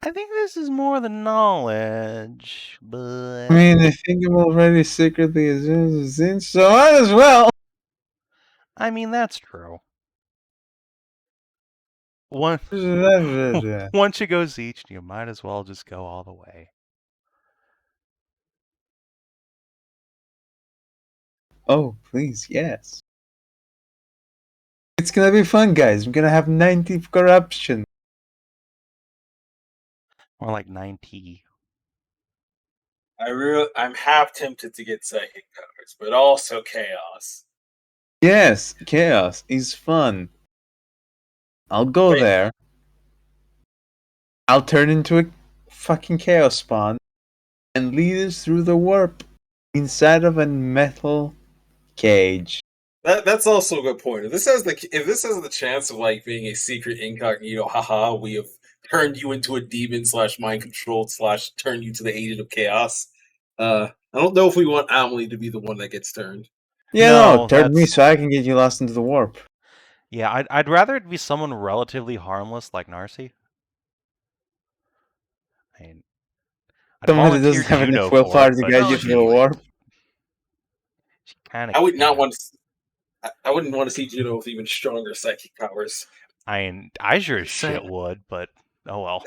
I think this is more than knowledge, but... I mean, I think I'm already secretly a Zinj, so might as well. I mean, that's true. Once you go Zeech, you might as well just go all the way. Oh, please, yes. It's gonna be fun, guys. I'm gonna have 90 corruption. More like 90. I'm half tempted to get psychic powers, but also chaos. Yes, chaos is fun. I'll go there. I'll turn into a fucking chaos spawn and lead us through the warp inside of a metal cage. That's also a good point. If this has the chance of like being a secret incognito, haha, we have turned you into a demon / mind controlled / turned you to the agent of chaos. I don't know if we want Amelie to be the one that gets turned. Yeah, no, turn me so I can get you lost into the warp. Yeah, I'd rather it be someone relatively harmless like Narcia. I mean, someone that doesn't have enough willpower to guide you through the warp. I would not want to. I wouldn't want to see Juno with even stronger psychic powers. I mean, I sure as shit would, but oh well.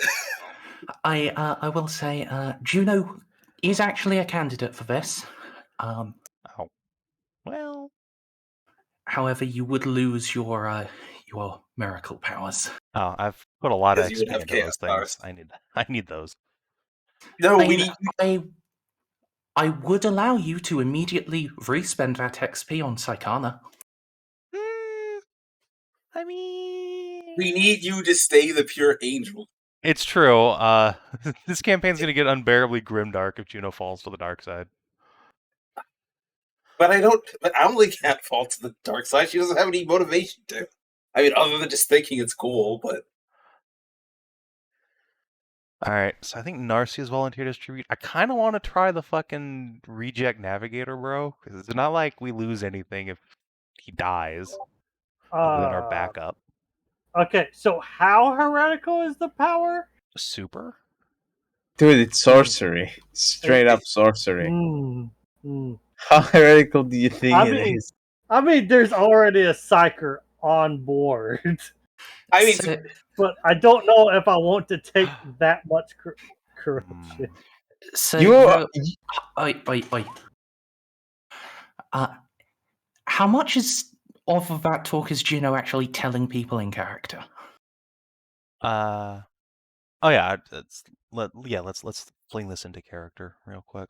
I will say, Juno is actually a candidate for this. Oh, well. However, you would lose your miracle powers. Oh, I've put a lot of XP into those things. Powers. I need those. No, I would allow you to immediately respend that XP on Psychana. I mean, We need you to stay the pure angel. It's true. This campaign's gonna get unbearably grimdark if Juno falls to the dark side. But Amelie can't fall to the dark side. She doesn't have any motivation to. I mean, other than just thinking it's cool, but... Alright, so I think Narcia's volunteered as tribute. I kind of want to try the fucking reject navigator, bro. Because it's not like we lose anything if he dies. Other than our backup. Okay, so how heretical is the power? Super? Dude, it's sorcery. Straight up sorcery. How heretical do you think it is? I mean, there's already a psyker on board. I mean, but I don't know if I want to take that much corruption. So, You how much of that talk is Juno actually telling people in character? Oh yeah, let's fling this into character real quick.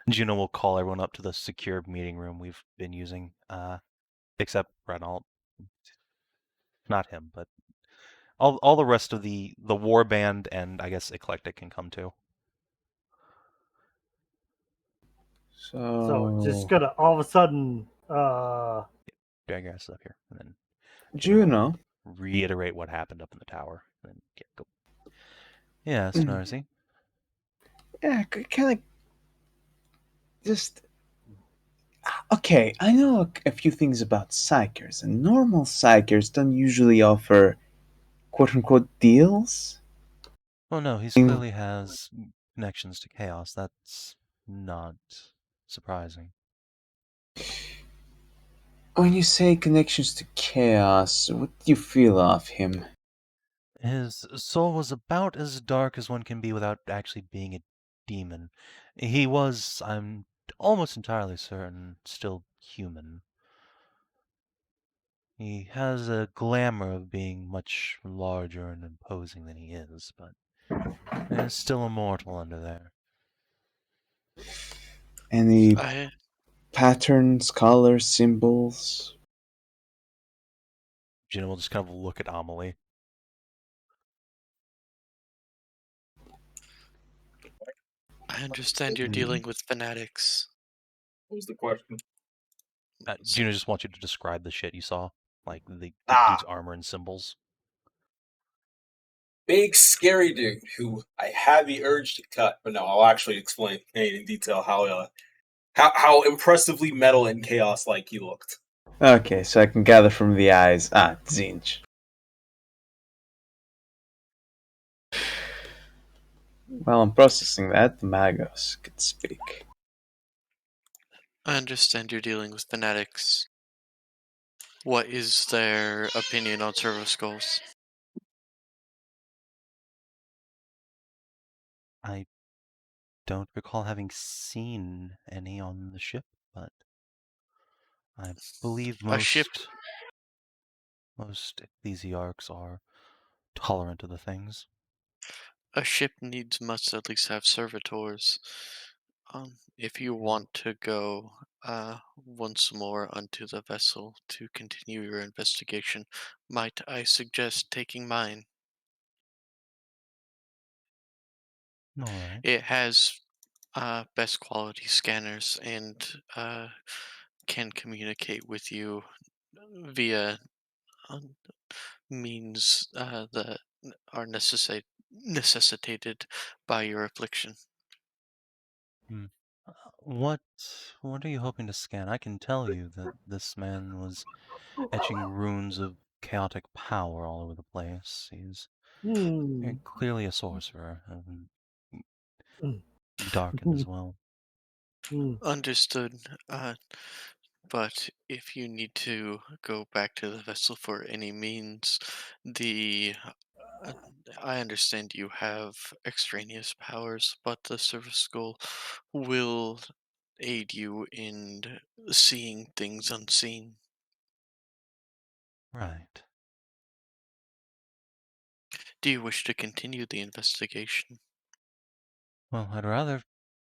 Juno will call everyone up to the secure meeting room we've been using, except Renault. Not him, but all the rest of the war band and I guess Eclectic can come too. So just gonna all of a sudden Drag your ass up here and then Juno reiterate what happened up in the tower. And then go. Yeah, Snarzy. Yeah, kind of just... Okay, I know a few things about psychers, and normal psychers don't usually offer quote-unquote deals. Oh no, he clearly has connections to chaos. That's not surprising. When you say connections to chaos, what do you feel of him? His soul was about as dark as one can be without actually being a demon. He was, I'm almost entirely certain, still human. He has a glamour of being much larger and imposing than he is, but is still immortal under there. Any patterns, colors, symbols? Juno will just kind of look at Amelie. I understand you're dealing with fanatics. What was the question? Juno just wants you to describe the shit you saw. Like the dude's armor and symbols. Big, scary dude who I had the urge to cut, but no, I'll actually explain in detail how impressively metal and chaos-like he looked. Okay, so I can gather from the eyes. Zinch. While I'm processing that, the Magos could speak. I understand you're dealing with fanatics. What is their opinion on server skulls? I don't recall having seen any on the ship, but I believe most ecclesiarchs are tolerant of the things. A ship must at least have servitors. If you want to go once more onto the vessel to continue your investigation, might I suggest taking mine? All right. It has best quality scanners and can communicate with you via means that are necessitated by your affliction. What are you hoping to scan? I can tell you that this man was etching runes of chaotic power all over the place. He's very clearly a sorcerer, and darkened as well. Understood. But if you need to go back to the vessel for any means, I understand you have extraneous powers, but the service skull will aid you in seeing things unseen. Right. Do you wish to continue the investigation? Well, I'd rather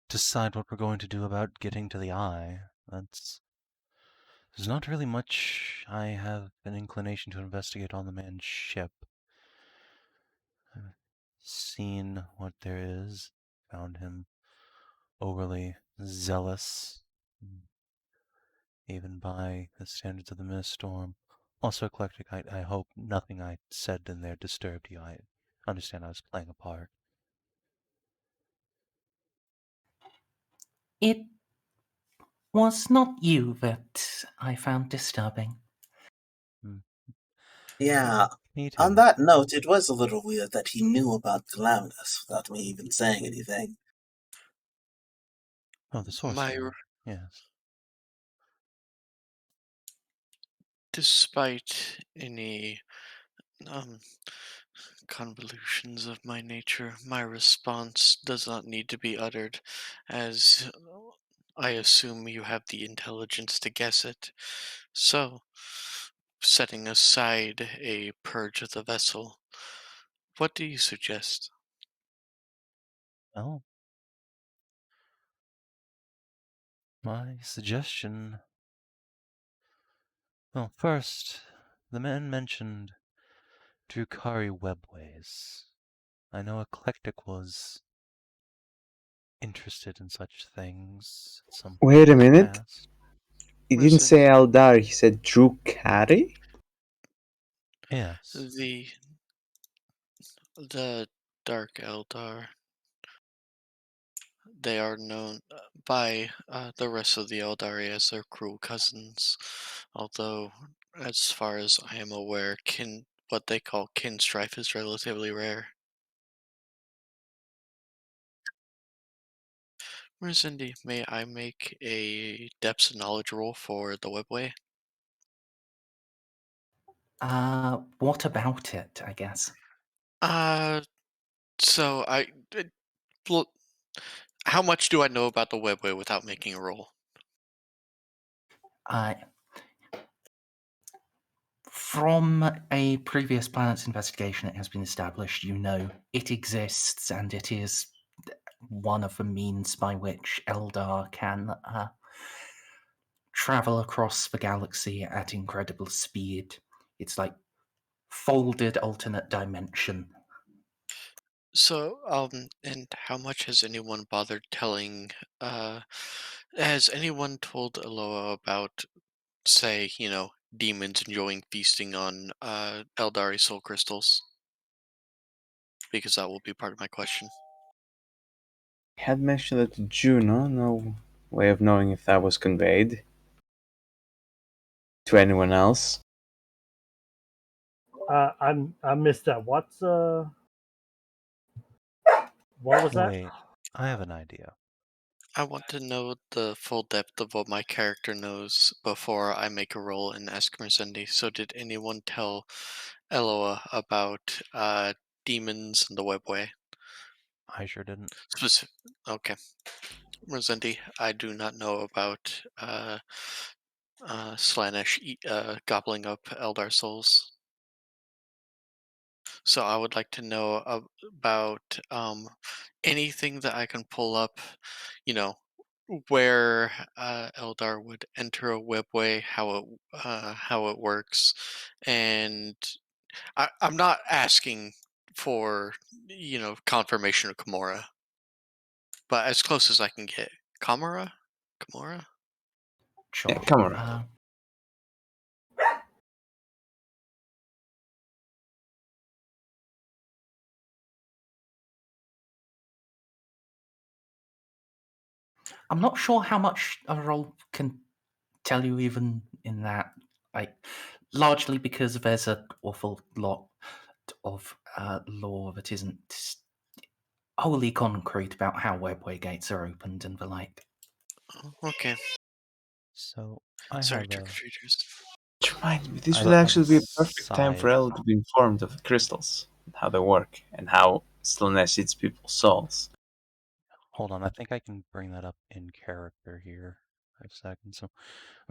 decide what we're going to do about getting to the eye. There's not really much I have an inclination to investigate on the man's ship. I've seen what there is, found him overly zealous, even by the standards of the Miststorm. Also eclectic. I hope nothing I said in there disturbed you. I understand I was playing a part. It was not you that I found disturbing. Yeah. Me too. On that note, it was a little weird that he knew about Calamitous without me even saying anything. Oh, the source. My, Yes. despite any convolutions of my nature, my response does not need to be uttered, as I assume you have the intelligence to guess it. So, setting aside a purge of the vessel, what do you suggest? Oh. My suggestion. Well, first, the man mentioned Drukari webways. I know Eclectic was interested in such things at some point Wait a in the minute. past. He didn't Merzendi. say Eldar, he said Drukari? Yes. The Dark Eldar. They are known by the rest of the Eldari as their cruel cousins, although, as far as I am aware, what they call kin strife is relatively rare. Merzendi, may I make a depths of knowledge roll for the webway? What about it, I guess? So well, how much do I know about the webway without making a roll? From a previous planet's investigation, it has been established you know it exists, and it is one of the means by which Eldar can travel across the galaxy at incredible speed. It's like folded alternate dimension. So, and how much has anyone bothered telling, has anyone told Eloa about, say, demons enjoying feasting on, Eldari soul crystals? Because that will be part of my question. He had mentioned that to Juno, no way of knowing if that was conveyed to anyone else. I missed that. What was that? Wait, I have an idea. I want to know the full depth of what my character knows before I make a roll and ask Merzendi. So did anyone tell Eloa about, demons and the webway? I sure didn't. Okay. Merzendi, I do not know about Slanesh gobbling up Eldar souls. So I would like to know about anything that I can pull up, where Eldar would enter a webway, how it works, and I'm not asking for confirmation of Kimura, but as close as I can get. Kimura? Sure. Yeah, come on. I'm not sure how much a roll can tell you even in that. Largely because there's an awful lot of law that isn't wholly concrete about how webway gates are opened and the like. Oh, okay. So I Sorry, have a Which reminds me, this I would have a actually be a perfect time for side. El to be informed of the crystals, and how they work, and how Slanesh eats people's souls. Hold on, I think I can bring that up in character here for a second. So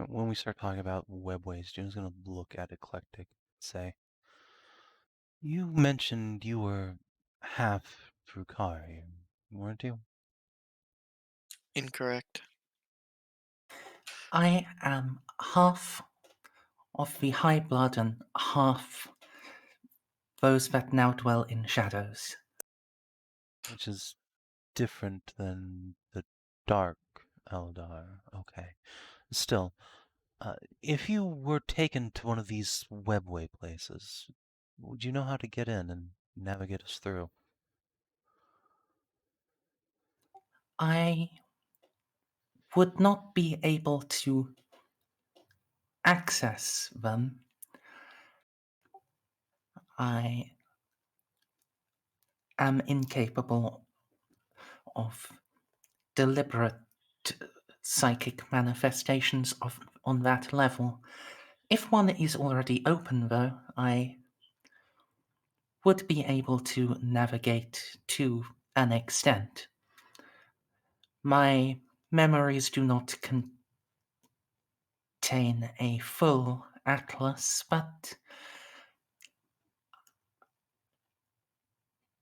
when we start talking about webways, June's going to look at Eclectic and say, "You mentioned you were half Drukari, weren't you?" Incorrect. I am half of the high blood and half those that now dwell in shadows. Which is different than the Dark Eldar. Okay. Still, if you were taken to one of these webway places, would you know how to get in and navigate us through? I would not be able to access them. I am incapable of deliberate psychic manifestations on that level. If one is already open, though, I would be able to navigate to an extent. My memories do not contain a full atlas, but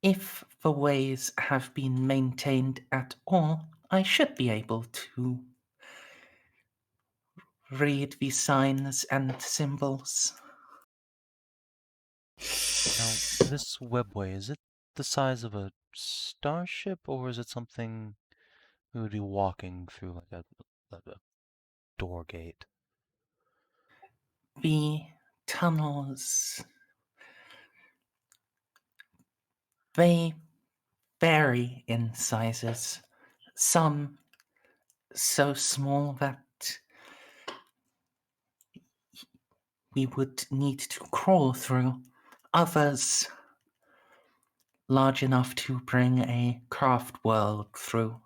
if the ways have been maintained at all, I should be able to read the signs and symbols. Now, this webway, is it the size of a starship, or is it something we would be walking through like a door gate? The tunnels, they vary in sizes. Some so small that we would need to crawl through. Others large enough to bring a craft world through.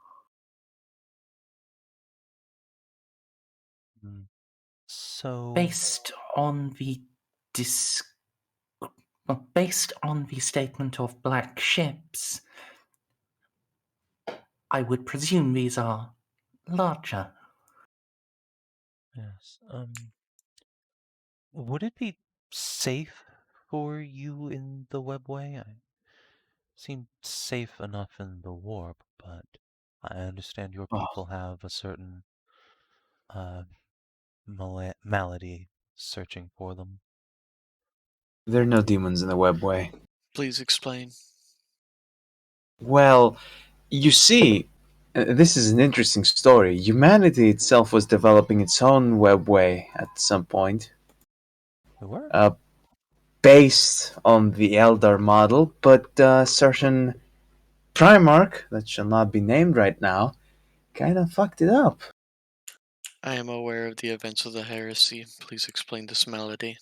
So, Based on the based on the statement of black ships, I would presume these are larger. yes. Would it be safe for you in the webway? I seem safe enough in the warp, but I understand your Oh, people have a certain malady searching for them. there are no demons in the webway. Please explain. Well, you see, this is an interesting story. Humanity itself was developing its own webway at some point, We were? based on the Eldar model, but certain Primarch, that shall not be named right now, kind of fucked it up. I am aware of the events of the Heresy. Please explain this malady.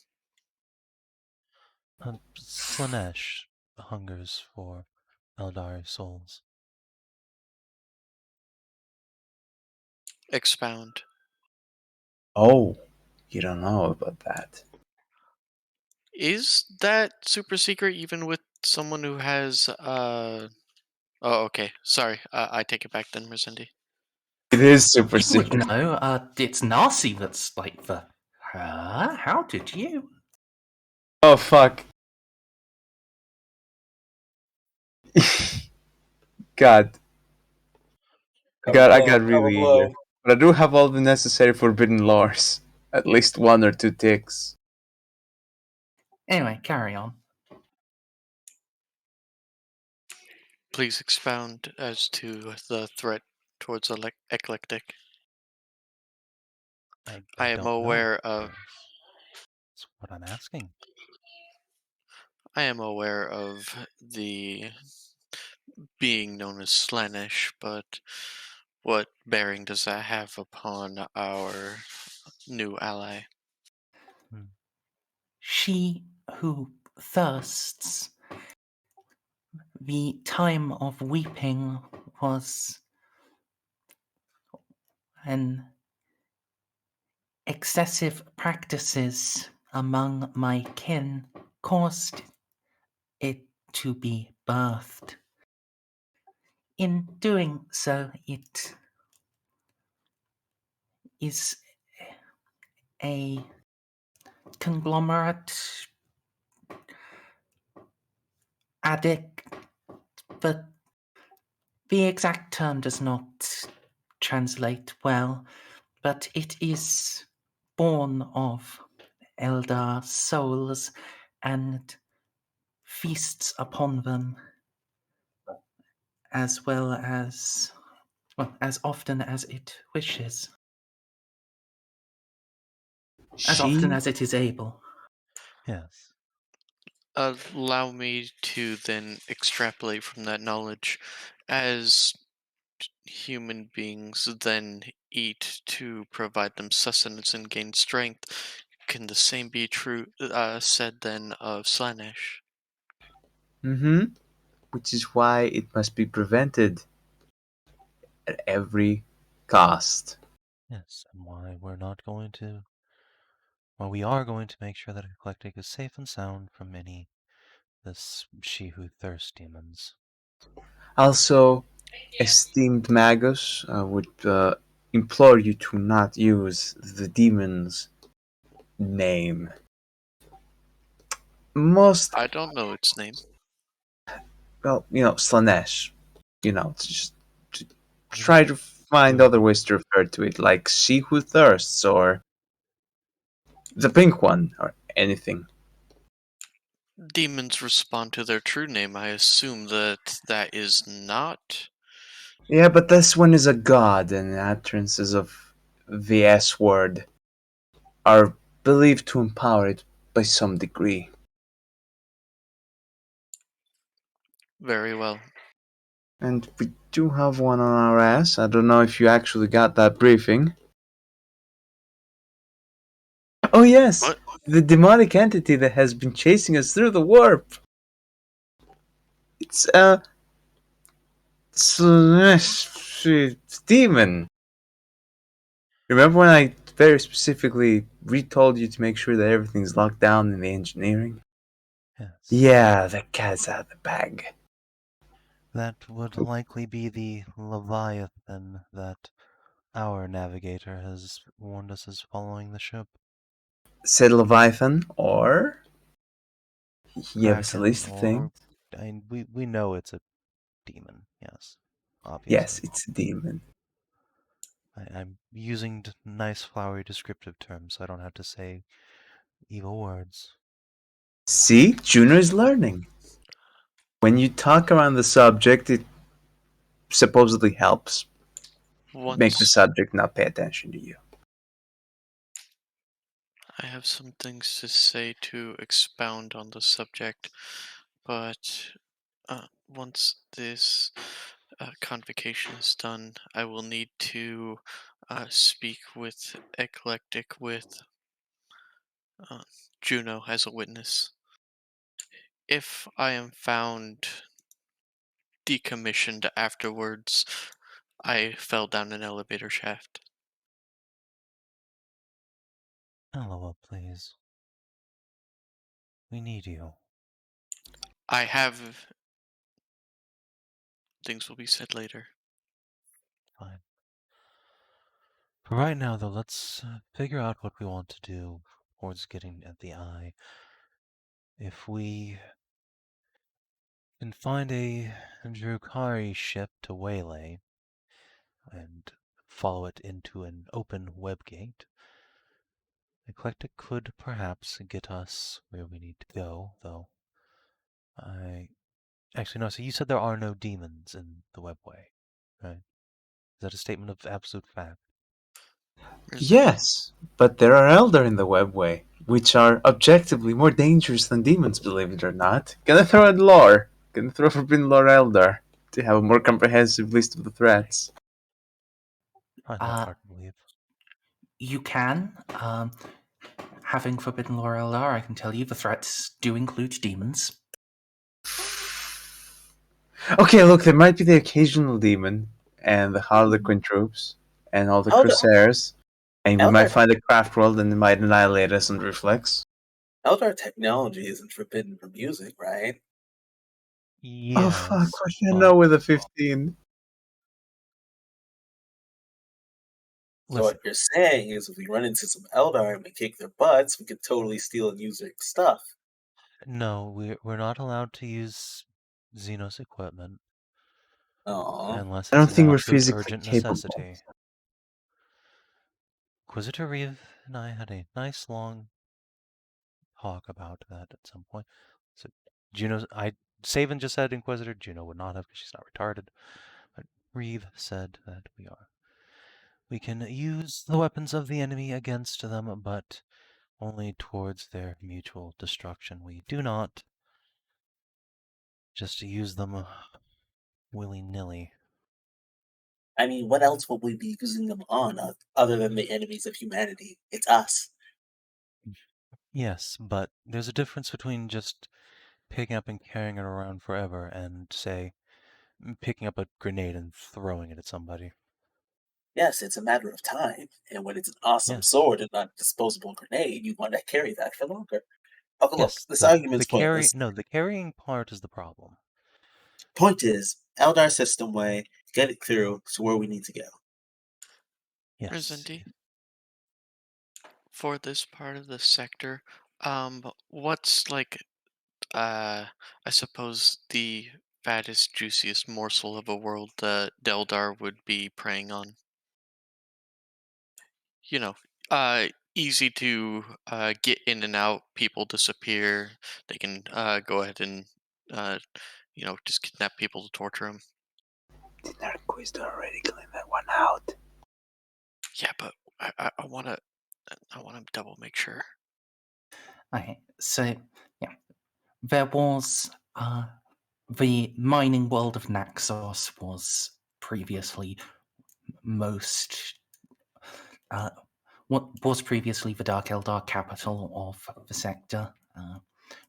Slanesh hungers for Eldari souls. Expound. Oh, you don't know about that. Is that super secret even with someone who has Oh, okay. Sorry. I take it back then, Merzendi. It is super You would secret. know, it's Narcia that's like the... How did you? Oh, fuck. God. I got really eager. But I do have all the necessary forbidden lores. At least one or two ticks. Anyway, carry on. Please expound as to the threat towards eclectic. I am don't aware know. of. That's what I'm asking. I am aware of the being known as Slanish, but what bearing does that have upon our new ally? She who thirsts. The time of weeping was an excessive practices among my kin caused it to be birthed. In doing so, it is a conglomerate addict, but the exact term does not translate well, but it is born of elder souls and feasts upon them, as well as often as it wishes, as often as it is able. Yes. Allow me to then extrapolate from that knowledge. As human beings then eat to provide them sustenance and gain strength, can the same be true said then of Slanesh? Mm-hmm. Which is why it must be prevented at every cost. Yes, and why we're not going to... Well, we are going to make sure that Eclectic is safe and sound from any this she who thirsts demons. Also, esteemed Magus, would implore you to not use the demon's name. Most, I don't know its name. well, Slanesh. To try to find other ways to refer to it, like She Who Thirsts, or the Pink One, or anything. Demons respond to their true name. I assume that is not. Yeah, but this one is a god, and utterances of the S word are believed to empower it by some degree. Very well. And we do have one on our ass. I don't know if you actually got that briefing. Oh yes, What? the demonic entity that has been chasing us through the warp. It's demon. Remember when I very specifically retold you to make sure that everything's locked down in the engineering? Yes. Yeah, the cat's out of the bag. That would likely be the Leviathan that our navigator has warned us is following the ship. Said Leviathan, or Iavus at Kraken, least or... thing. we know it's a demon, yes. Obviously. Yes, it's a demon. I'm using nice, flowery, descriptive terms, so I don't have to say evil words. See, Juno is learning. When you talk around the subject, it supposedly helps make the Once subject not pay attention to you. I have some things to say to expound on the subject, but once this convocation is done, I will need to speak with Eclectic with Juno as a witness. If I am found decommissioned afterwards, I fell down an elevator shaft. Eloa, please. We need you. I have. Things will be said later. Fine. For right now, though, let's figure out what we want to do towards getting at the eye. If we can find a Drukari ship to waylay and follow it into an open web gate, Eclectic could perhaps get us where we need to go, though Actually, no, so you said there are no demons in the webway, right? Is that a statement of absolute fact? Yes, but there are Elder in the webway, which are objectively more dangerous than demons, believe it or not. Gonna throw in lore. Gonna throw Forbidden Lore Elder to have a more comprehensive list of the threats. I find that hard to believe. You can. Having Forbidden Lore Eldar, I can tell you the threats do include demons. Okay, look, there might be the occasional demon, and the Harlequin troops, and all the Elder- Crusaders, and we Elder- might find a craft world and it might annihilate us and reflex. Eldar technology isn't forbidden from using, right? Yes. Oh fuck, what do you but- know with a 15? So what you're saying is if we run into some Eldar and we kick their butts, we could totally steal and use their stuff. No, we're not allowed to use Xenos equipment Aww. unless I it's don't an think we're absolute physically urgent capable. necessity. Inquisitor Reeve and I had a nice long talk about that at some point. So Juno, Savin just said Inquisitor. Juno would not have because she's not retarded. But Reeve said that we can use the weapons of the enemy against them, but only towards their mutual destruction. We do not just use them willy-nilly. I mean, what else will we be using them on other than the enemies of humanity? It's us. Yes, but there's a difference between just picking up and carrying it around forever and, say, picking up a grenade and throwing it at somebody. Yes, it's a matter of time. And when it's an awesome Yes. sword and not a disposable grenade, you want to carry that for longer. Oh, look, Yes, this the argument's pointless. the carrying part is the problem. Point is, Eldar system way, get it through to where we need to go. Yes. Merzendi, for this part of the sector, what's like, I suppose the fattest, juiciest morsel of a world that Deldar would be preying on? You know, easy to get in and out. People disappear. They can go ahead and just kidnap people to torture them. Didn't our Inquisitor already clean that one out? Yeah, but I want to double make sure. Okay, so yeah, there was the mining world of Naxos was previously what was previously the Dark Eldar capital of the sector.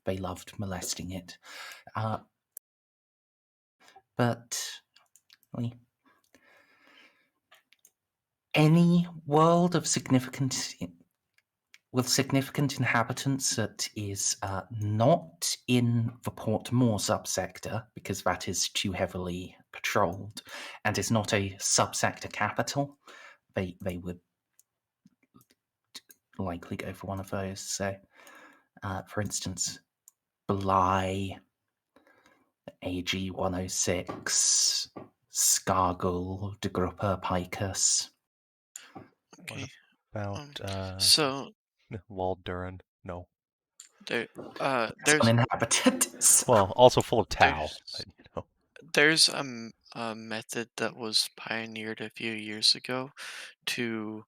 They loved molesting it, but any world of significant inhabitants that is not in the Port Moore subsector, because that is too heavily patrolled, and is not a subsector capital, they would likely go for one of those. So, for instance, Bly, AG 106, Scargul, De Gruppa, Picus. Okay. About So Wald Duran? No. there's Uninhabited. Well, also full of Tau. There's a method that was pioneered a few years ago to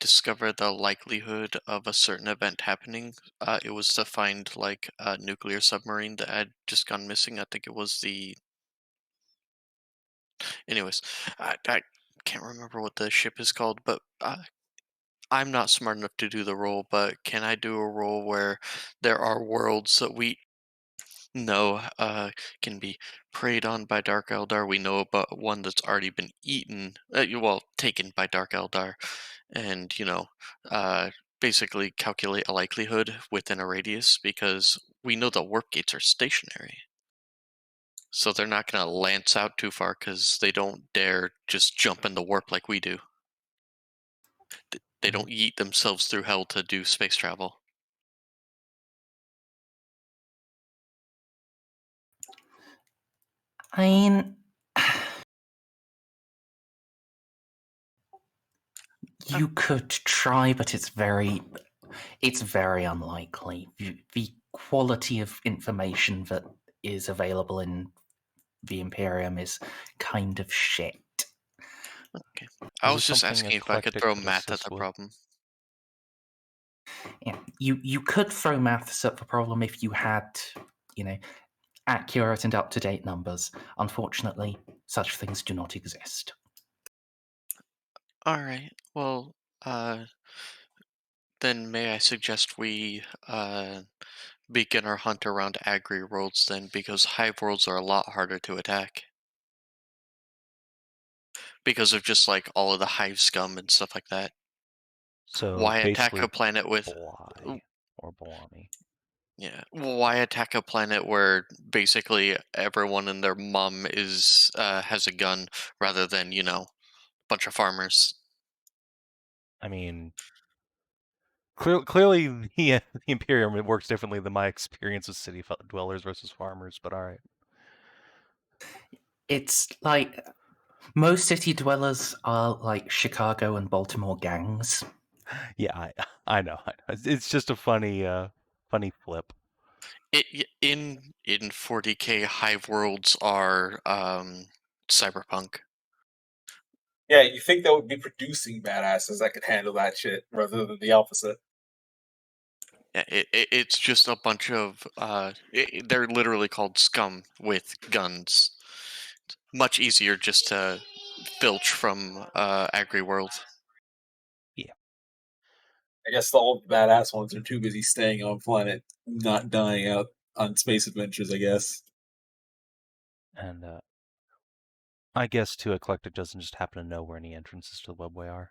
discover the likelihood of a certain event happening. It was to find like a nuclear submarine that had just gone missing. I think it was the. Anyways, I can't remember what the ship is called, but I'm not smart enough to do the role. But can I do a role where there are worlds that we know can be preyed on by Dark Eldar? We know about one that's already been eaten, taken by Dark Eldar, and basically calculate a likelihood within a radius, because we know the warp gates are stationary, so they're not going to lance out too far because they don't dare just jump in the warp like we do. They don't yeet themselves through hell to do space travel. I mean, you could try, but it's very unlikely. The quality of information that is available in the Imperium is kind of shit. Okay. I was just asking if I could throw math at the problem. Yeah, you could throw maths at the problem if you had, accurate and up-to-date numbers. Unfortunately, such things do not exist. All right. Well, then may I suggest we begin our hunt around agri worlds then, because hive worlds are a lot harder to attack. Because of just like all of the hive scum and stuff like that. So why attack a planet with Bly or Balami? Yeah. Why attack a planet where basically everyone and their mom is has a gun rather than, a bunch of farmers? I mean, clearly the Imperium works differently than my experience with city dwellers versus farmers, but all right. It's like most city dwellers are like Chicago and Baltimore gangs. Yeah, I know. It's just a funny funny flip. In 40k, hive worlds are cyberpunk. Yeah, you think that would be producing badasses that could handle that shit rather than the opposite. Yeah, it's just a bunch of they're literally called scum with guns. Much easier just to filch from Agri World. I guess the old badass ones are too busy staying on planet, not dying out on space adventures, I guess. And I guess too, Eclectic doesn't just happen to know where any entrances to the webway are.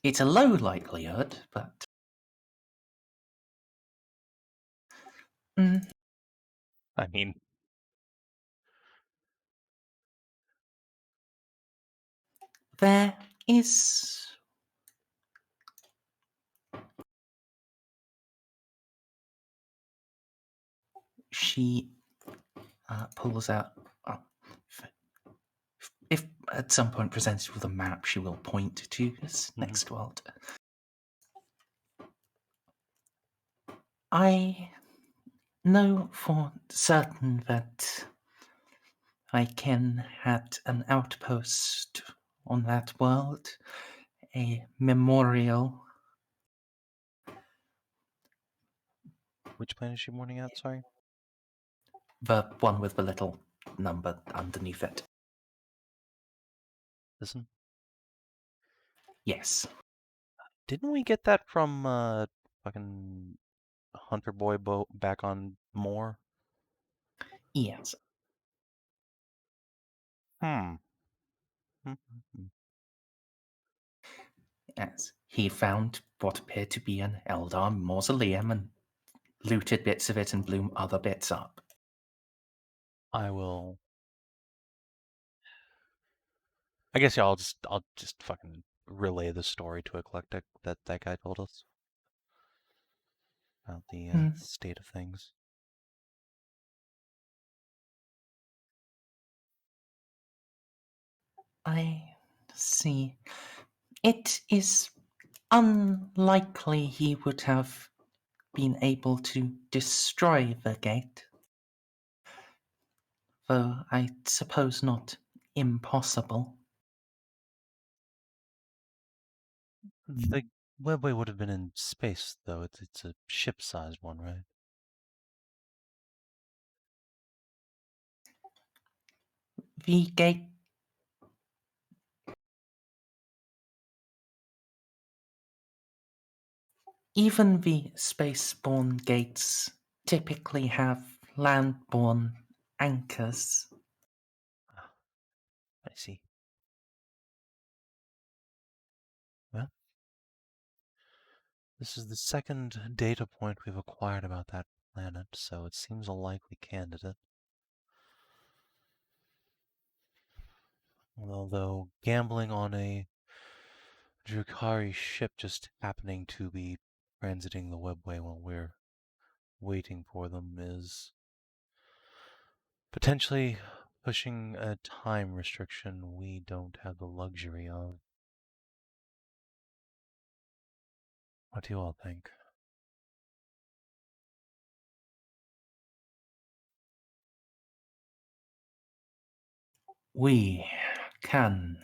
It's a low likelihood, but I mean, there is. She pulls out. If at some point presented with a map, she will point to this next world. I know for certain that Ken had an outpost on that world, a memorial. which planet is she mourning at? Sorry. The one with the little number underneath it. Listen. Yes. Didn't we get that from fucking Hunter Boy boat back on Moor? Yes. Yes. He found what appeared to be an Eldar mausoleum and looted bits of it and blew other bits up. I guess yeah, I'll just fucking relay the story to Eclectic that guy told us about the state of things. I see. It is unlikely he would have been able to destroy the gate, though I suppose not impossible. The webway would have been in space, though. It's a ship-sized one, right? The gate. Even the spaceborne gates typically have landborne anchors. I see. Well, this is the second data point we've acquired about that planet, so it seems a likely candidate. Although gambling on a Drukhari ship just happening to be transiting the webway while we're waiting for them is potentially pushing a time restriction we don't have the luxury of. What do you all think? We can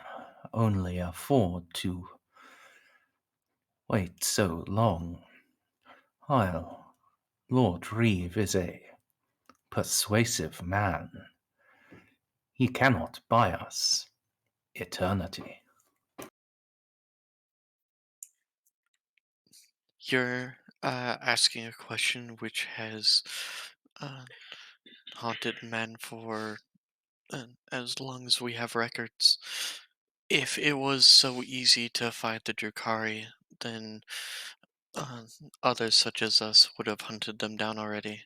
only afford to wait so long, while Lord Reeve is a persuasive man. He cannot buy us eternity. You're asking a question which has haunted men for as long as we have records. If it was so easy to find the Drukhari, then uh, others such as us would have hunted them down already.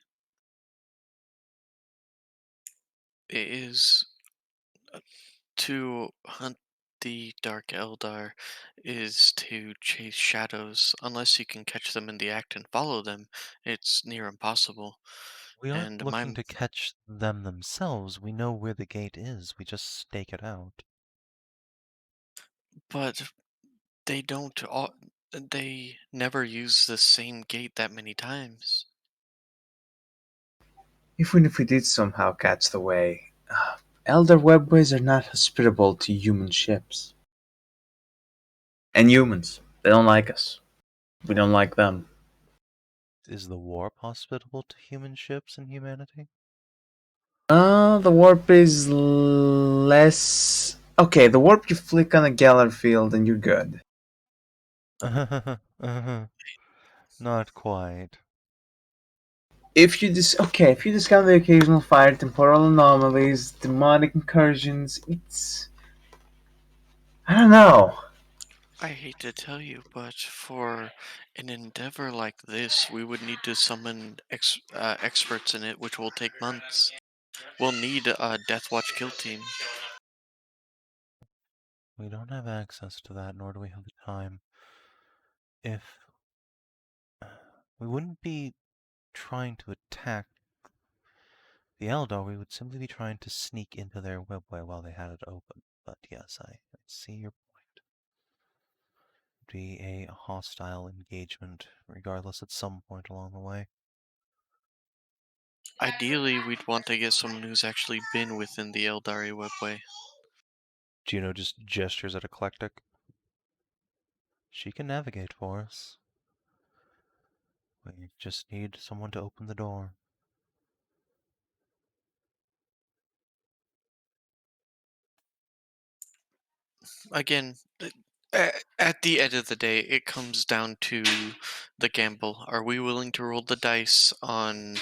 It is to hunt the Dark Eldar is to chase shadows. Unless you can catch them in the act and follow them, it's near impossible. We aren't and looking to catch them themselves. We know where the gate is. We just stake it out. but they don't. They never use the same gate that many times. Even if we did somehow catch the way, Elder webways are not hospitable to human ships. And humans. They don't like us. We don't like them. Is the warp hospitable to human ships and humanity? The warp is less... Okay, the warp you flick on a Galar field and you're good. Not quite. If you discount the occasional fire, temporal anomalies, demonic incursions, it's... I don't know. I hate to tell you, but for an endeavor like this, we would need to summon experts in it, which will take months. We'll need a Death Watch kill team. We don't have access to that, nor do we have the time. If we wouldn't be trying to attack the Eldar, we would simply be trying to sneak into their webway while they had it open. But yes, I see your point. Be a hostile engagement, regardless, at some point along the way. Ideally, we'd want to get someone who's actually been within the Eldari webway. Juno just gestures at Eclectic. She can navigate for us. We just need someone to open the door. Again, at the end of the day, it comes down to the gamble. Are we willing to roll the dice on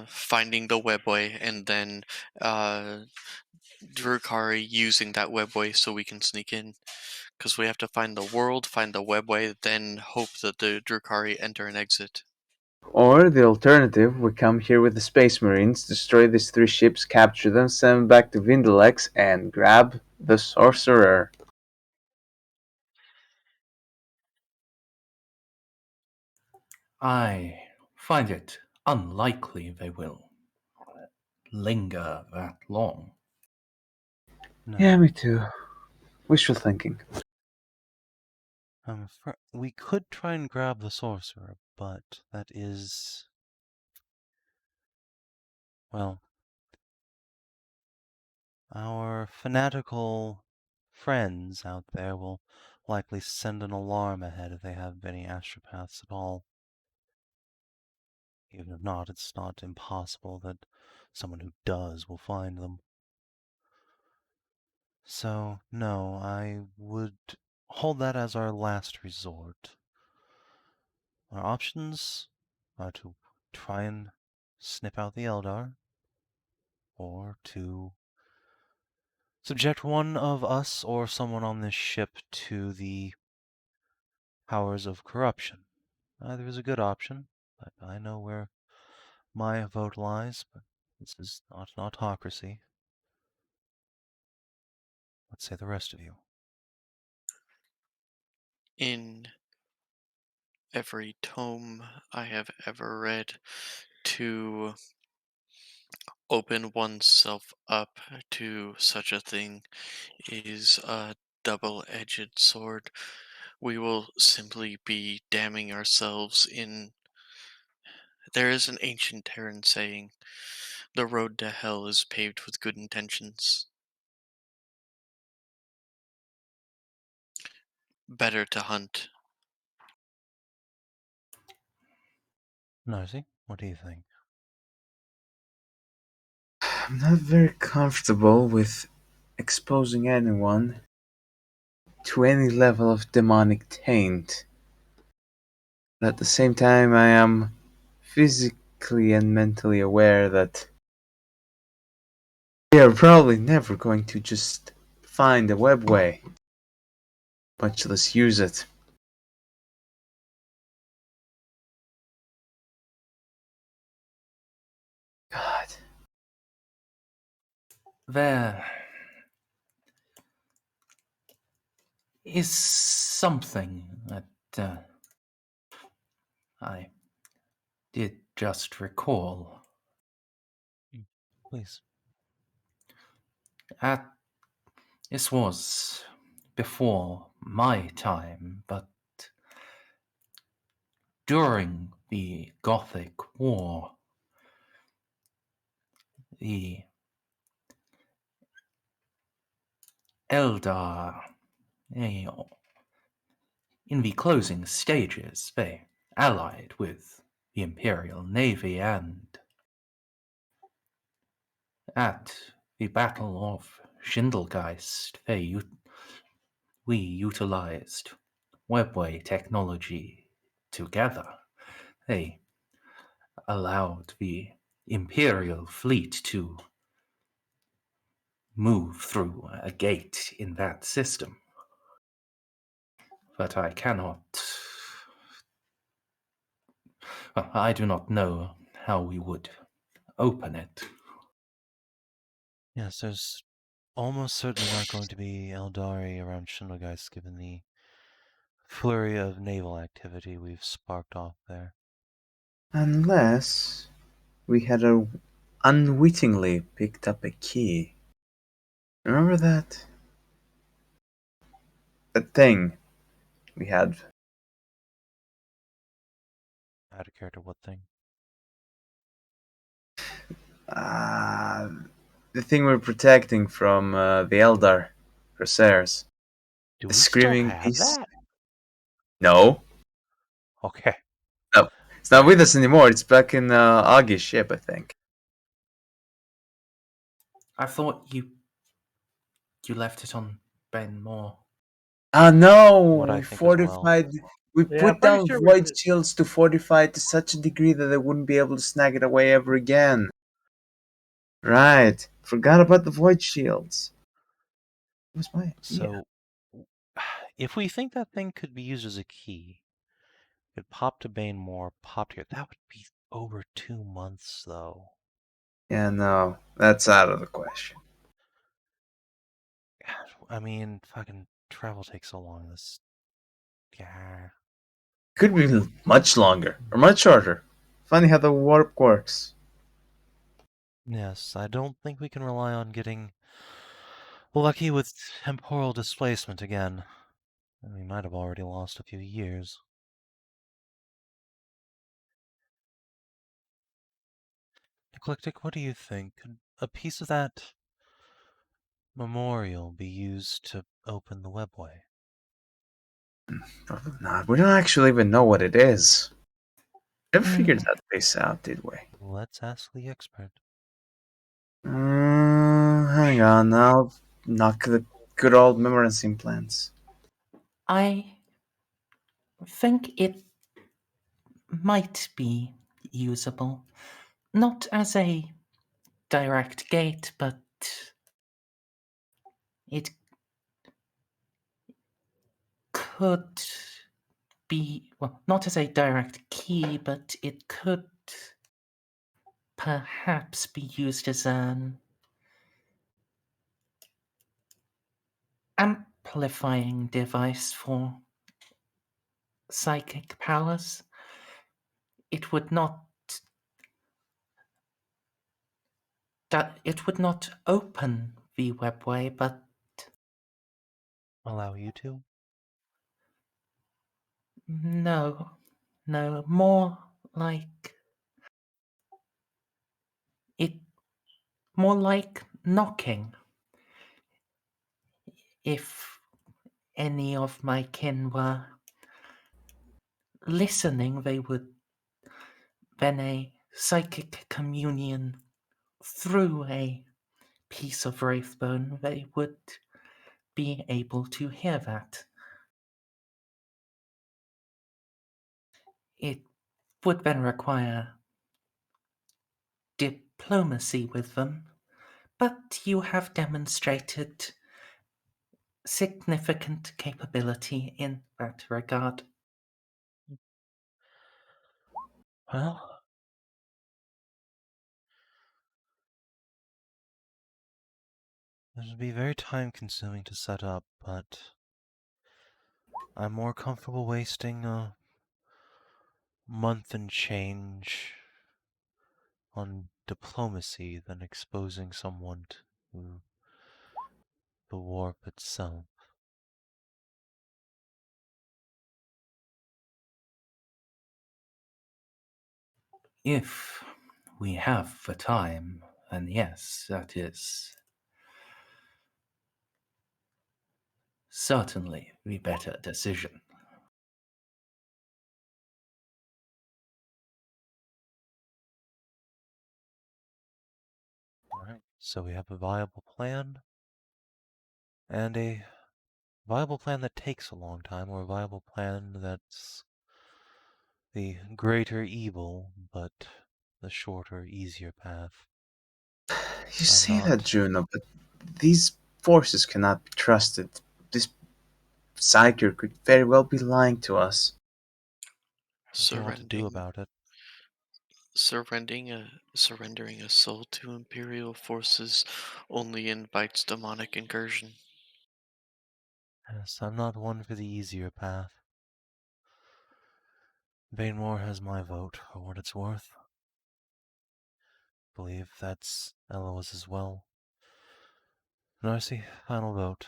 finding the webway and then Drukari using that webway so we can sneak in? Because we have to find the world, find the webway, then hope that the Drukari enter and exit. Or the alternative, we come here with the Space Marines, destroy these 3 ships, capture them, send them back to Vindalex, and grab the Sorcerer. I find it unlikely they will linger that long. No. Yeah, me too. Wishful thinking. We could try and grab the sorcerer, but that is... Well, our fanatical friends out there will likely send an alarm ahead if they have any astropaths at all. Even if not, it's not impossible that someone who does will find them. So, no, I would hold that as our last resort. Our options are to try and snip out the Eldar, or to subject one of us or someone on this ship to the powers of corruption. Either is a good option, but I know where my vote lies, but this is not an autocracy. What say the rest of you? In every tome I have ever read, to open oneself up to such a thing is a double-edged sword. We will simply be damning ourselves in... There is an ancient Terran saying, the road to hell is paved with good intentions. Better to hunt. Narcy, what do you think? I'm not very comfortable with exposing anyone to any level of demonic taint. But at the same time, I am physically and mentally aware that we are probably never going to just find a webway, much less use it. God. There is something that I did just recall. Please. This was before my time, but during the Gothic War, the Eldar, in the closing stages, they allied with the Imperial Navy, and at the Battle of Schindelgeist, we utilized webway technology together. They allowed the Imperial fleet to move through a gate in that system. But I do not know how we would open it. Yes, there's almost certainly not going to be Eldari around Schindelgeist given the flurry of naval activity we've sparked off there. Unless we had unwittingly picked up a key. Remember that? That thing we had. Out of character, what thing? The thing we're protecting from the Eldar Corsairs. Do The we screaming still have beast. that? No. Okay. No. It's not with us anymore. It's back in Augie's ship, I think. I thought you left it on Ben Moore. No! What I We think as well. fortified. We Yeah, put I'm pretty down sure we void did. shields to fortify it to such a degree that they wouldn't be able to snag it away ever again. Right. Forgot about the void shields. That was my idea. So, if we think that thing could be used as a key, it popped to Bane Moore, popped here. That would be over 2 months, though. Yeah, no. That's out of the question. I mean, fucking travel takes so long. This, yeah. Could be much longer or much shorter. Funny how the warp works. Yes, I don't think we can rely on getting lucky with temporal displacement again. We might have already lost a few years. Eclectic, what do you think? Could a piece of that memorial be used to open the webway? Probably not. We don't actually even know what it is. Never figured that place out, did we? Let's ask the expert. Hang on, I'll knock the good old memories implants. I think it might be usable. Not as a direct gate, but it could be, well, not as a direct key, but it could perhaps be used as an amplifying device for psychic powers. It would not open the webway, but Allow you to? no, more like it, more like knocking. If any of my kin were listening, they would then a psychic communion through a piece of wraithbone, they would be able to hear that. It would then require diplomacy with them, but you have demonstrated significant capability in that regard. Well, it would be very time consuming to set up, but I'm more comfortable wasting a month and change on diplomacy than exposing someone to the warp itself. If we have the time, then yes, that is certainly the better decision. Alright, so we have a viable plan, and a viable plan that takes a long time, or a viable plan that's the greater evil, but the shorter, easier path. You I'm say that, not- Juno, but these forces cannot be trusted. This Ceiko could very well be lying to us. What do you want to do about it? Surrendering a soul to Imperial forces only invites demonic incursion. Yes, I'm not one for the easier path. Banemore has my vote, for what it's worth. Believe that's Eloa's as well. Narcia, final vote.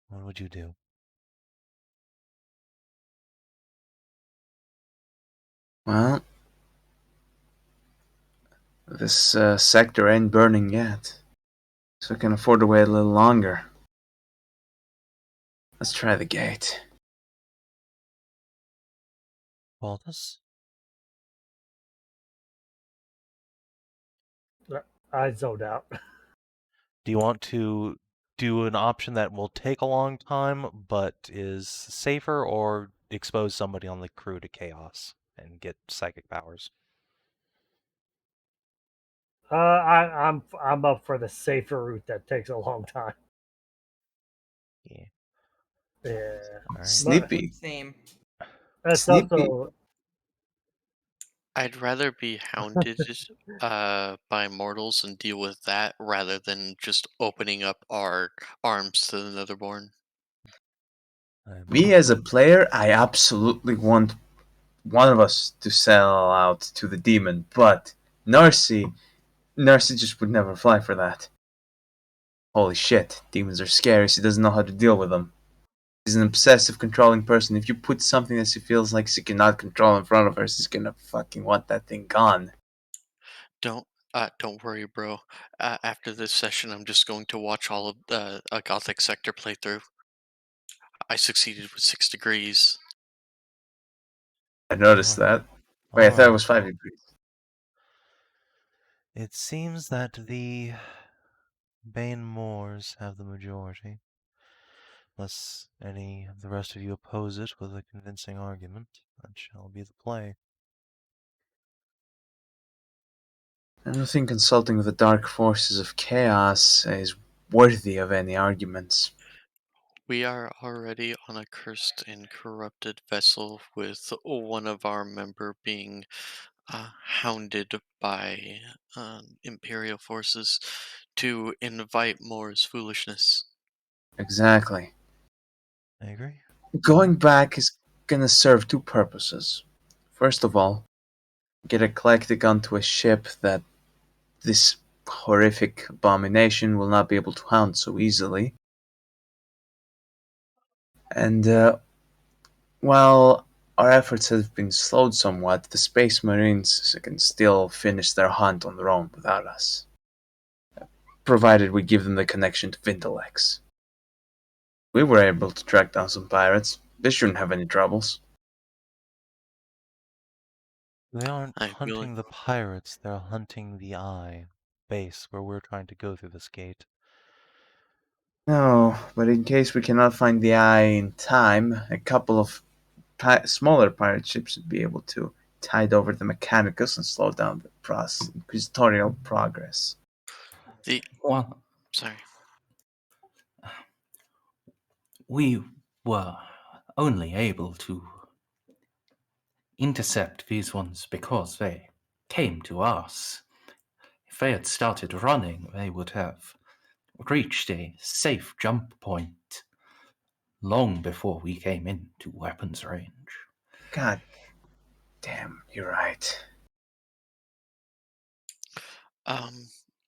What would you do? Well, this sector ain't burning yet, so I can afford to wait a little longer. Let's try the gate. Baltus? I zoned out. Do you want to do an option that will take a long time but is safer, or expose somebody on the crew to chaos and get psychic powers? I'm up for the safer route that takes a long time. Yeah. Yeah. Alright. Snippy. Same. That's Snippy. also I'd rather be hounded by mortals and deal with that rather than just opening up our arms to the Netherborn. Me as a player, I absolutely want one of us to sell out to the demon, but Narcia just would never fly for that. Holy shit, demons are scary, she doesn't know how to deal with them. She's an obsessive, controlling person. If you put something that she feels like she cannot control in front of her, she's gonna fucking want that thing gone. Don't worry, bro. After this session, I'm just going to watch all of the Gothic sector playthrough. I succeeded with 6 degrees. I noticed that. Wait, I thought it Alright. was 5 degrees. It seems that the Bane Moors have the majority. Unless any of the rest of you oppose it with a convincing argument, that shall be the play. I don't think consulting with the dark forces of chaos is worthy of any arguments. We are already on a cursed and corrupted vessel with one of our member being hounded by Imperial forces to invite Moore's foolishness. Exactly. I agree. Going back is gonna serve two purposes. First of all, get Eclectic onto a ship that this horrific abomination will not be able to hound so easily. And while our efforts have been slowed somewhat, the Space Marines can still finish their hunt on their own without us. Provided we give them the connection to Vindalex. We were able to track down some pirates. They shouldn't have any troubles. They aren't I feel hunting the pirates, they're hunting the Eye base where we're trying to go through this gate. No, but in case we cannot find the Eye in time, a couple of smaller pirate ships would be able to tide over the Mechanicus and slow down the inquisitorial progress. Well, Sorry. we were only able to intercept these ones because they came to us. If they had started running, they would have reached a safe jump point long before we came into weapons range. God damn, you're right.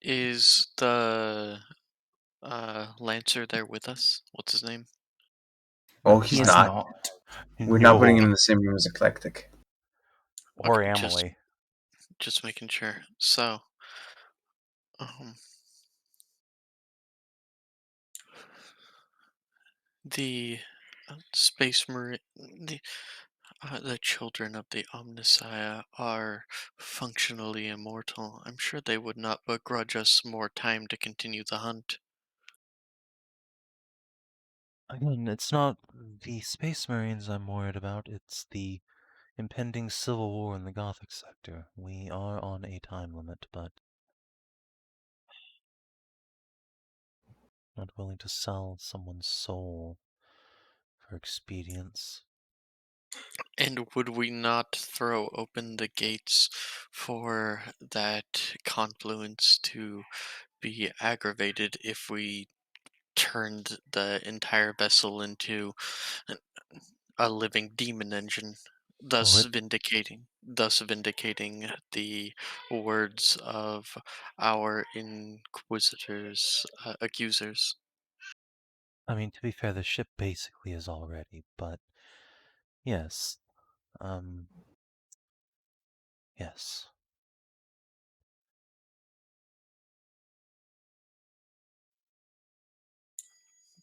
Is the Lancer there with us? What's his name? Oh, He he's is not. not. We're not putting him No. in the same room as Eclectic. Or Okay, Amelie. just making sure. So, um, the Space Marine, the children of the Omnissiah are functionally immortal. I'm sure they would not begrudge us more time to continue the hunt. Again, it's not the Space Marines I'm worried about, it's the impending civil war in the Gothic sector. We are on a time limit, but not willing to sell someone's soul for expedience. And would we not throw open the gates for that confluence to be aggravated if we turned the entire vessel into a living demon engine, Well, thus vindicating the words of our inquisitors, accusers? I mean, to be fair, the ship basically is already, but yes. Yes.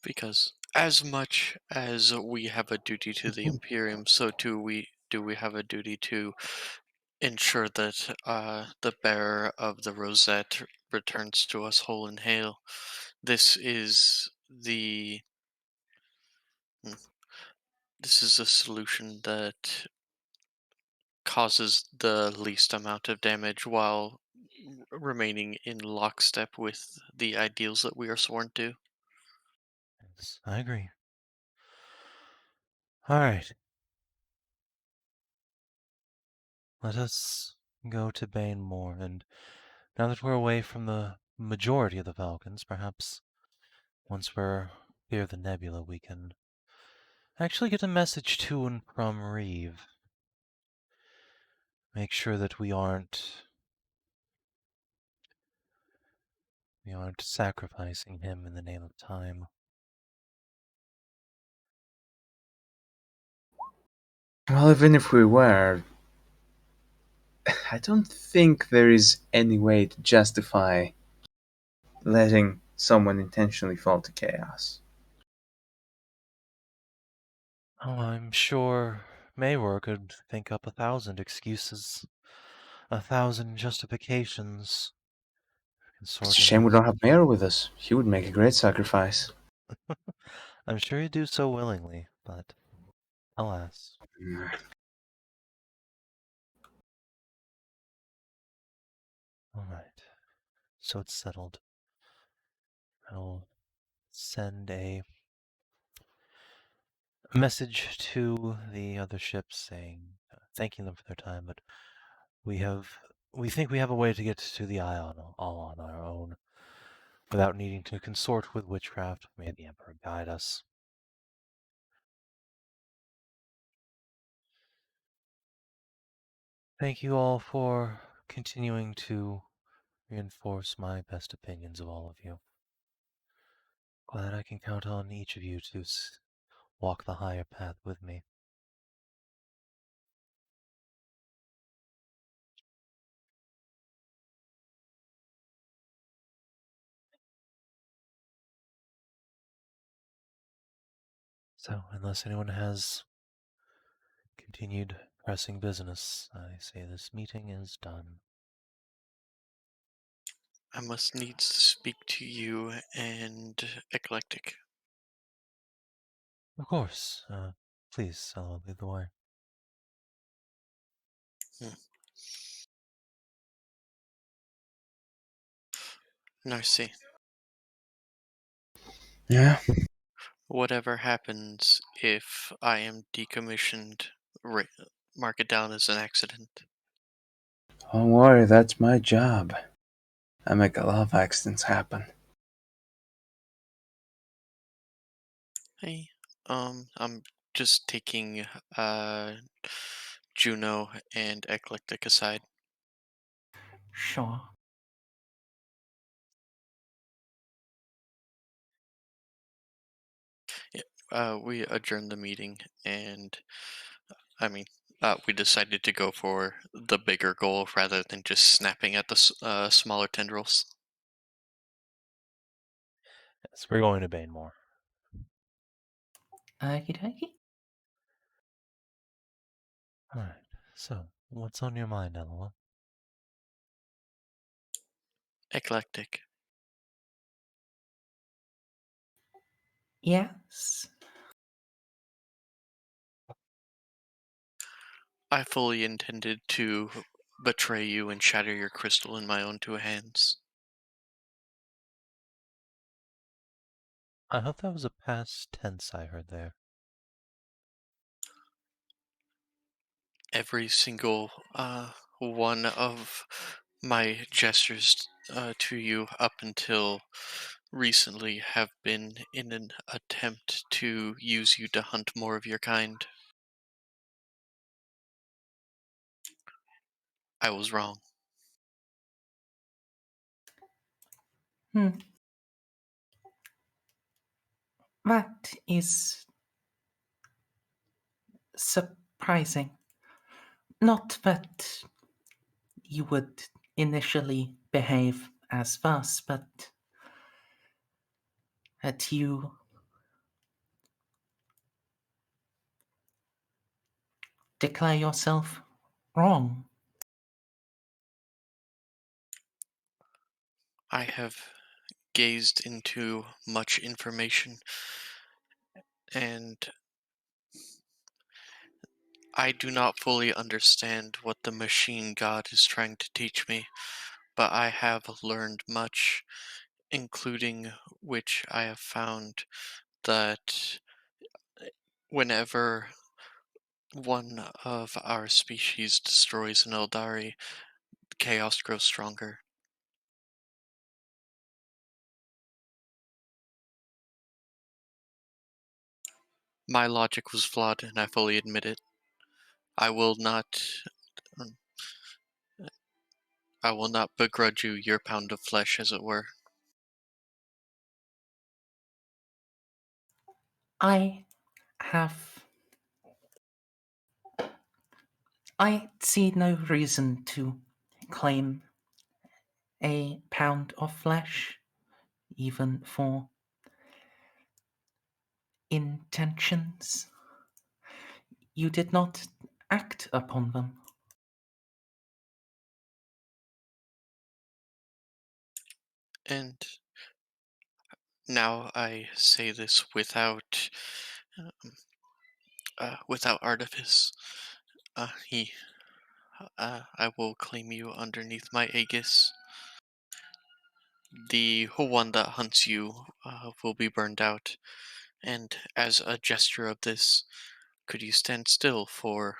Because as much as we have a duty to the Imperium, so too we have a duty to ensure that the bearer of the rosette returns to us whole and hale. This is the hmm, this is a solution that causes the least amount of damage while remaining in lockstep with the ideals that we are sworn to. Yes, I agree. Alright. Let us go to Bane more, and now that we're away from the majority of the Falcons, perhaps once we're near the nebula, we can actually get a message to and from Reeve. Make sure that we aren't sacrificing him in the name of time. Well, even if we were, I don't think there is any way to justify letting someone intentionally fall to chaos. Oh, I'm sure Maywar could think up 1,000 excuses, 1,000 justifications for It's a consorting shame we with. don't have Mayor with us. He would make a great sacrifice. I'm sure he'd do so willingly, but alas. Mm. Alright, so it's settled. I'll send a message to the other ships saying, thanking them for their time, but we think we have a way to get to the Eye all on our own, without needing to consort with witchcraft. May the Emperor guide us. Thank you all for continuing to reinforce my best opinions of all of you. Glad I can count on each of you to walk the higher path with me. So, unless anyone has continued pressing business, I say this meeting is done. I must needs speak to you and Eclectic. Of course, please, I'll lead the way. Hmm. Narcia, Yeah? whatever happens if I am decommissioned, mark it down as an accident. Don't worry, that's my job. I make a lot of accidents happen. Hey, I'm just taking Juno and Eclectic aside. Sure. we adjourned the meeting, and I mean, we decided to go for the bigger goal rather than just snapping at the smaller tendrils. So we're going to Banemore. Okie dokie. Alright, so what's on your mind, Eloa? Eclectic. Yes. I fully intended to betray you and shatter your crystal in my own two hands. I hope that was a past tense I heard there. Every single one of my gestures to you up until recently have been in an attempt to use you to hunt more of your kind. I was wrong. That is surprising. Not that you would initially behave as thus, but that you declare yourself wrong. I have gazed into much information, and I do not fully understand what the machine god is trying to teach me, but I have learned much, including which I have found that whenever one of our species destroys an Eldari, chaos grows stronger. My logic was flawed, and I fully admit it. I will not. I will not begrudge you your pound of flesh, as it were. I have. I see no reason to claim a pound of flesh, even for intentions. You did not act upon them. And now I say this without without artifice. I will claim you underneath my aegis. The one that hunts you will be burned out. And as a gesture of this, could you stand still for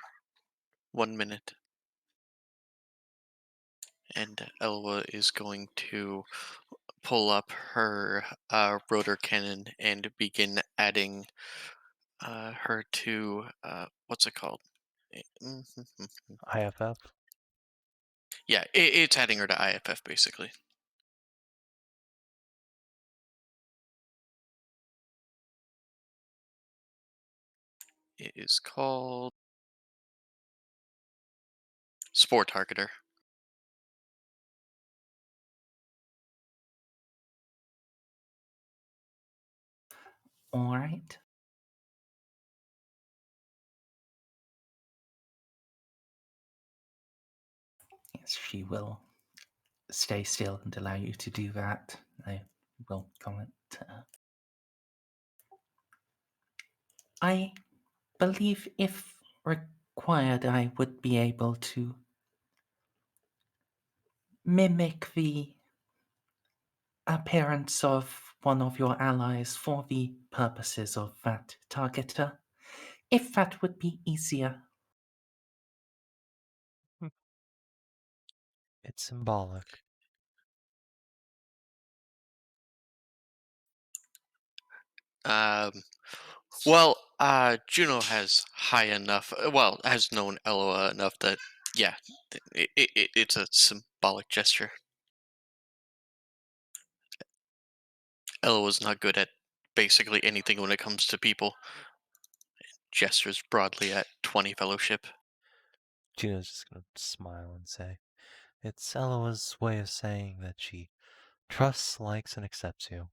1 minute? And Eloa is going to pull up her rotor cannon and begin adding her to what's it called? IFF? Yeah, it's adding her to IFF basically. It is called Spore Targeter. All right. Yes, she will stay still and allow you to do that. I will comment. I believe if required, I would be able to mimic the appearance of one of your allies for the purposes of that targeter, if that would be easier. It's symbolic. Well, Juno has high enough, has known Eloa enough that, yeah, it's a symbolic gesture. Eloa's not good at basically anything when it comes to people. Gestures broadly at 20 Fellowship. Juno's just gonna smile and say, "It's Eloa's way of saying that she trusts, likes, and accepts you."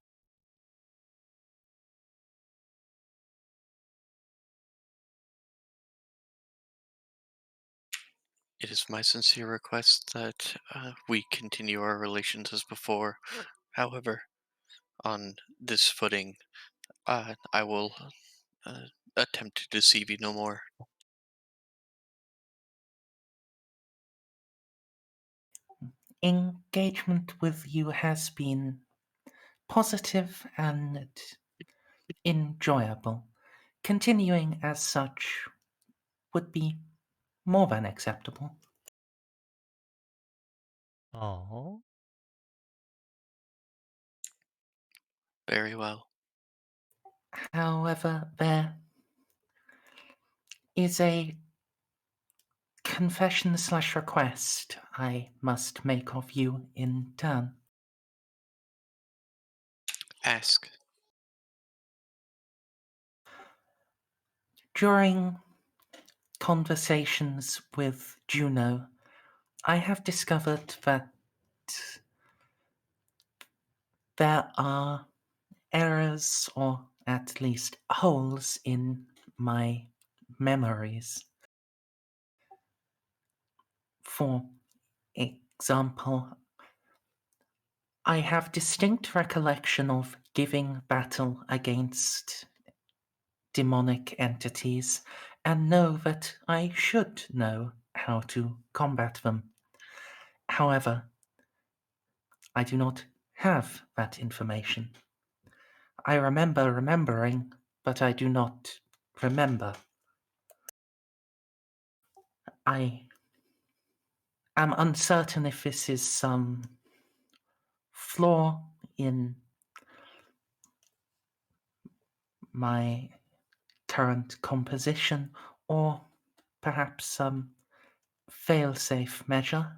It is my sincere request that we continue our relations as before. However, on this footing, I will attempt to deceive you no more. Engagement with you has been positive and enjoyable. Continuing as such would be more than acceptable. Oh, Very well. However, there is a confession/request I must make of you in turn. Ask. During conversations with Juno, I have discovered that there are errors or at least holes in my memories. For example, I have distinct recollection of giving battle against demonic entities and know that I should know how to combat them. However, I do not have that information. I remember remembering, but I do not remember. I am uncertain if this is some flaw in my current composition or perhaps some fail-safe measure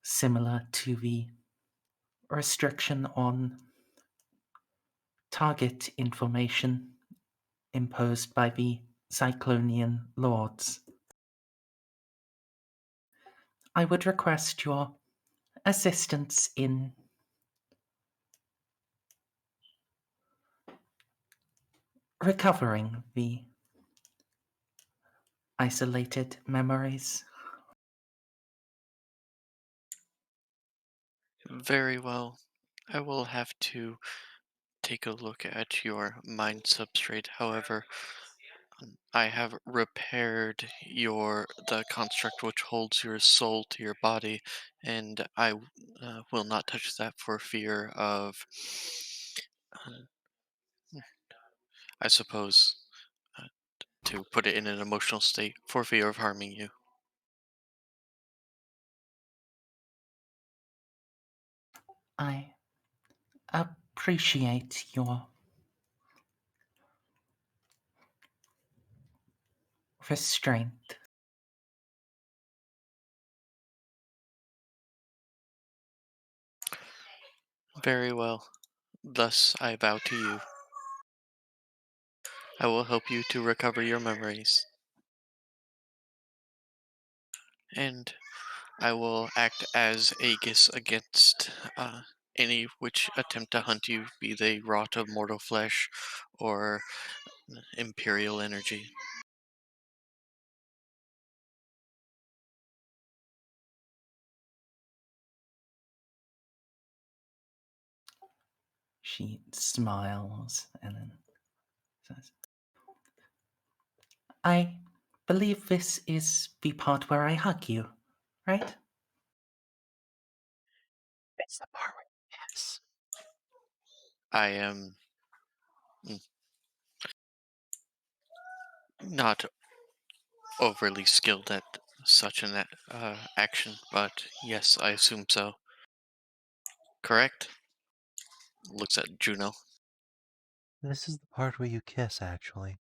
similar to the restriction on target information imposed by the Cyclonian lords. I would request your assistance in recovering the isolated memories. Very well. I will have to take a look at your mind substrate. However, I have repaired the construct which holds your soul to your body, and I will not touch that for fear of, I suppose, uh, to put it in an emotional state, for fear of harming you. I appreciate your restraint. Very well. Thus I vow to you. I will help you to recover your memories. And I will act as Aegis against any which attempt to hunt you, be they wrought of mortal flesh or imperial energy. She smiles and then says, I believe this is the part where I hug you, right? it's the part where yes. I am not overly skilled at such an action, but yes, I assume so. Correct? Looks at Juno. This is the part where you kiss, actually.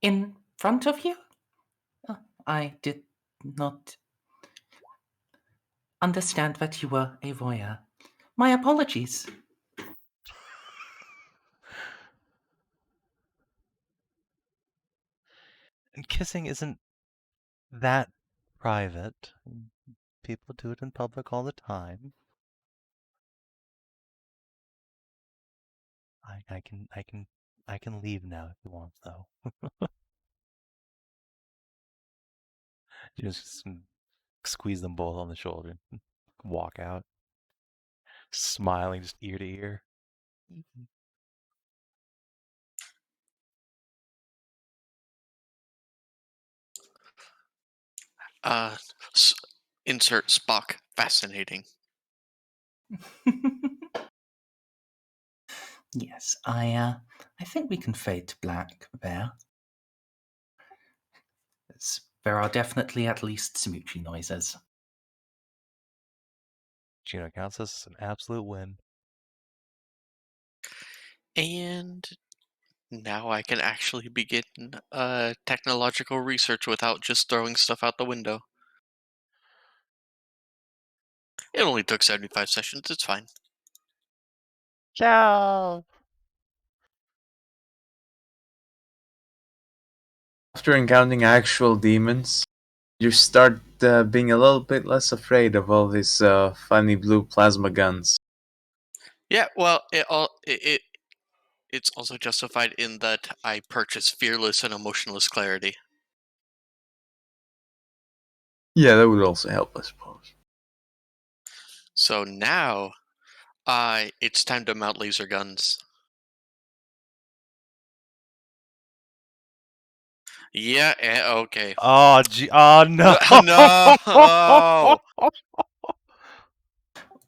In front of you? I did not understand that you were a voyeur. My apologies. And kissing isn't that private. People do it in public all the time. I can leave now if you want, though. Just squeeze them both on the shoulder and walk out, smiling just ear to ear. Insert Spock. Fascinating. Yes, I think we can fade to black there. There are definitely at least smoochy noises. Juno counts this as an absolute win. And now I can actually begin technological research without just throwing stuff out the window. It only took 75 sessions, it's fine. Ciao! After encountering actual demons, you start being a little bit less afraid of all these funny blue plasma guns. Yeah, well, it's also justified in that I purchased fearless and emotionless clarity. Yeah, that would also help, I suppose. So now, it's time to mount laser guns. Yeah, okay. Oh, oh no! No!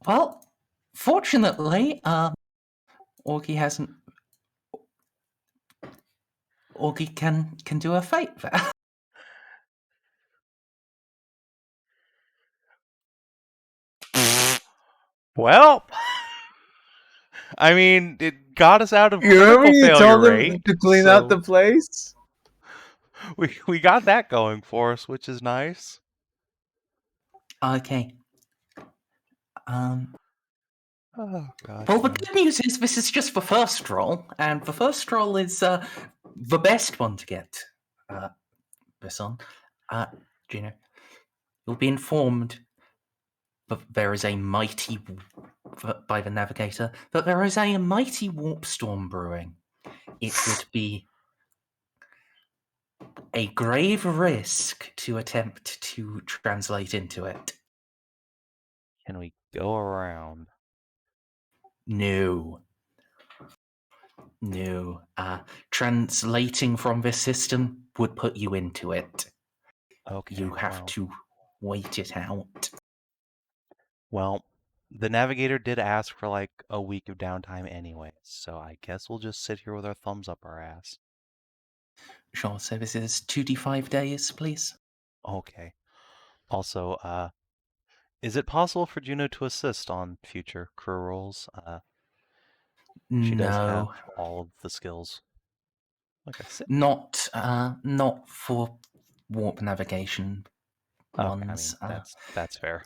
Well, fortunately, Augie can do a fate there. Well, I mean, it got us out of You remember critical you failure told him rate. to clean out the So place? we got that going for us, which is nice. Okay. Oh gosh. Well, the no. good news is this is just the first roll, and the first roll is the best one to get this on. Juno, you'll be informed that there is a mighty, by the navigator, that there is a mighty warp storm brewing. It would be a grave risk to attempt to translate into it. Can we go around? No. Translating from this system would put you into it. Okay. You have to wait it out. Well, the navigator did ask for like a week of downtime anyway, so I guess we'll just sit here with our thumbs up our ass. Sure, so this is 2d5 days, please. Okay. Also, is it possible for Juno to assist on future crew rolls? She does have No, all of the skills. Like I said. not for warp navigation ones. Okay, I mean, that's fair.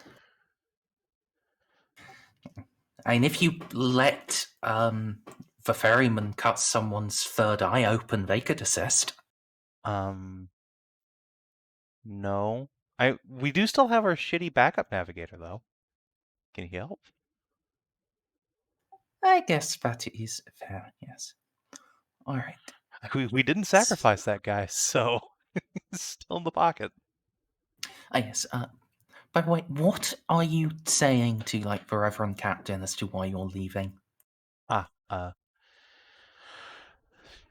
And if you let the ferryman cut someone's third eye open, they could assist. No. We do still have our shitty backup navigator though. Can he help? I guess that is fair, yes. Alright. We didn't sacrifice that guy, so he's still in the pocket. Yes, by the way, what are you saying to like the Reverend-Captain as to why you're leaving?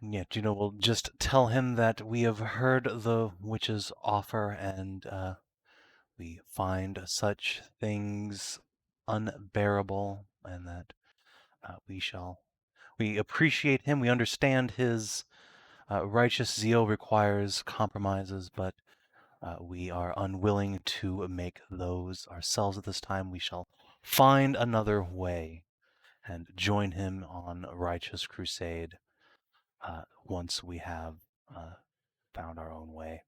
Yeah, Juno will just tell him that we have heard the witch's offer and we find such things unbearable and that we appreciate him, we understand his righteous zeal requires compromises, but we are unwilling to make those ourselves at this time. We shall find another way and join him on a righteous crusade once we have found our own way.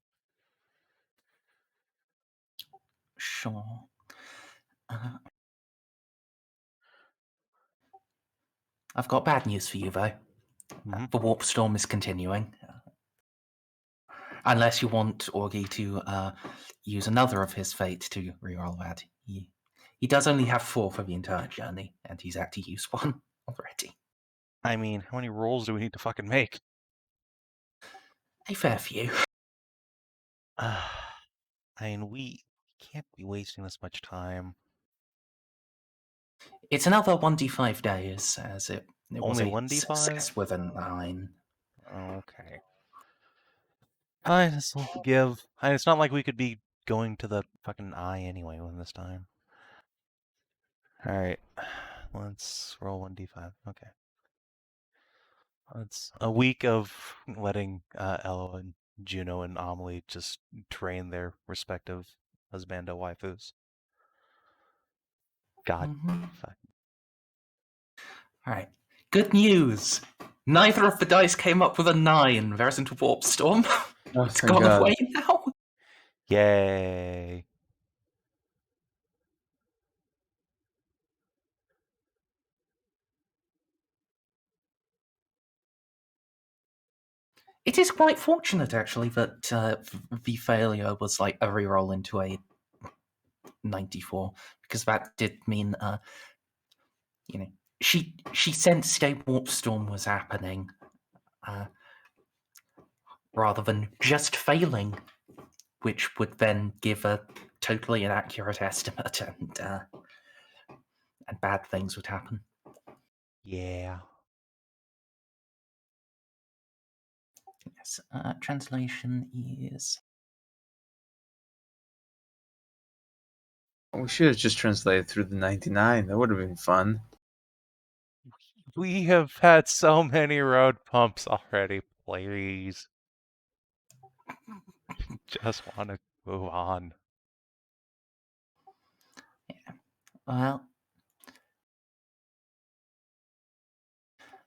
Sure. I've got bad news for you, though. Mhm. The warp storm is continuing. Unless you want Augie to use another of his fate to reroll that. He does only have 4 for the entire journey, and he's had to use 1 already. I mean, how many rolls do we need to fucking make? A fair few. I mean, we can't be wasting this much time. It's another 1d5 days, as it was Only a 1d5? success with a 9. Okay. Fine, this will give. It's not like we could be going to the fucking eye anyway when this time. Alright. Let's roll 1d5. Okay. It's a week of letting Eloa and Juno and Amelie just train their respective husbando waifus. God. Fuck. Alright. Good news! Neither of the dice came up with a 9. There isn't a warp storm. Oh, It's thank gone God. away now. Yay. It is quite fortunate, actually, that the failure was like a reroll into a 94, because that did mean, she sensed a warp storm was happening, rather than just failing, which would then give a totally inaccurate estimate, and bad things would happen. Yeah. Yes, translation is... We should have just translated through the 99. That would have been fun. We have had so many road bumps already, please. Just want to move on. Well,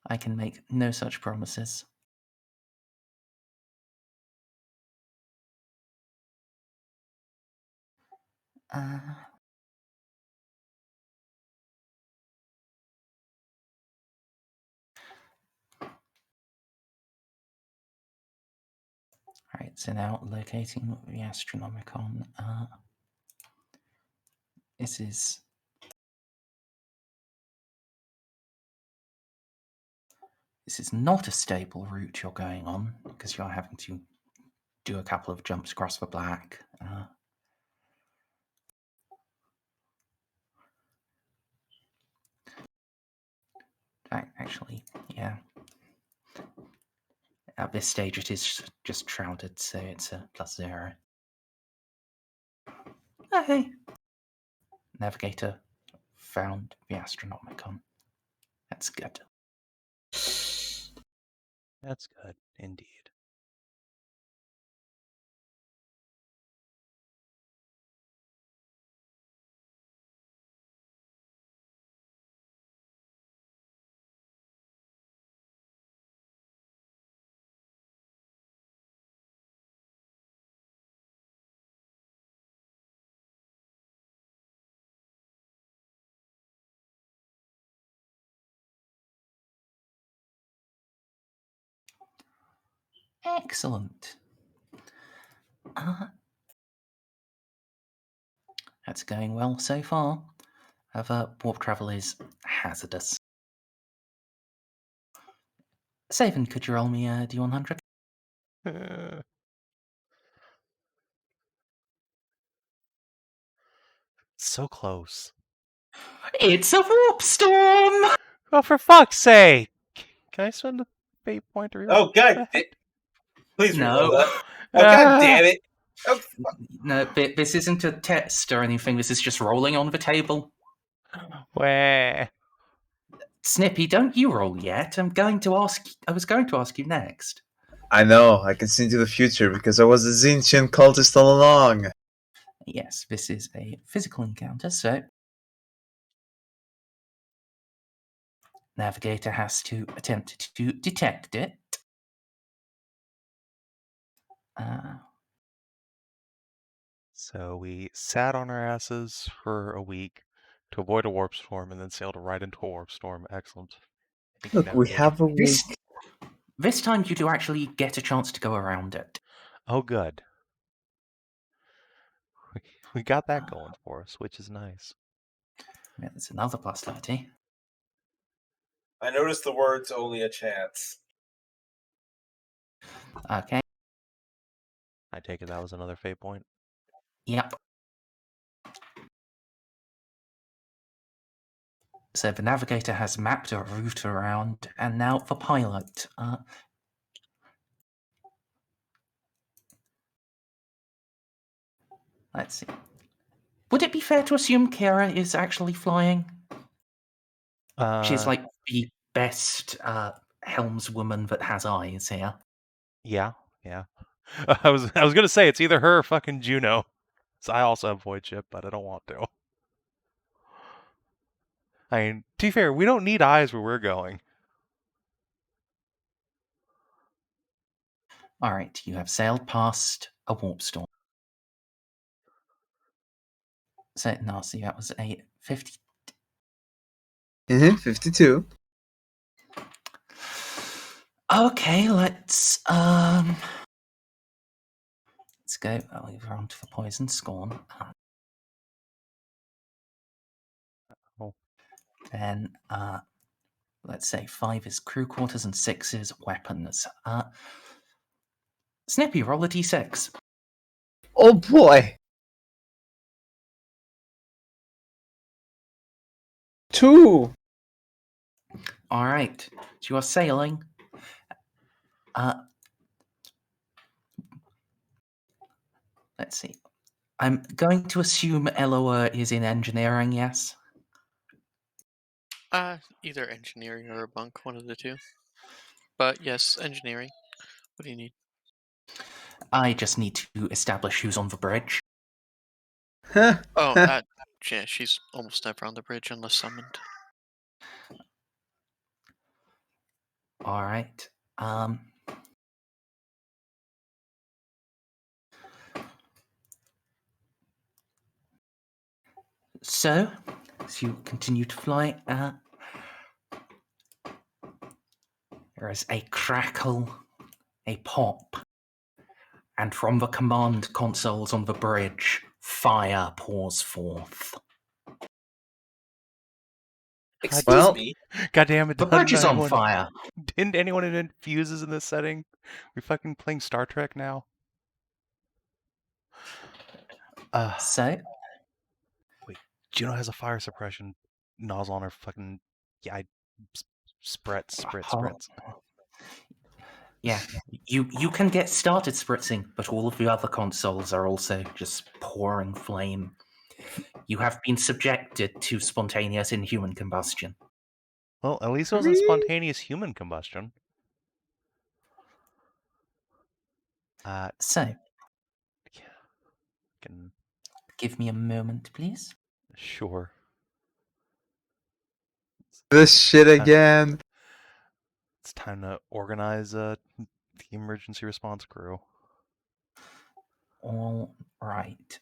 I can make no such promises. Alright, so now locating the Astronomicon. This is... This is not a stable route you're going on, because you're having to do a couple of jumps across the black. Actually, yeah. At this stage, it is just shrouded, so it's a +0. Oh, hey! Navigator found the Astronomicon. That's good. That's good, indeed. Excellent. That's going well so far. However, warp travel is hazardous. Savin, could you roll me a D100? So close. It's a warp storm! Oh, for fuck's sake! Can I spend a fate point to reroll Oh god! that? Please No. reroll that. Oh god damn it! Oh, No, this isn't a test or anything. This is just rolling on the table. Where? Snippy, don't you roll yet. I was going to ask you next. I know, I can see into the future because I was a Zinchian cultist all along. Yes, this is a physical encounter, so Navigator has to attempt to detect it. So we sat on our asses for a week, To avoid a warp storm and then sailed right into a warp storm. Excellent. Thank you, Look, we navigation. have a week. This time you do actually get a chance to go around it. Oh, good. We got that going for us, which is nice. Yeah, there's another plus 30. I noticed the words "only a chance." Okay. I take it that was another fate point. Yep. So the navigator has mapped a route around, and now the pilot. Let's see. Would it be fair to assume Kira is actually flying? She's like the best helmswoman that has eyes here. Yeah. I was gonna say it's either her or fucking Juno. So I also have void ship, but I don't want to. I mean, to be fair, we don't need eyes where we're going. All right, you have sailed past a warp storm. So, Narcia, that was a 50. 52. Okay, let's go over onto the poison scorn. Oh. Then, let's say 5 is crew quarters and 6 is weapons. Snippy, roll a d6. Oh boy! 2! All right, so you are sailing. Let's see. I'm going to assume Eloa is in engineering, yes? Either engineering or a bunk, one of the two. But yes, engineering. What do you need? I just need to establish who's on the bridge. Huh. Oh, yeah, she's almost never on the bridge unless summoned. All right. So, as you continue to fly, there is a crackle, a pop, and from the command consoles on the bridge, fire pours forth. Excuse me. God damn it! The bridge is on fire. Didn't anyone invent fuses in this setting? We're fucking playing Star Trek now. So, wait, Juno has a fire suppression nozzle on her fucking spritz. Yeah, you can get started spritzing, but all of the other consoles are also just pouring flame. You have been subjected to spontaneous inhuman combustion. Well, at least it wasn't spontaneous human combustion. So, can give me a moment, please. Sure. This shit again. It's time to organize the emergency response crew. All right.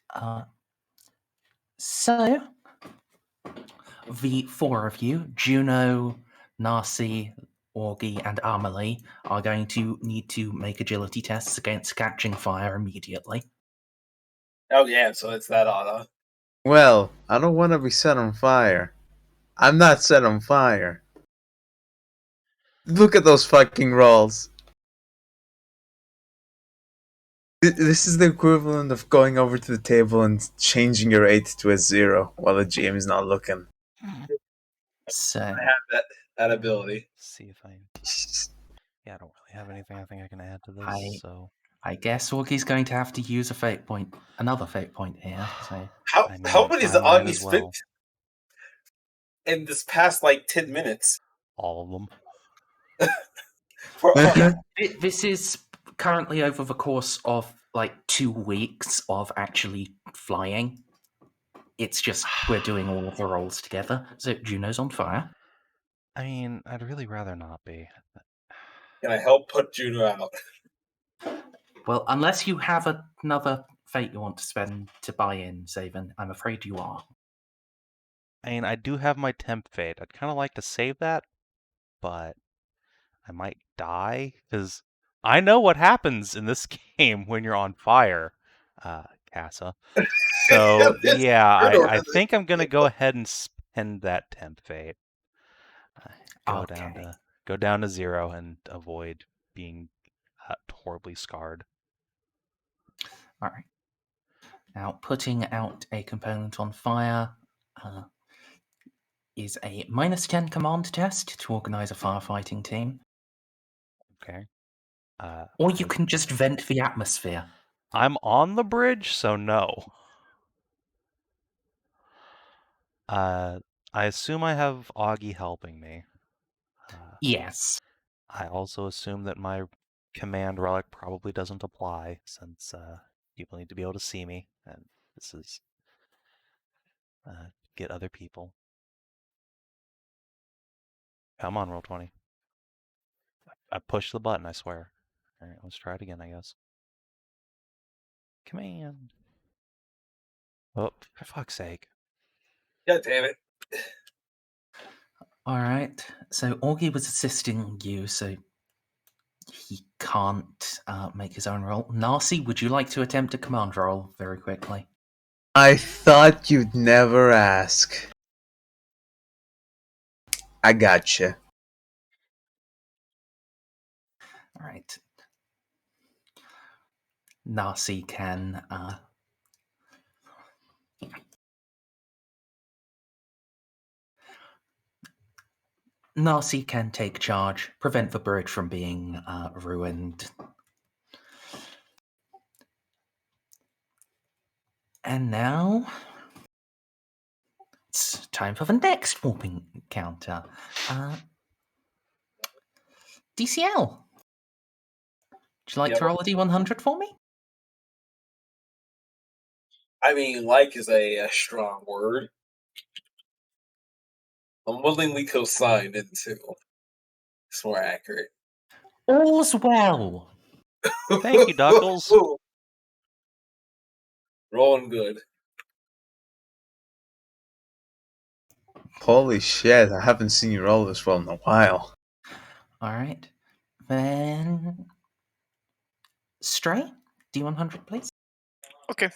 So, the 4 of you, Juno, Narcia, Augie, and Amelie, are going to need to make agility tests against catching fire immediately. Oh yeah, so it's that auto. Well, I don't want to be set on fire. I'm not set on fire. Look at those fucking rolls. This is the equivalent of going over to the table and changing your 8 to a 0 while the GM is not looking. So, I have that ability. See if I don't really have anything I think I can add to this. I guess Augie's going to have to use a fate point, another fate point here. So How many is the might Augie as spent well. in this past 10 minutes? All of them. This is currently over the course of 2 weeks of actually flying. It's just we're doing all of the rolls together. So Juno's on fire. I mean, I'd really rather not be. Can I help put Juno out? Well, unless you have another fate you want to spend to buy in, Savin, I'm afraid you are. I mean, I do have my temp fate. I'd kind of like to save that, but I might die because I know what happens in this game when you're on fire, Casa. So It's yeah, brutal, I isn't think I'm gonna go ahead and spend that temp fate. Go down to 0 and avoid being horribly scarred. All right. Now, putting out a component on fire is a -10 command test to organize a firefighting team. Okay. Or you can just vent the atmosphere. I'm on the bridge, so no. I assume I have Augie helping me. Yes. I also assume that my command relic probably doesn't apply since people need to be able to see me, and this is get other people. Come on, roll 20. I pushed the button, I swear. All right, let's try it again, I guess. Command. Oh, for fuck's sake. God damn it. All right. So Augie was assisting you, so he can't make his own roll. Narcia, would you like to attempt a command roll very quickly? I thought you'd never ask. I gotcha. All right. Narcia can Narcia can take charge, prevent the bridge from being ruined. And now it's time for the next warping encounter. DCL. Would you like to roll a D100 for me? I mean, like is a strong word. I'm willingly co-signed into. It's more accurate. All's well. Thank you, Duckles. Rolling good. Holy shit, I haven't seen you roll this well in a while. All right. Then Stray, D100, please. Okay.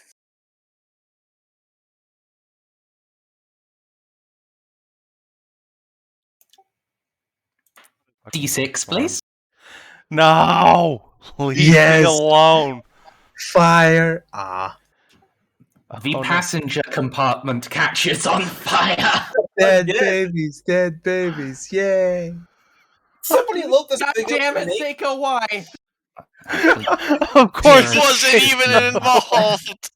D6, please. No! Leave Yes. me alone. Fire. The Oh, no. passenger compartment catches on fire. Dead Again. babies, dead babies, yay. Somebody load this God thing up damn for it, me. Seiko, why? Actually, Of course, Dear Wasn't even involved.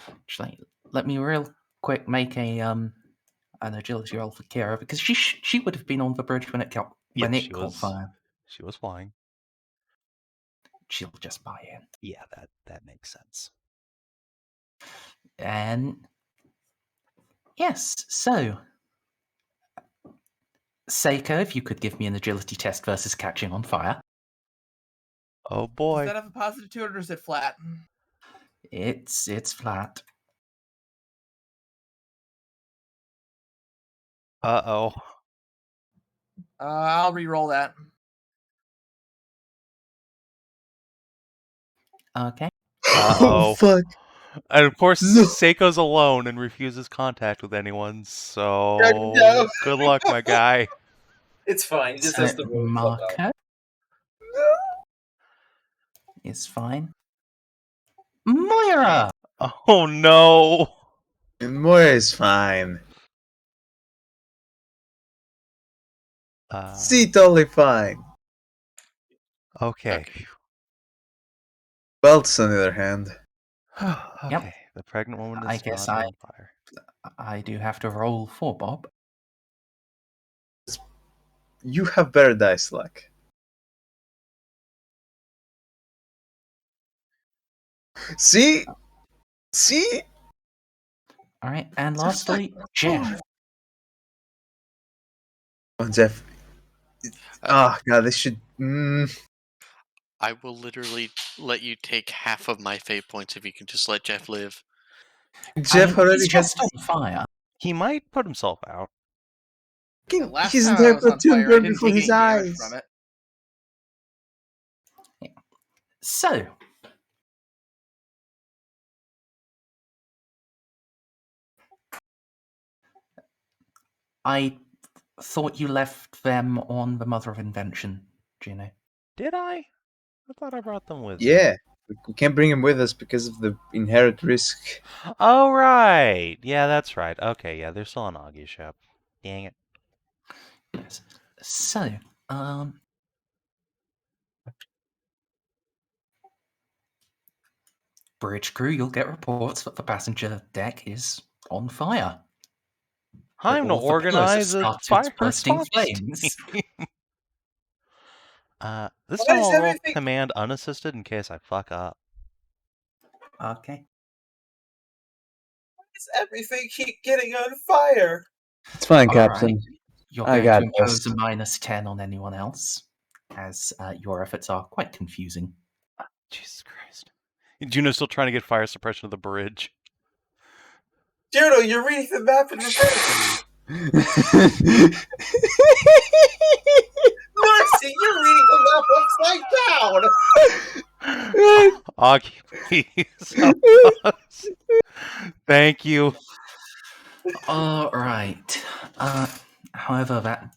actually, let me real quick make a an agility roll for Kira because she would have been on the bridge when it caught fire. She was flying. She'll just buy in. Yeah, that makes sense. And yes, so Ceiko, if you could give me an agility test versus catching on fire. Oh Does boy. that have a positive 2 or is it flat? It's flat. Uh-oh. I'll re-roll that. Okay. Uh-oh. Fuck. And of course, No. Seiko's alone and refuses contact with anyone, so No. good luck, my guy. It's fine. He just has to roll himself out. Marco is fine. Moira! Oh no! And Moira is fine. See, totally fine. Okay. Baltus, on the other hand. Okay. Yep. The pregnant woman is I guess not on fire. I do have to roll for Bob. You have better dice luck. See? See? All right, and lastly, Jeff. Oh, Jeff. Oh, God, this should... I will literally let you take half of my fate points if you can just let Jeff live. Jeff already he's has... just on fire. He might put himself out. The last His time I entire was on platoon fire, I burned didn't before take his any damage eyes. from it. So, I thought you left them on the Mother of Invention, Juno. Did I? I thought I brought them with me. Yeah, we can't bring him with us because of the inherent risk. Oh, right. Yeah, that's right. Okay, yeah, they're still on Augie's ship. Dang it. Yes. So, bridge crew, you'll get reports that the passenger deck is on fire. Time to All the pillars have organize a started fire bursting response flames. team. This Why time is I'll roll everything- command unassisted in case I fuck up. Okay. Why does everything keep getting on fire? It's fine, All Captain. right. You're I going got to impose this. a -10 on anyone else, as your efforts are quite confusing. Jesus Christ. Juno's still trying to get fire suppression of the bridge. Juno, you're reading the map in reverse. Narcia, you're reading the map upside down. Augie, please help us. Thank you. All right. However, that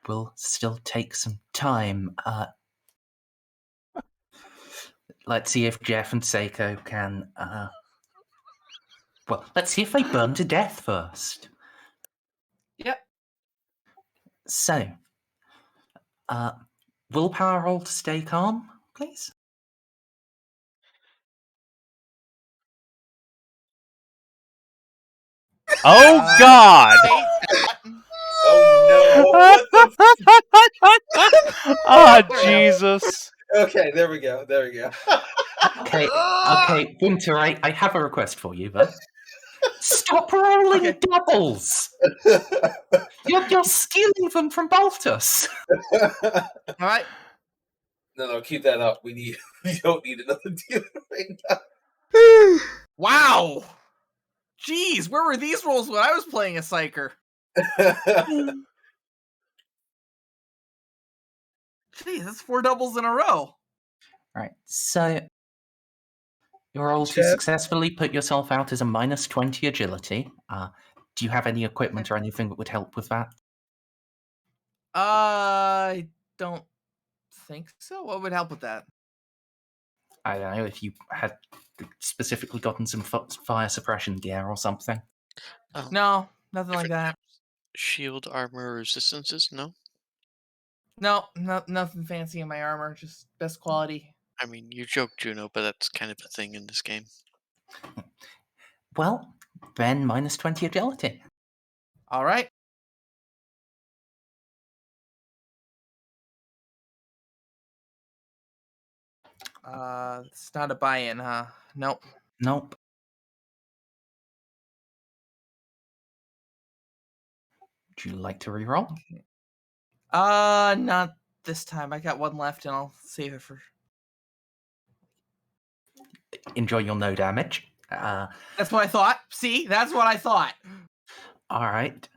will still take some time. Let's see if Jeff and Ceiko can. Well, let's see if they burn to death first. Yep. So, willpower roll to stay calm, please. Oh, God! Oh no! What the? Oh, Jesus. Okay, there we go. There we go. Okay, Winter, I have a request for you, though. Stop rolling Okay. doubles! You're stealing them from Baltus! All right. No, keep that up. We don't need another dealer right now. Wow. Jeez, where were these rolls when I was playing a psyker? Jeez, that's 4 doubles in a row. Right, so you roll to successfully put yourself out as a -20 agility. Do you have any equipment or anything that would help with that? I don't think so. What would help with that? I don't know, if you had specifically gotten some fire suppression gear or something. No, nothing like that. Shield armor resistances? No. No, nothing fancy in my armor. Just best quality. I mean, you joke, Juno, but that's kind of a thing in this game. Well, then -20 agility. All right. It's not a buy-in, huh? Nope. Nope. Would you like to reroll? Not this time. I got one left, and I'll save it for. Enjoy your no damage. That's what I thought. See, that's what I thought. All right.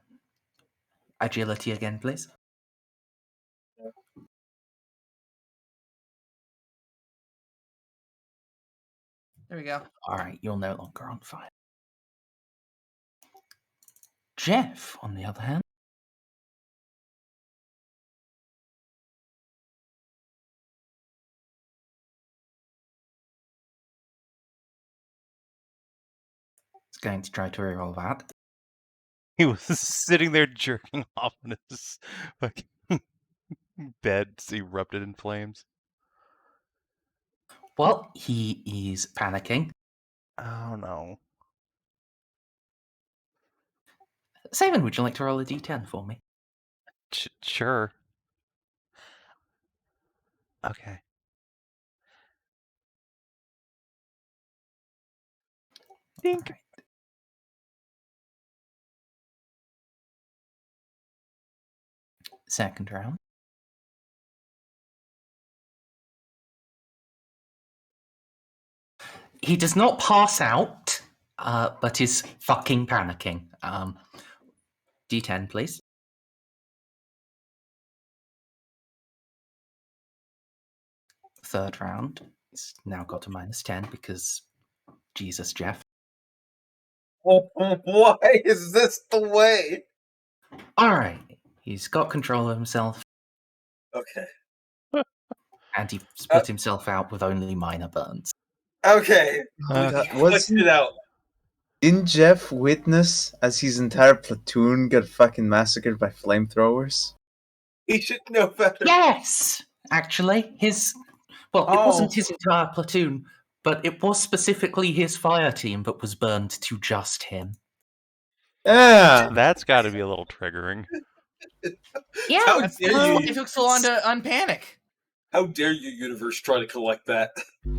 Agility again, please. There we go. All right, you're no longer on fire. Jeff, on the other hand. Is going to try to reroll that. He was sitting there jerking off and his fucking bed erupted in flames. Well, he is panicking. Oh, no. Savin, would you like to roll a d10 for me? Sure. Okay. Dink. Right. Second round. He does not pass out, but is fucking panicking. D10, please. Third round. He's now got a -10 because Jesus, Jeff. Why is this the way? Alright, he's got control of himself, Okay. and he split himself out with only minor burns. Okay. What's It out. Didn't Jeff witness as his entire platoon got fucking massacred by flamethrowers? He should know better. Yes! Actually, it wasn't his entire platoon, but it was specifically his fire team that was burned to just him. Yeah! That's got to be a little triggering. Yeah, How That's dare why you? it took so long to unpanic. How dare you, universe, try to collect that?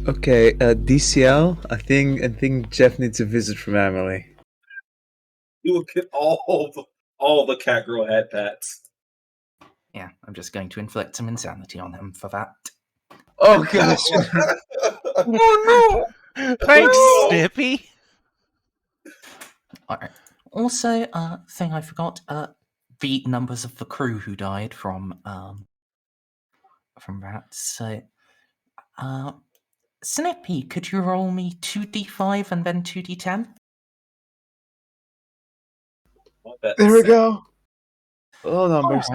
Okay, DCL, I think Jeff needs a visit from Emily. You will get all the Catgirl hat pats. Yeah, I'm just going to inflict some insanity on him for that. Oh gosh! Oh Thanks, no! Snippy. Alright. Also, thing I forgot, the numbers of the crew who died from that. So, Snippy, could you roll me 2d5 and then 2d10? There we go. All numbers.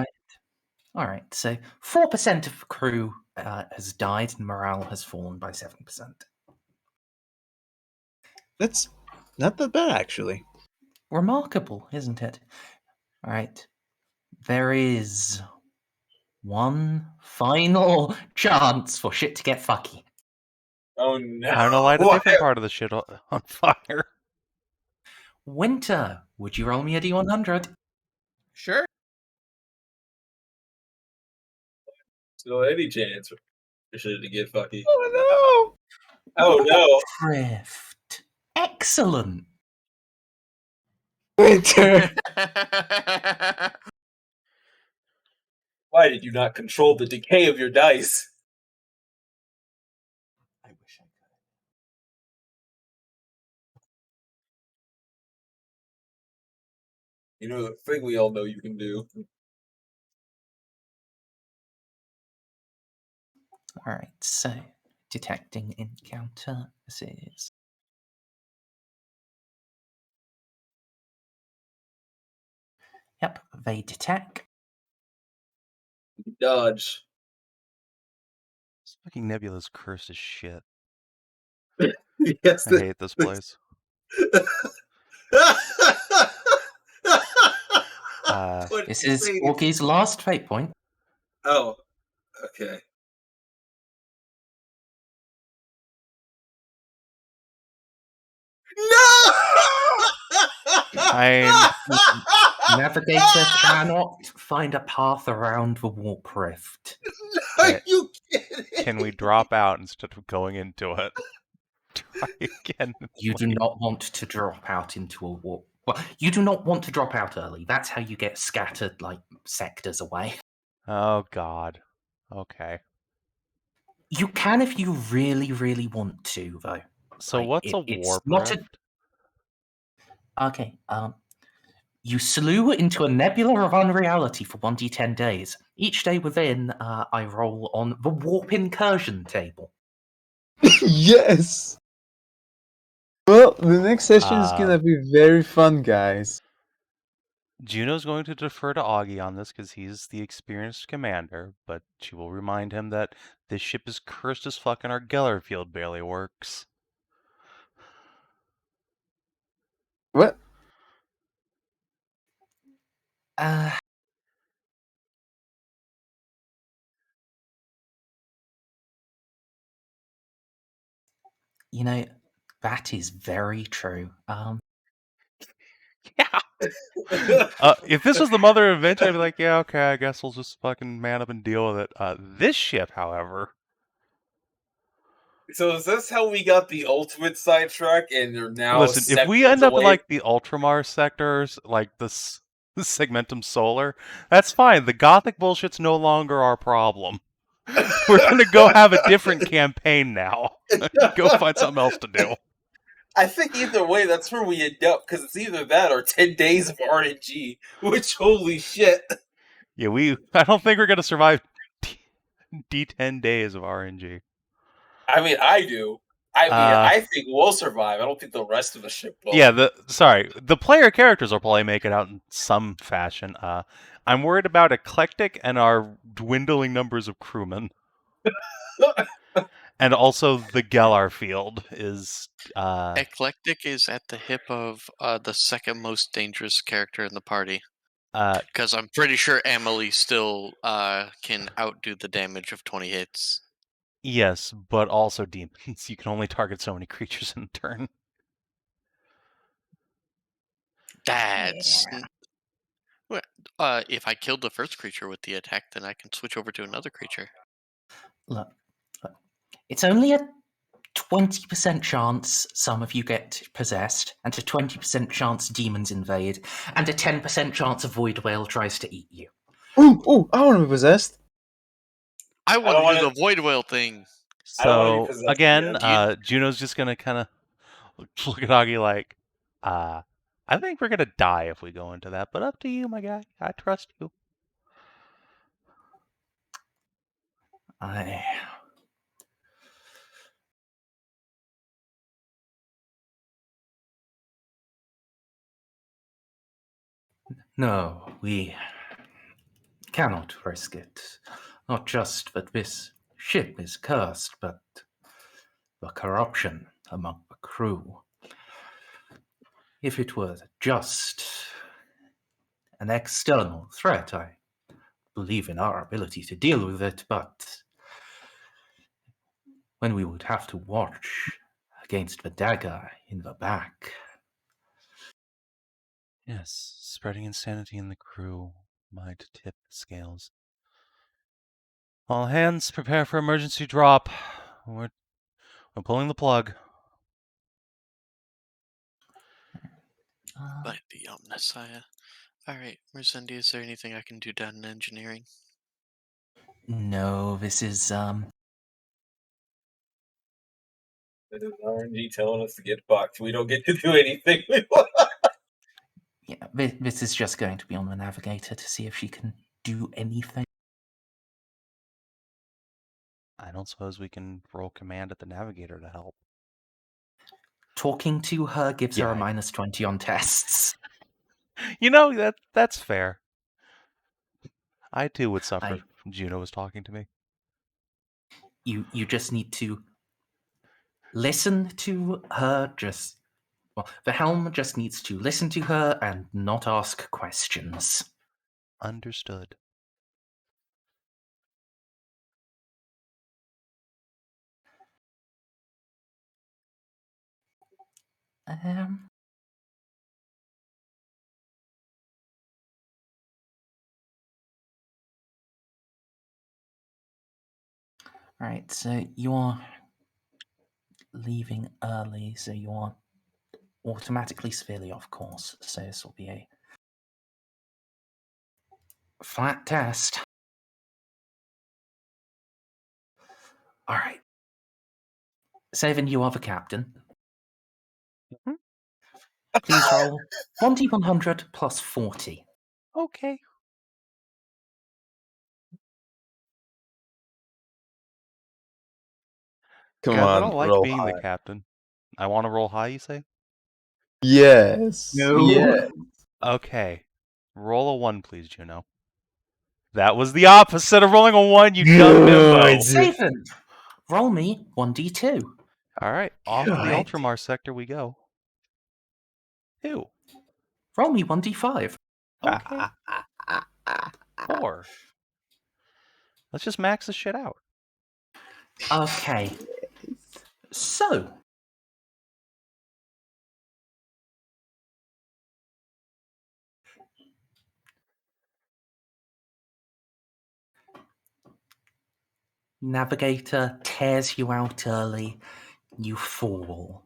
Alright, so 4% of the crew has died and morale has fallen by 7%. That's not that bad, actually. Remarkable, isn't it? Alright. There is one final chance for shit to get fucky. Oh no! I'm gonna light a Why? different part of the shit on fire. Winter, would you roll me a d100? Sure. Still any chance for shit to get fucky? Oh Oh no! Drift. Excellent. no! Winter! Why did you not control the decay of your dice? I wish I could. You know the thing we all know you can do. Alright, so detecting encounter. This is. Yep, they detect. Dodge. This fucking nebula's cursed as shit. Yes. I hate this place. This is Orgy's last fate point. Oh, okay. No! Navigator cannot find a path around the warp rift. Are you kidding? Can we drop out instead of going into it? Try again. You do not want to drop out into a warp. Well, you do not want to drop out early. That's how you get scattered like sectors away. Oh god. Okay. You can if you really, really want to, though. So Like, what's a it's warp not rift? Okay, you slew into a nebula of unreality for 1d10 days. Each day within, I roll on the warp incursion table. Yes! Well, the next session is gonna be very fun, guys. Juno's going to defer to Augie on this because he's the experienced commander, but she will remind him that this ship is cursed as fuck and our Geller field barely works. What? You know, that is very true. Yeah. If this was the mother of invention, I'd be like, yeah, okay, I guess we'll just fucking man up and deal with it. This ship, however. So is this how we got the ultimate sidetrack and they're now Listen, if we end up in like the Ultramar sectors, like this Segmentum Solar, that's fine. The Gothic bullshit's no longer our problem. We're gonna go have a different campaign now. Go find something else to do. I think either way, that's where we end up, because it's either that or 10 days of RNG, which, holy shit. Yeah, I don't think we're going to survive D10 days of RNG. I mean, I do. I think we'll survive. I don't think the rest of the ship will. Yeah, the player characters will probably make it out in some fashion. I'm worried about Eclectic and our dwindling numbers of crewmen. And also the Galar field is... Eclectic is at the hip of the second most dangerous character in the party. Because I'm pretty sure Amelie still can outdo the damage of 20 hits. Yes, but also demons. You can only target so many creatures in a turn. That's... if I killed the first creature with the attack, then I can switch over to another creature. Look. It's only a 20% chance some of you get possessed, and a 20% chance demons invade, and a 10% chance a void whale tries to eat you. Ooh, I want to be possessed. I want to do the void whale thing. So, again, Juno's just going to kind of look at Augie like, I think we're going to die if we go into that, but up to you, my guy. I trust you. No, we cannot risk it. Not just that this ship is cursed, but the corruption among the crew. If it were just an external threat, I believe in our ability to deal with it, but when we would have to watch against the dagger in the back. Yes, spreading insanity in the crew might tip the scales. All hands, prepare for emergency drop. We're pulling the plug. By the Omnissiah. Alright, Merzendi, is there anything I can do down in engineering? No, this is This is RNG telling us to get fucked. We don't get to do anything. Yeah, this is just going to be on the navigator to see if she can do anything. I don't suppose we can roll command at the navigator to help. Talking to her gives her a minus 20 on tests. You know, that's fair. I too would suffer if Juno was talking to me. You just need to listen to her, the helm just needs to listen to her and not ask questions. Understood. Right, so you are leaving early, so you are automatically severely off course. So this will be a flat test. All right. Savin, you are the captain. Mm-hmm. Please roll 1d100 plus 40. Okay. Come God, I on, don't like roll being high. the captain. I want to roll high, you say? Yes. No. Yeah. Okay. Roll a 1, please, Juno. That was the opposite of rolling a 1, you dumb bimbo. Savin, roll me 1d2. All right, off to the Ultramar sector we go. 2. Roll me 1d5. Okay. 4. Let's just max this shit out. Okay. So, Navigator tears you out early. You fall.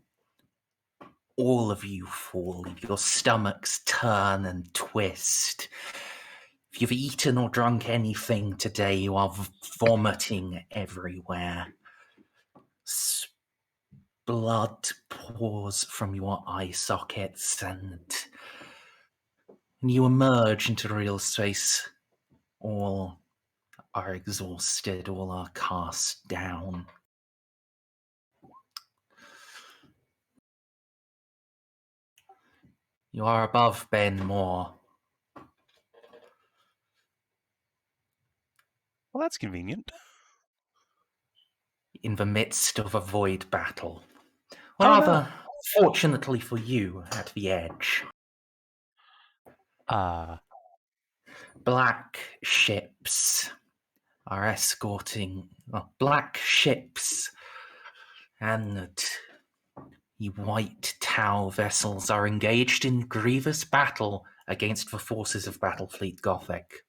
All of you fall. Your stomachs turn and twist. If you've eaten or drunk anything today, you are vomiting everywhere. Blood pours from your eye sockets, and you emerge into real space. All are exhausted, all are cast down. You are above Ben Moore. Well, that's convenient. In the midst of a void battle. Oh, no. Rather, fortunately for you, at the edge. Black ships are escorting... black ships and the white Tau vessels are engaged in grievous battle against the forces of Battlefleet Gothic.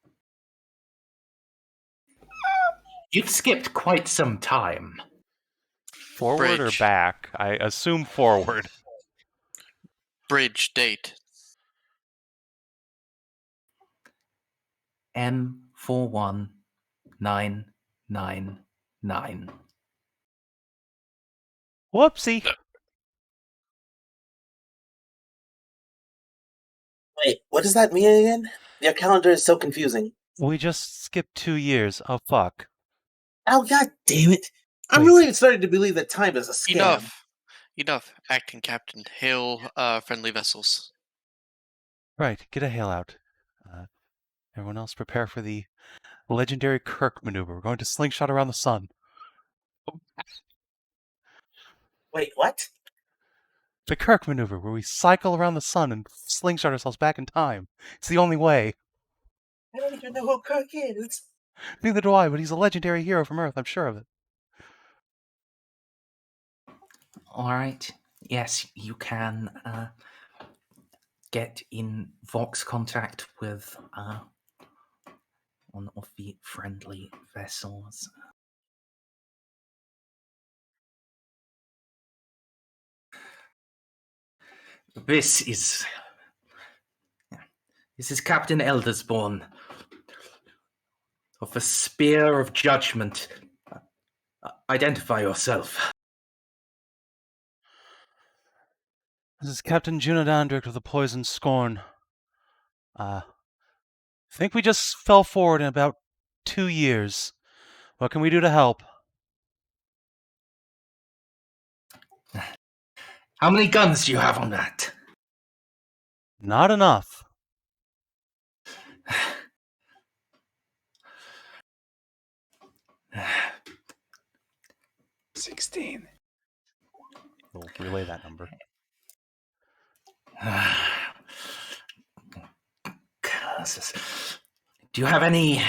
You've skipped quite some time. Forward Bridge. or back? I assume forward. Bridge date. M41999. Whoopsie. Wait, what does that mean again? Your calendar is so confusing. We just skipped 2 years. Oh, fuck. Oh, god damn it. I'm Wait. really starting to believe that time is a scam. Enough. Acting Captain, hail friendly vessels. Right, get a hail out. Everyone else prepare for the legendary Kirk maneuver. We're going to slingshot around the sun. Wait, what? The Kirk maneuver, where we cycle around the sun and slingshot ourselves back in time. It's the only way. I don't even know who Kirk is. Neither do I, but he's a legendary hero from Earth, I'm sure of it. Alright, yes, you can get in Vox contact with one of the friendly vessels. This is Captain Eldersborn of the Spear of Judgment. Identify yourself. This is Captain Juno Dandrick of the Poison Scorn. I think we just fell forward in about 2 years. What can we do to help? How many guns do you have on that? Not enough. $16. We'll relay that number. Curses. Do you have any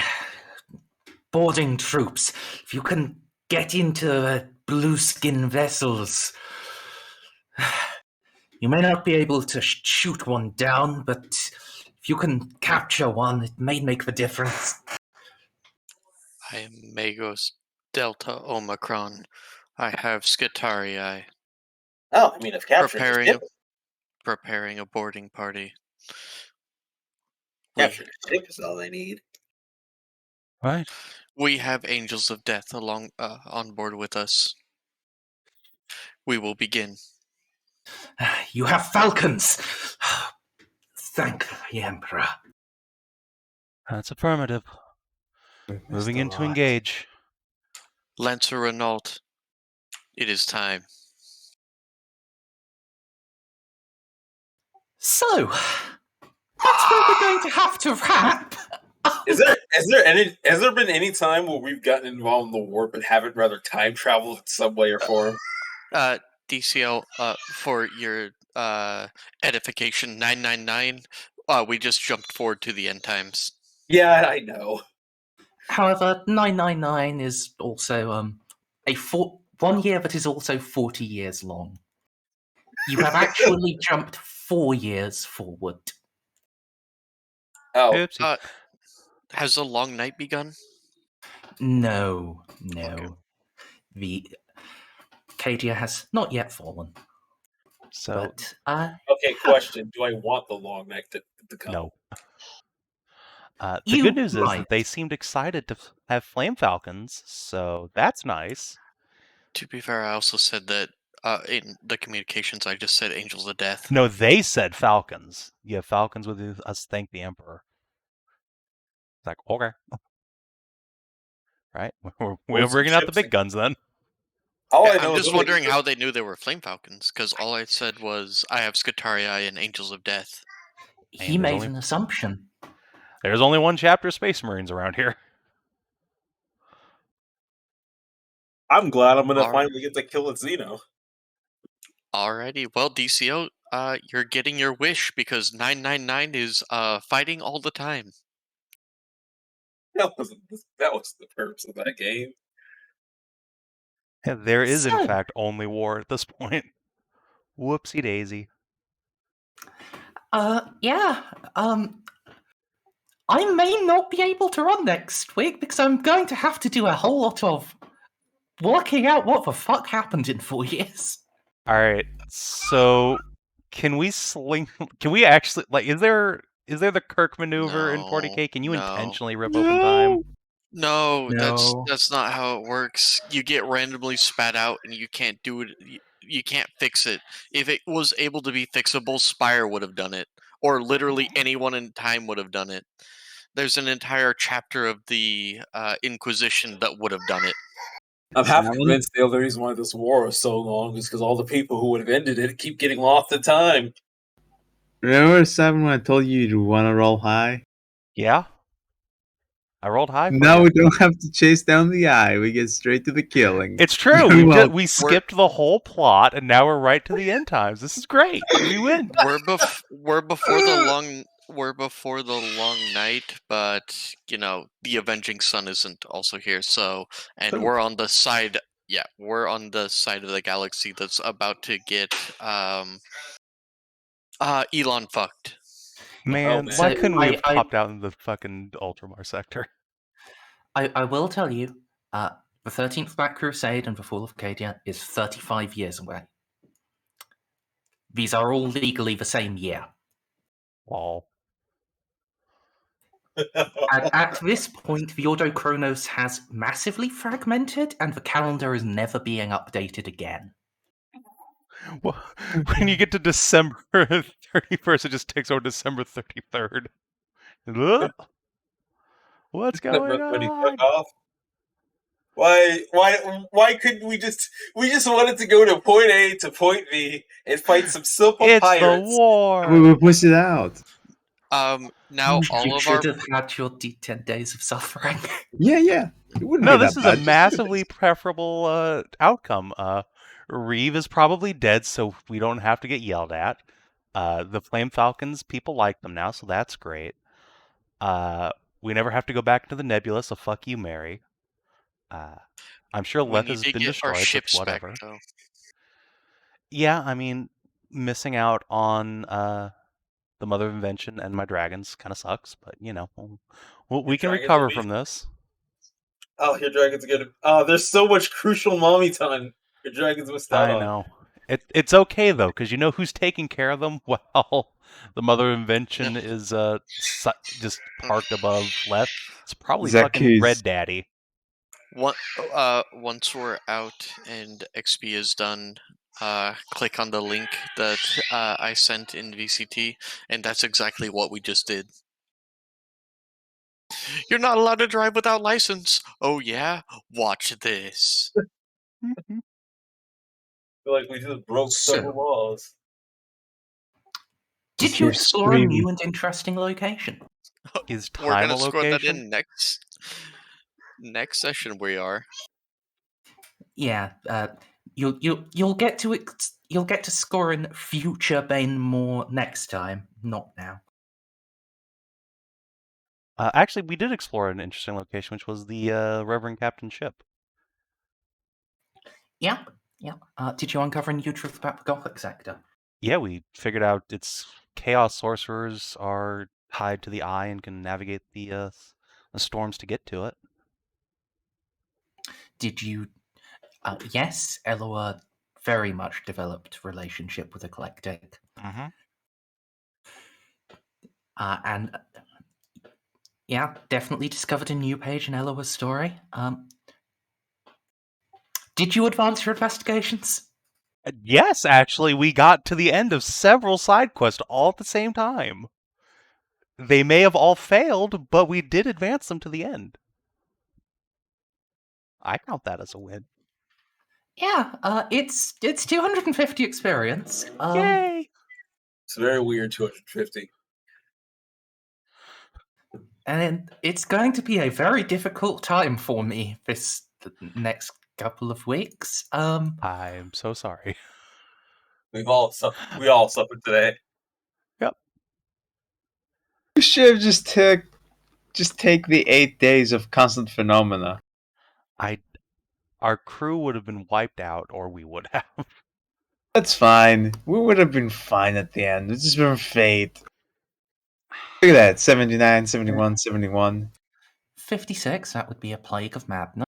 boarding troops? If you can get into the blue skin vessels, you may not be able to shoot one down, but if you can capture one, it may make the difference. I am Magos Delta Omicron. I have Scythia. Oh, I mean, if capturing Preparing a boarding party. capturing a ship is all I need. Right. We have Angels of Death along on board with us. We will begin. You have falcons! Thank the Emperor. That's affirmative. Moving in to engage. Lancer Renault, it is time. So, that's where we're going to have to wrap. Has there been any time where we've gotten involved in the warp and haven't rather time traveled in some way or form? DCL, for your edification, 999. We just jumped forward to the end times. Yeah, I know. However, 999 is also 1 year that is also 40 years long. You have actually jumped 4 years forward. Oh, Oopsie. Has the long night begun? No. Okay. The Cadia has not yet fallen. So, But, okay, question. Do I want the long neck to come? no. The You good news is might. that they seemed excited to have Flame Falcons, so that's nice. To be fair, I also said that in the communications, I just said Angels of Death. No, they said falcons. Yeah, falcons with us thank the Emperor. It's like, okay. Right? We're bringing out the big guns then. All I I'm know is just when they wondering get how they knew they were Flame Falcons, because all I said was, I have Scutarii and Angels of Death. He And there's made only- an assumption. There's only one chapter of Space Marines around here. I'm glad I'm gonna Alright. finally get to kill a Xeno. Alrighty, well, DCO, you're getting your wish because 999 is fighting all the time. That was the purpose of that game. There is, in So- fact, only war at this point. Whoopsie daisy. Yeah. I may not be able to run next week because I'm going to have to do a whole lot of working out what the fuck happened in 4 years. Alright, so can we actually, like, is there the Kirk maneuver in No, 40k? Can you no. intentionally rip open time? No, No. that's not how it works. You get randomly spat out and you can't do it. You can't fix it. If it was able to be fixable, Spire would have done it. Or literally anyone in time would have done it. There's an entire chapter of the Inquisition that would have done it. I'm half Savin? convinced the other reason why this war is so long is because all the people who would have ended it keep getting lost in time. Remember, Savin, when I told you you want to roll high? Yeah. I rolled high for Now you. we don't have to chase down the eye. We get straight to the killing. It's true. Well, We skipped the whole plot, and now we're right to the end times. This is great. We win. We're before the long night, but you know the avenging sun isn't also here. So, and we're on the side. Yeah, we're on the side of the galaxy that's about to get Elon fucked. Man, man. why So couldn't we have I- popped out in the fucking Ultramar sector? I will tell you, the 13th Black Crusade and the Fall of Acadia is 35 years away. These are all legally the same year. Lol. At this point, the Ordo Chronos has massively fragmented, and the calendar is never being updated again. Well, when you get to December 31st, it just takes over December 33rd. Ugh. What's going When he on? took off. Why couldn't we just wanted to go to point A to point B and fight some simple It's pirates? the war. we will push it out. Now all You of our should have had your 10 days of suffering. Yeah. It wouldn't No, be this that is bad. a Just do massively it. preferable outcome. Reeve is probably dead, so we don't have to get yelled at. The Flame Falcons, people like them now, so that's great. We never have to go back to the Nebula, so fuck you, Mary. I'm sure we Leth need has to been get our destroyed, ships but back whatever. though. Yeah, I mean, missing out on the Mother of Invention and my dragons kind of sucks, but you know, we can dragons recover will be- from this. Oh, your dragons are good. Oh, there's so much crucial mommy time. Your dragons missed out I on. know. It's okay though, because you know who's taking care of them while the Mother of Invention is just parked above Leth. It's probably fucking Zacchaeus. Red Daddy. Once we're out and XP is done, click on the link that I sent in VCT, and that's exactly what we just did. You're not allowed to drive without license. Oh yeah? Watch this. I feel like we just broke several laws. Did Just you hear explore a screaming. new and interesting location? Is We're time gonna a score that location? in next session. We are. Yeah, you'll get to score in future Bane more next time, not now. Actually, we did explore an interesting location, which was the Reverend-Captain ship. Yeah. Did you uncover new truth about the Gothic sector? Yeah, we figured out its chaos sorcerers are tied to the eye and can navigate the storms to get to it. Did you? Yes, Eloa very much developed relationship with Eclectic, Mm-hmm. and yeah, definitely discovered a new page in Eloa's story. Did you advance your investigations? Yes, actually, we got to the end of several side quests all at the same time. They may have all failed, but we did advance them to the end. I count that as a win. Yeah, it's 250 experience. Yay! It's very weird 250. And it's going to be a very difficult time for me the next couple of weeks. I'm so sorry. We all suffered today. Yep. You should have just take the 8 days of constant phenomena. Our crew would have been wiped out, or we would have. That's fine. We would have been fine at the end. It's just been fate. Look at that. 79, 71, 71. 56, that would be a Plague of Madness.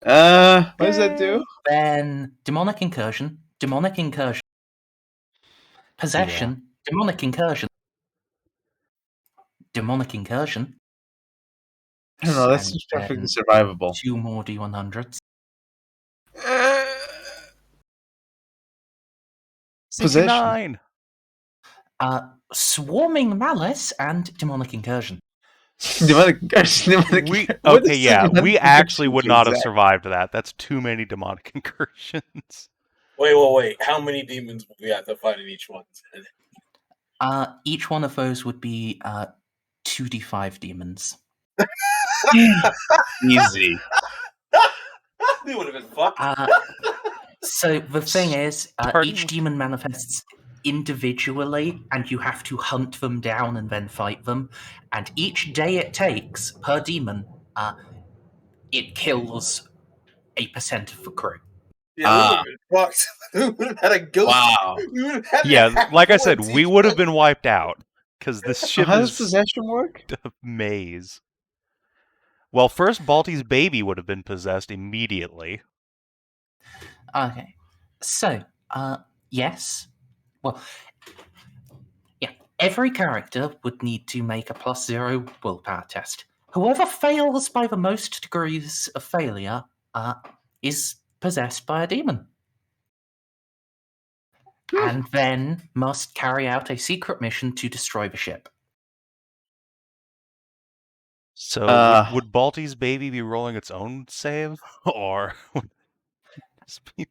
What does that do? Then Demonic Incursion, Possession, Demonic Incursion. I don't know, that seems perfectly survivable. 2 more D100s. Possession. Swarming Malice and Demonic Incursion. Demonic Incursion. We actually would not have survived that. That's too many demonic incursions. Wait. How many demons would we have to fight in each one? Each one of those would be 2d5 demons. Easy. We would have been fucked. So the thing is, each demon manifests individually, and you have to hunt them down and then fight them. And each day it takes per demon, it kills 8% of the crew. Yeah, we would have been fucked. We would have had a ghost. Wow. We would have had Yeah, like I said, we would have been wiped out because this ship How does is possession work? a maze. Well, first Balti's baby would have been possessed immediately. Okay, so yes. Well, yeah, every character would need to make a +0 willpower test. Whoever fails by the most degrees of failure is possessed by a demon. And then must carry out a secret mission to destroy the ship. So would Balti's baby be rolling its own save? Or would this be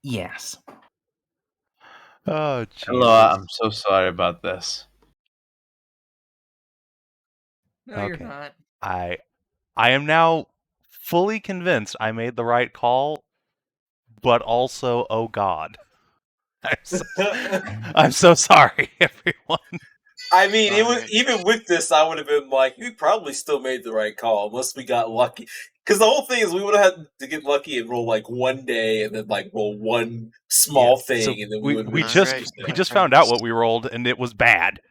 yes. Oh, Jesus. Eloa, I'm so sorry about this. No, you're not. I am now fully convinced I made the right call, but also, oh God. I'm so sorry, everyone. I mean, it was even with this, I would have been like, we probably still made the right call, unless we got lucky. Because the whole thing is, we would have had to get lucky and roll like one day, and then like roll one small thing, so and then we just found out what we rolled, and it was bad.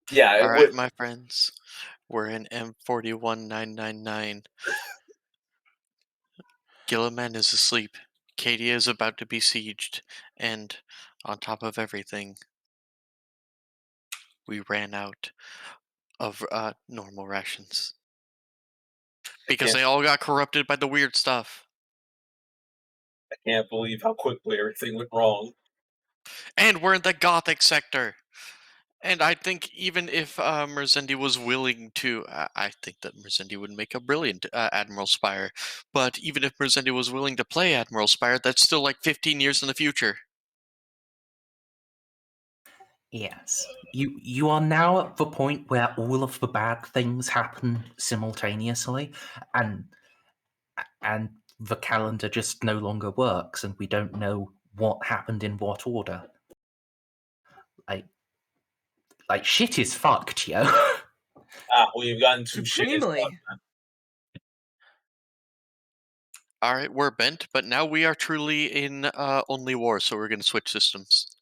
Yeah. All right, my friends, we're in M41999. Gilliman is asleep. Cadia is about to be sieged, and on top of everything, we ran out of normal rations because they all got corrupted by the weird stuff. I can't believe how quickly everything went wrong. And we're in the Gothic sector. And I think even if Merzendi was willing to, I think that Merzendi would make a brilliant Admiral Spire. But even if Merzendi was willing to play Admiral Spire, that's still like 15 years in the future. Yes. You are now at the point where all of the bad things happen simultaneously, and the calendar just no longer works, and we don't know what happened in what order. Like shit is fucked, yo. We've gotten too Supremely. All right, we're bent, but now we are truly in only war, so we're going to switch systems.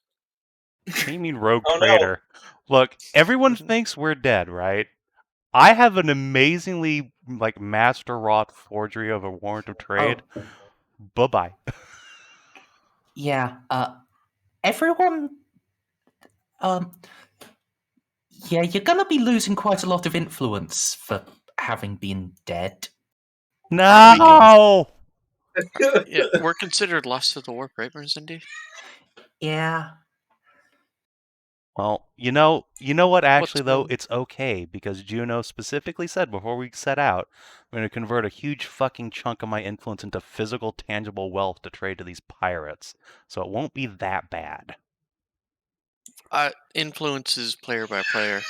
What do you mean rogue trader? No. Look, everyone thinks we're dead, right? I have an amazingly master wrought forgery of a warrant of trade. Oh. Bye-bye. Yeah, everyone yeah, you're gonna be losing quite a lot of influence for having been dead. No! Yeah, we're considered lost to the warp, right, Merzendi? Yeah. Well, you know what, actually, What's though? more- It's okay, because Juno specifically said before we set out, I'm going to convert a huge fucking chunk of my influence into physical, tangible wealth to trade to these pirates. So it won't be that bad. Influences player by player.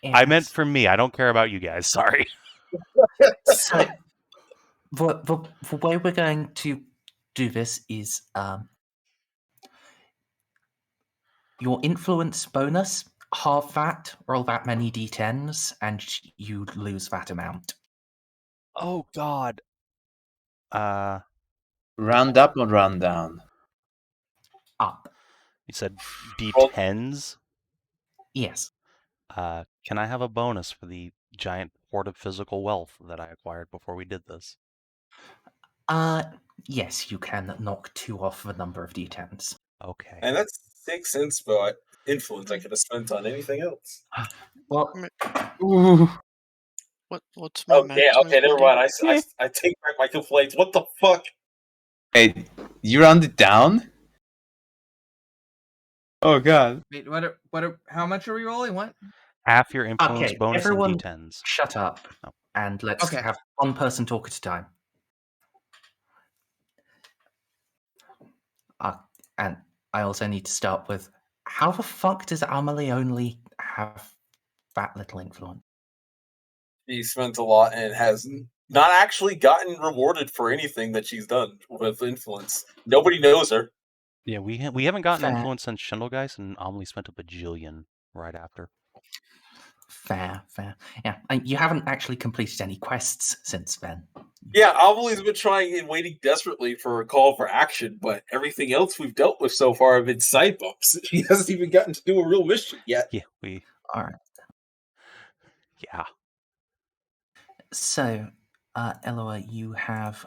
I meant Yes. for me. I don't care about you guys. Sorry. So, the way we're going to do this is your influence bonus, half that, roll that many d10s, and you lose that amount. Oh, God. Round up or round down? Up. You said D10s? Yes. Can I have a bonus for the giant hoard of physical wealth that I acquired before we did this? Yes, you can knock 2 off the number of d10s. Okay. And that's 6 inspo influence I could have spent on anything else. Well, Ooh. What's my Okay, max? okay, never Merzendi? mind. I take back my complaints. What the fuck? Hey, you rounded down? Oh god. Wait, how much are we rolling? What? Half your influence okay, bonus in everyone D10s. shut up, Oh. and let's Okay. have one person talk at a time. And I also need to start with, how the fuck does Amelie only have that little influence? She spent a lot and has not actually gotten rewarded for anything that she's done with influence. Nobody knows her. Yeah, we haven't gotten Fair. influence since Schindelgeist, and Amelie spent a bajillion right after. Fair. Yeah, and you haven't actually completed any quests since then. Yeah, Amelie's been trying and waiting desperately for a call for action, but everything else we've dealt with so far have been side bumps. She hasn't even gotten to do a real mission yet. Yeah, All right. yeah. So, Eloa, you have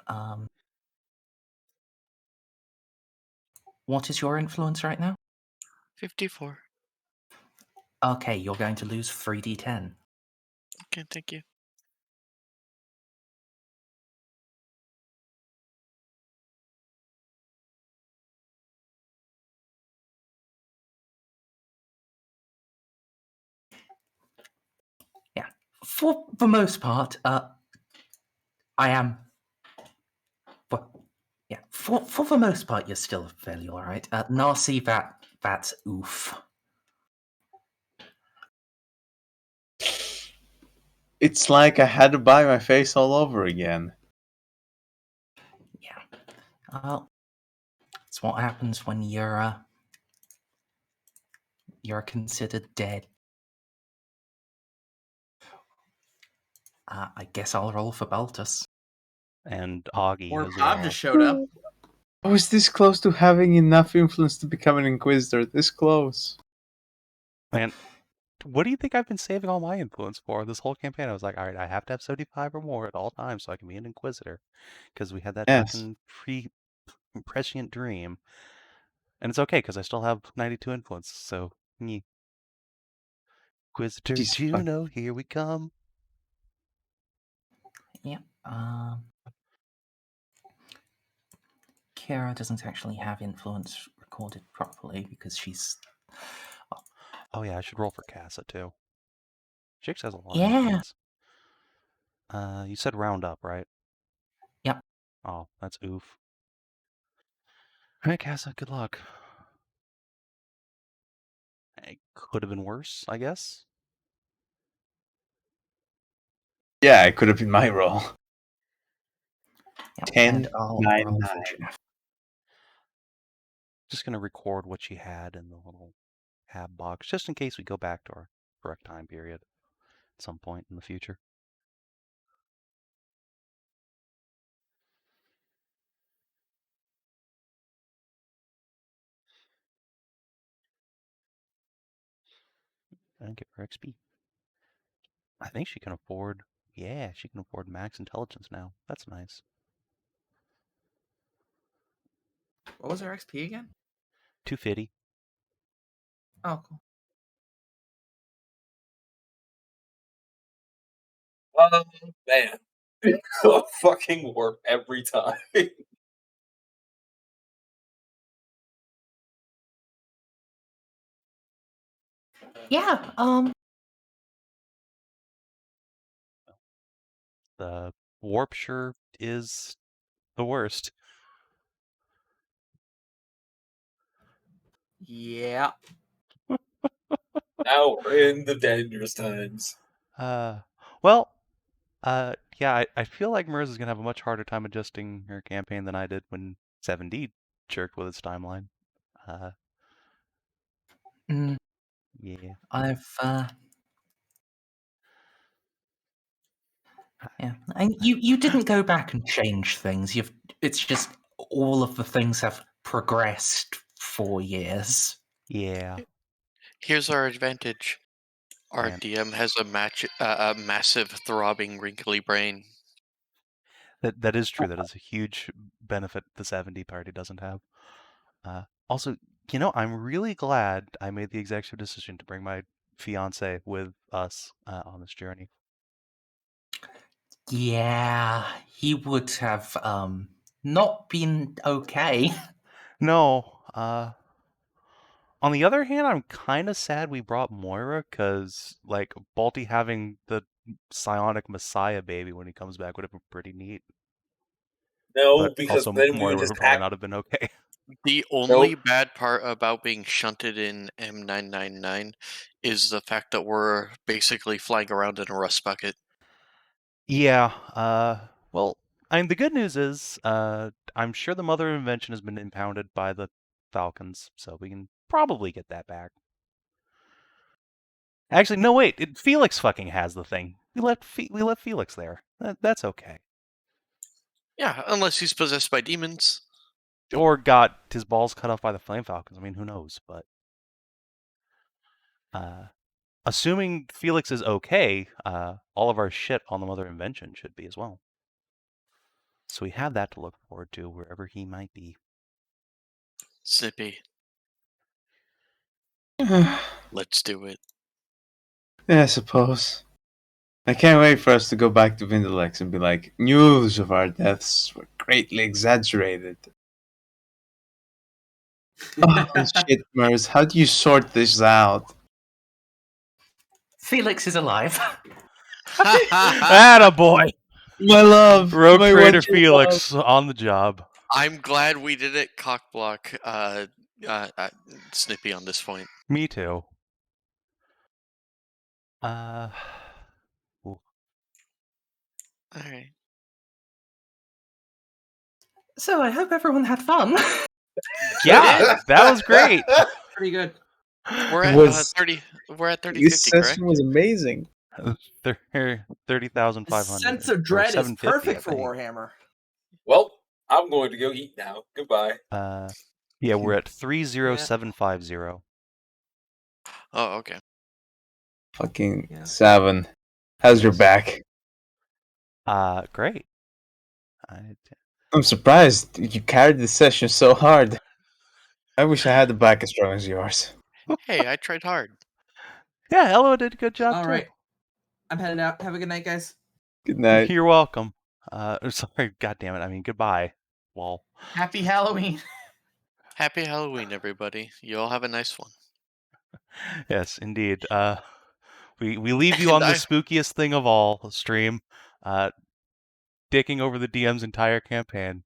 what is your influence right now? 54. Okay, you're going to lose 3d10. Okay, thank you. Yeah, for the most part, I am. Well, yeah, for the most part, you're still fairly all right. Narcia, that's oof. It's like I had to buy my face all over again. Yeah, it's what happens when you're considered dead. I guess I'll roll for Baltus. And Augie Or as Bob well. just showed up. I was this close to having enough influence to become an Inquisitor. This close. Man, what do you think I've been saving all my influence for this whole campaign? I was like, all right, I have to have 75 or more at all times so I can be an Inquisitor. Because we had that Yes. fucking prescient dream. And it's okay, because I still have 92 influence, so... Inquisitor Jeez, Juno, here we come. Yeah. Kira doesn't actually have influence recorded properly because she's. Oh yeah, I should roll for Casa too. Jix has a lot of Yeah. influence. You said round up, right? Yep. Oh, that's oof. Alright, Casa, good luck. It could have been worse, I guess. Yeah, it could have been my role. Yep. 10, And I'll 9, roll 9. for Jeff. Just gonna record what she had in the little tab box, just in case we go back to our correct time period at some point in the future. And get her XP. I think she can afford... Yeah, she can afford max intelligence now. That's nice. What was our XP again? 250. Oh, cool. Man. Fucking warp every time. Yeah, The warp sure is the worst. Yeah. Now we're in the dangerous times. Well, yeah, I feel like Merz is gonna have a much harder time adjusting her campaign than I did when 7D jerked with its timeline. mm, Yeah. yeah. And you didn't go back and change things. It's just all of the things have progressed 4 years. Yeah. Here's our advantage. Our And DM has a massive, throbbing, wrinkly brain. that is true. That is a huge benefit the 7D party doesn't have. Also, I'm really glad I made the executive decision to bring my fiance with us on this journey. Yeah, he would have not been okay. No. On the other hand, I'm kind of sad we brought Moira, because, like, Balti having the psionic messiah baby when he comes back would have been pretty neat. No, But because also, then we Moira would would just probably not have been okay. The only bad part about being shunted in M999 is the fact that we're basically flying around in a rust bucket. Yeah, well, the good news is, I'm sure the Mother of Invention has been impounded by the Falcons, so we can probably get that back. Actually, no, wait, Felix fucking has the thing. We left Felix there. That's okay. Yeah, unless he's possessed by demons. Or got his balls cut off by the Flame Falcons. I mean, who knows? But assuming Felix is okay, all of our shit on the Mother Invention should be as well. So we have that to look forward to wherever he might be. Snippy, let's do it. Yeah, I suppose. I can't wait for us to go back to Vindalex and be like, news of our deaths were greatly exaggerated. Oh, shit, Merz, how do you sort this out? Felix is alive. Attaboy! My love! Rogue my Trader one true Felix on the job. I'm glad we didn't cockblock Snippy on this point. Me too. Alright. So I hope everyone had fun. Yeah, that was great. Pretty good. We're at Was- 30. We're at 3050, This correct? session was amazing. 30,500. Sense of dread is 750, perfect I for think. Warhammer. Well, I'm going to go eat now. Goodbye. Yeah, we're at 30750. Oh, okay. Fucking Yeah. Savin. How's your back? Great. I'm surprised you carried this session so hard. I wish I had the back as strong as yours. Hey, I tried hard. Yeah, Eloa did a good job All too. right. I'm heading out. Have a good night, guys. Good night. You're welcome. Sorry, God damn it. I mean, goodbye. Lol. Happy Halloween. Happy Halloween, everybody. You all have a nice one. Yes, indeed. We leave you on the spookiest thing of all, stream. Dicking over the DM's entire campaign.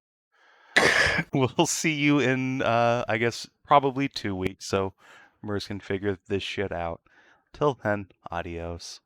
We'll see you in, I guess, probably 2 weeks, so Merz can figure this shit out. Till then, adios.